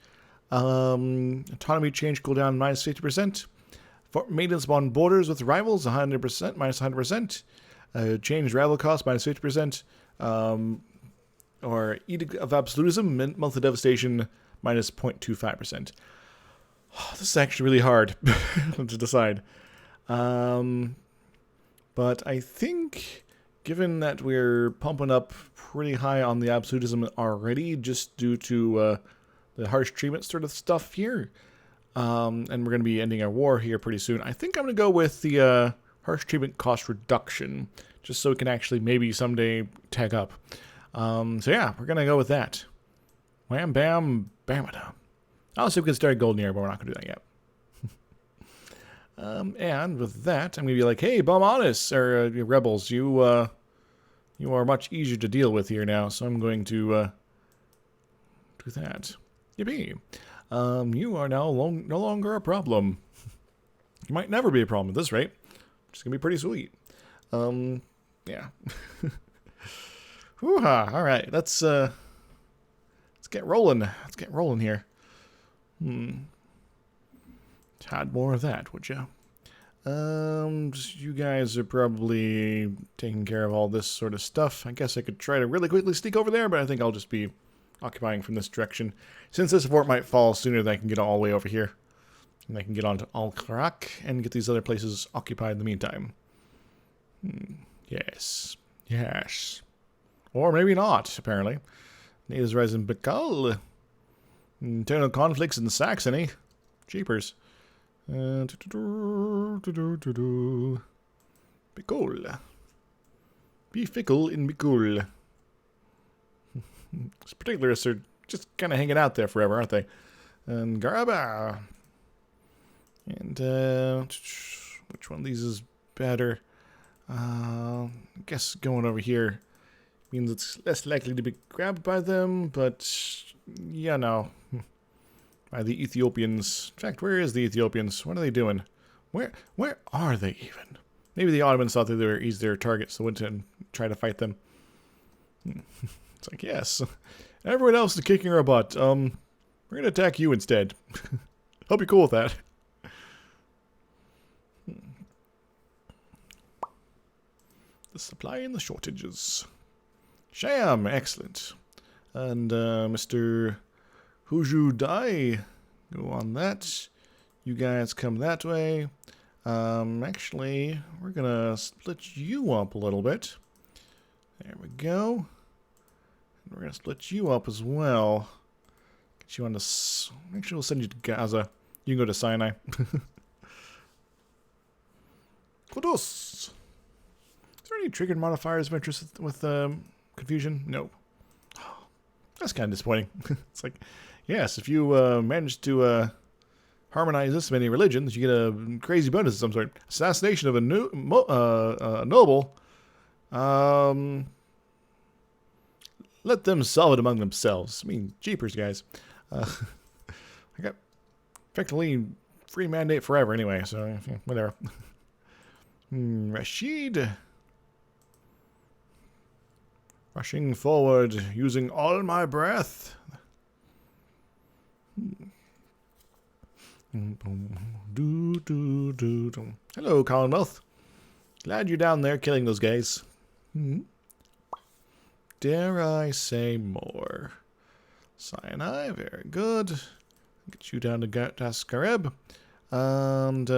autonomy change cooldown -50%, for maintenance on borders with rivals 100%, -100%, change rival cost -50%, or edict of absolutism, monthly devastation -0.25%. This is actually really hard to decide. But I think, given that we're pumping up pretty high on the absolutism already, just due to the harsh treatment sort of stuff here, and we're going to be ending our war here pretty soon, I think I'm going to go with the harsh treatment cost reduction, just so we can actually maybe someday tag up. So yeah, we're gonna go with that. Wham bam bamada. I'll see if we can start golden here, but we're not gonna do that yet. And with that, I'm gonna be like, hey, Balmanis, or rebels, you are much easier to deal with here now, so I'm going to do that. Yippee. You are now no longer a problem. You might never be a problem at this rate. It's gonna be pretty sweet. Yeah. Woo-ha. All right, let's get rolling. Let's get rolling here. Tad more of that, would you? You guys are probably taking care of all this sort of stuff. I guess I could try to really quickly sneak over there, but I think I'll just be occupying from this direction. Since this fort might fall sooner than I can get all the way over here. And I can get on to Al-Karak and get these other places occupied in the meantime. Yes. Yes. Or maybe not, apparently. Natives rise in Bekal. Internal conflicts in Saxony. Jeepers. Bekul. Be fickle in Bekul. These particularists are just kind of hanging out there forever, aren't they? And Garaba. And, which one of these is better? I guess going over here means it's less likely to be grabbed by them, but, yeah, no. By the Ethiopians. In fact, where is the Ethiopians? What are they doing? Where are they even? Maybe the Ottomans thought that they were easier targets, so went and tried to fight them. It's like, yes. Everyone else is kicking our butt. We're gonna attack you instead. Hope you're cool with that. The supply and the shortages. Sham, excellent. And Mr. Huju Dai, go on that. You guys come that way. Actually, we're gonna split you up a little bit. There we go. And we're gonna split you up as well. Get you on to. Actually, we'll send you to Gaza. You can go to Sinai. Kudus. Is there any triggered modifiers of interest with confusion? No. That's kind of disappointing. It's like, yes, if you manage to harmonize this many religions, you get a crazy bonus of some sort. Assassination of a noble. Let them solve it among themselves. I mean, jeepers, guys. I got effectively free mandate forever anyway, so whatever. Rashid. Rushing forward, using all my breath. Hello, Commonwealth. Glad you're down there killing those guys. Dare I say more? Sinai, very good. Get you down to Taskareb. And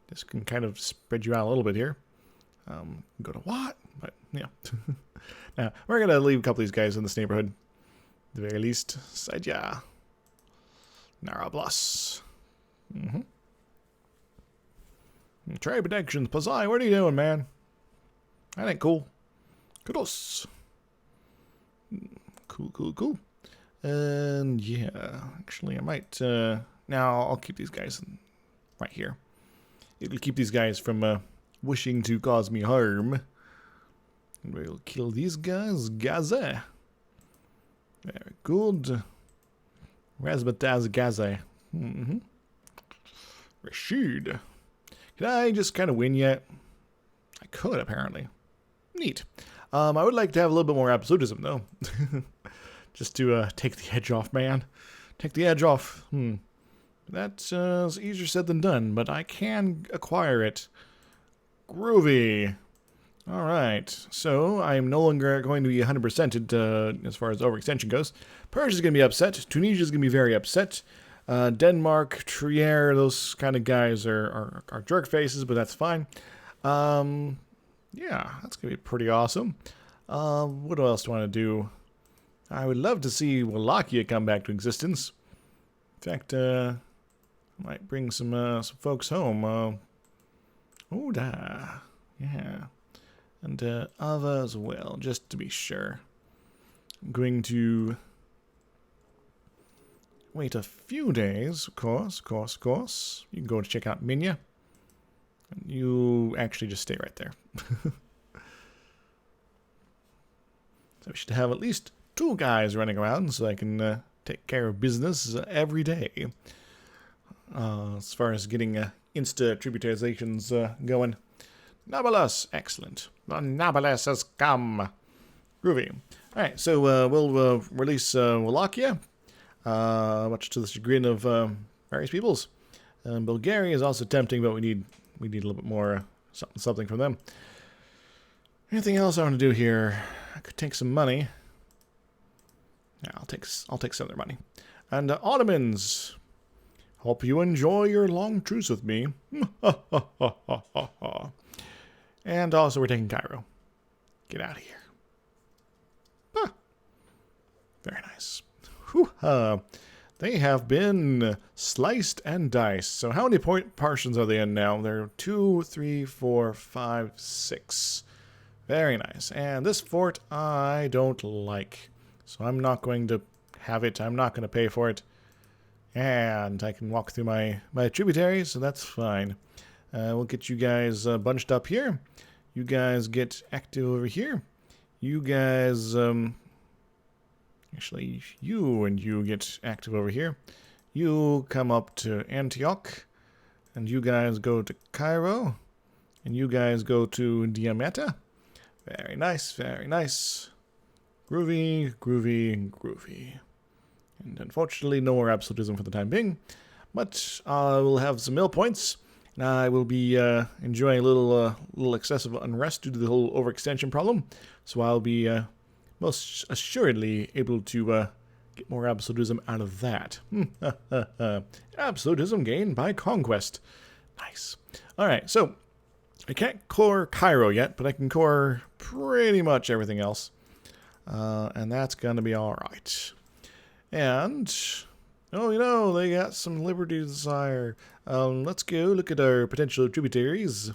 this can kind of spread you out a little bit here. Go to what? But, yeah. Now, we're going to leave a couple of these guys in this neighborhood. At the very least. Saidja. Narablas. Trade protections. Pazai, what are you doing, man? That ain't cool. Kudos. Cool. And, yeah. Actually, I might, now, I'll keep these guys right here. It'll keep these guys from, wishing to cause me harm. And we'll kill these guys. Gaza. Very good. Razbataz Gaza. Rashid. Can I just kind of win yet? I could, apparently. Neat. I would like to have a little bit more absolutism, though. Just to take the edge off, man. Take the edge off. That's easier said than done, but I can acquire it. Groovy. Alright, so I'm no longer going to be 100%ed as far as overextension goes. Persia's going to be upset. Tunisia's going to be very upset. Denmark, Trier, those kind of guys are jerk faces, but that's fine. Yeah, that's going to be pretty awesome. What else do I want to do? I would love to see Wallachia come back to existence. In fact, I might bring some folks home. Oh, da. Yeah. And Ava as well, just to be sure. I'm going to wait a few days, of course. You can go to check out Minya. And you actually just stay right there. So we should have at least 2 guys running around so I can take care of business every day. As far as getting insta tributarizations going. Nabalus, excellent. The Nabalus has come. Groovy. Alright, so we'll release Wallachia, much to the chagrin of various peoples. Bulgaria is also tempting, but we need a little bit more something from them. Anything else I want to do here? I could take some money. Yeah, I'll take some of their money. And Ottomans, hope you enjoy your long truce with me. And also we're taking Cairo. Get out of here. Ah, very nice. Whew, they have been sliced and diced. So how many portions are they in now? They're 2, 3, 4, 5, 6. Very nice. And this fort I don't like. So I'm not going to have it. I'm not going to pay for it. And I can walk through my tributaries, so that's fine. We'll get you guys bunched up here. You guys get active over here. You guys, actually, you get active over here. You come up to Antioch. And you guys go to Cairo. And you guys go to Diameta. Very nice, very nice. Groovy, groovy, groovy. And unfortunately, no more absolutism for the time being. But we'll have some mill points. And I will be enjoying a little excessive unrest due to the whole overextension problem. So I'll be most assuredly able to get more absolutism out of that. Absolutism gained by conquest. Nice. Alright, so I can't core Cairo yet, but I can core pretty much everything else. And that's going to be alright. And, oh, you know, they got some liberty to desire. Let's go look at our potential tributaries.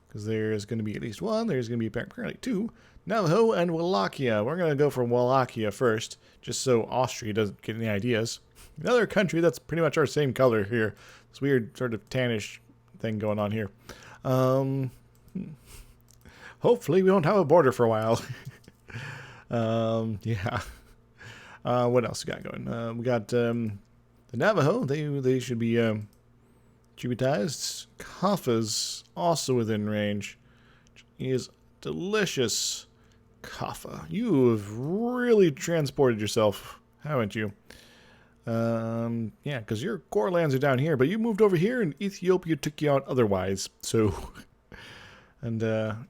Because there's going to be at least 1. There's going to be apparently 2. Navajo and Wallachia. We're going to go for Wallachia first, just so Austria doesn't get any ideas. Another country that's pretty much our same color here. This weird sort of tannish thing going on here. Hopefully we won't have a border for a while. Yeah. What else we got going? We got the Navajo. They should be tributized. Kaffa's also within range. He is delicious. Kaffa, you have really transported yourself, haven't you? Yeah, because your core lands are down here, but you moved over here and Ethiopia took you out otherwise. So, and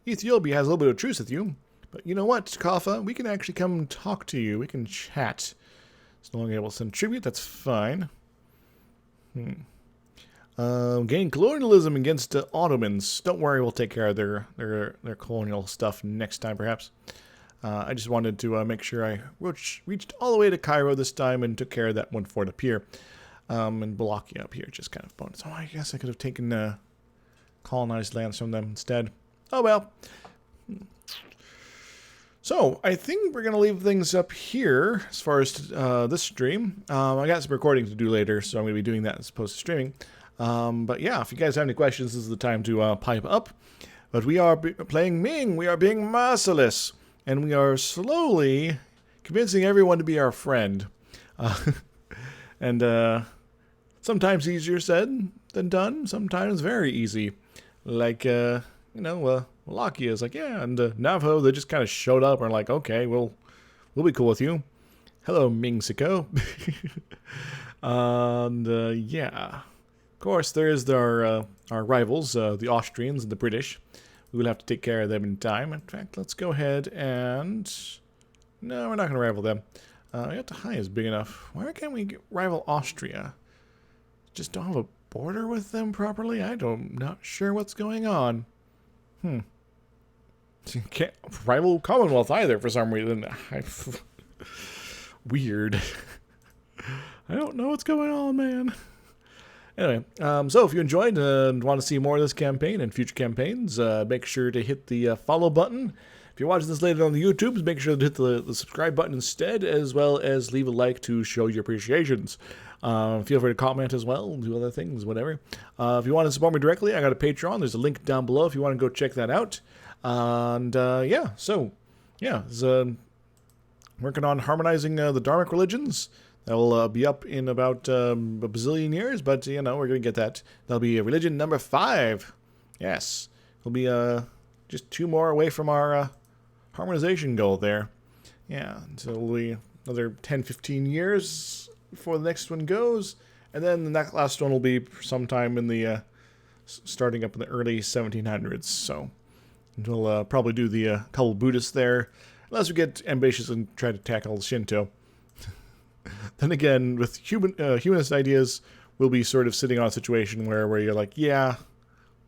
Ethiopia has a little bit of truce with you. But you know what, Kaffa? We can actually come talk to you. We can chat. As long as able to send tribute, that's fine. Gain colonialism against the Ottomans. Don't worry, we'll take care of their colonial stuff next time, perhaps. I just wanted to make sure I reached all the way to Cairo this time and took care of that one fort up here. And Wallachia up here, just kind of bonus. Oh, I guess I could have taken colonized lands from them instead. Oh, well. So, I think we're going to leave things up here as far as this stream. I got some recording to do later, so I'm going to be doing that as opposed to streaming. But yeah, if you guys have any questions, this is the time to pipe up. But we are playing Ming. We are being merciless. And we are slowly convincing everyone to be our friend. And sometimes easier said than done. Sometimes very easy. Like, Wallachia is like, yeah, and Navajo, they just kind of showed up and are like, okay, we'll be cool with you. Hello, Ming-Siko. And, yeah. Of course, there is our rivals, the Austrians and the British. We will have to take care of them in time. In fact, let's go ahead and... No, we're not going to rival them. Yet the high is big enough. Why can't we rival Austria? Just don't have a border with them properly? I'm not sure what's going on. Can't rival Commonwealth either for some reason. Weird. I don't know what's going on, man. Anyway, so if you enjoyed and want to see more of this campaign and future campaigns, make sure to hit the follow button. If you're watching this later on the YouTubes, make sure to hit the subscribe button instead, as well as leave a like to show your appreciations. Feel free to comment as well, do other things, whatever. If you want to support me directly, I got a Patreon. There's a link down below if you want to go check that out. And working on harmonizing the Dharmic religions. That'll be up in about a bazillion years, but, we're going to get that. That'll be religion number 5. Yes. It'll be just 2 more away from our harmonization goal there. Yeah, so it'll be another 10-15 years before the next one goes. And then the next last one will be sometime in the, starting up in the early 1700s. So we'll probably do the couple Buddhists there, unless we get ambitious and try to tackle Shinto. Then again, with humanist ideas, we'll be sort of sitting on a situation where you're like, yeah,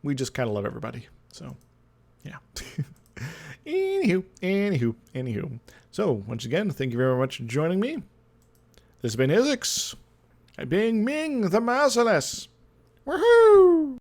we just kind of love everybody. So, yeah. Anywho. So, once again, thank you very much for joining me. This has been Isix, being Ming the Merciless. Woohoo!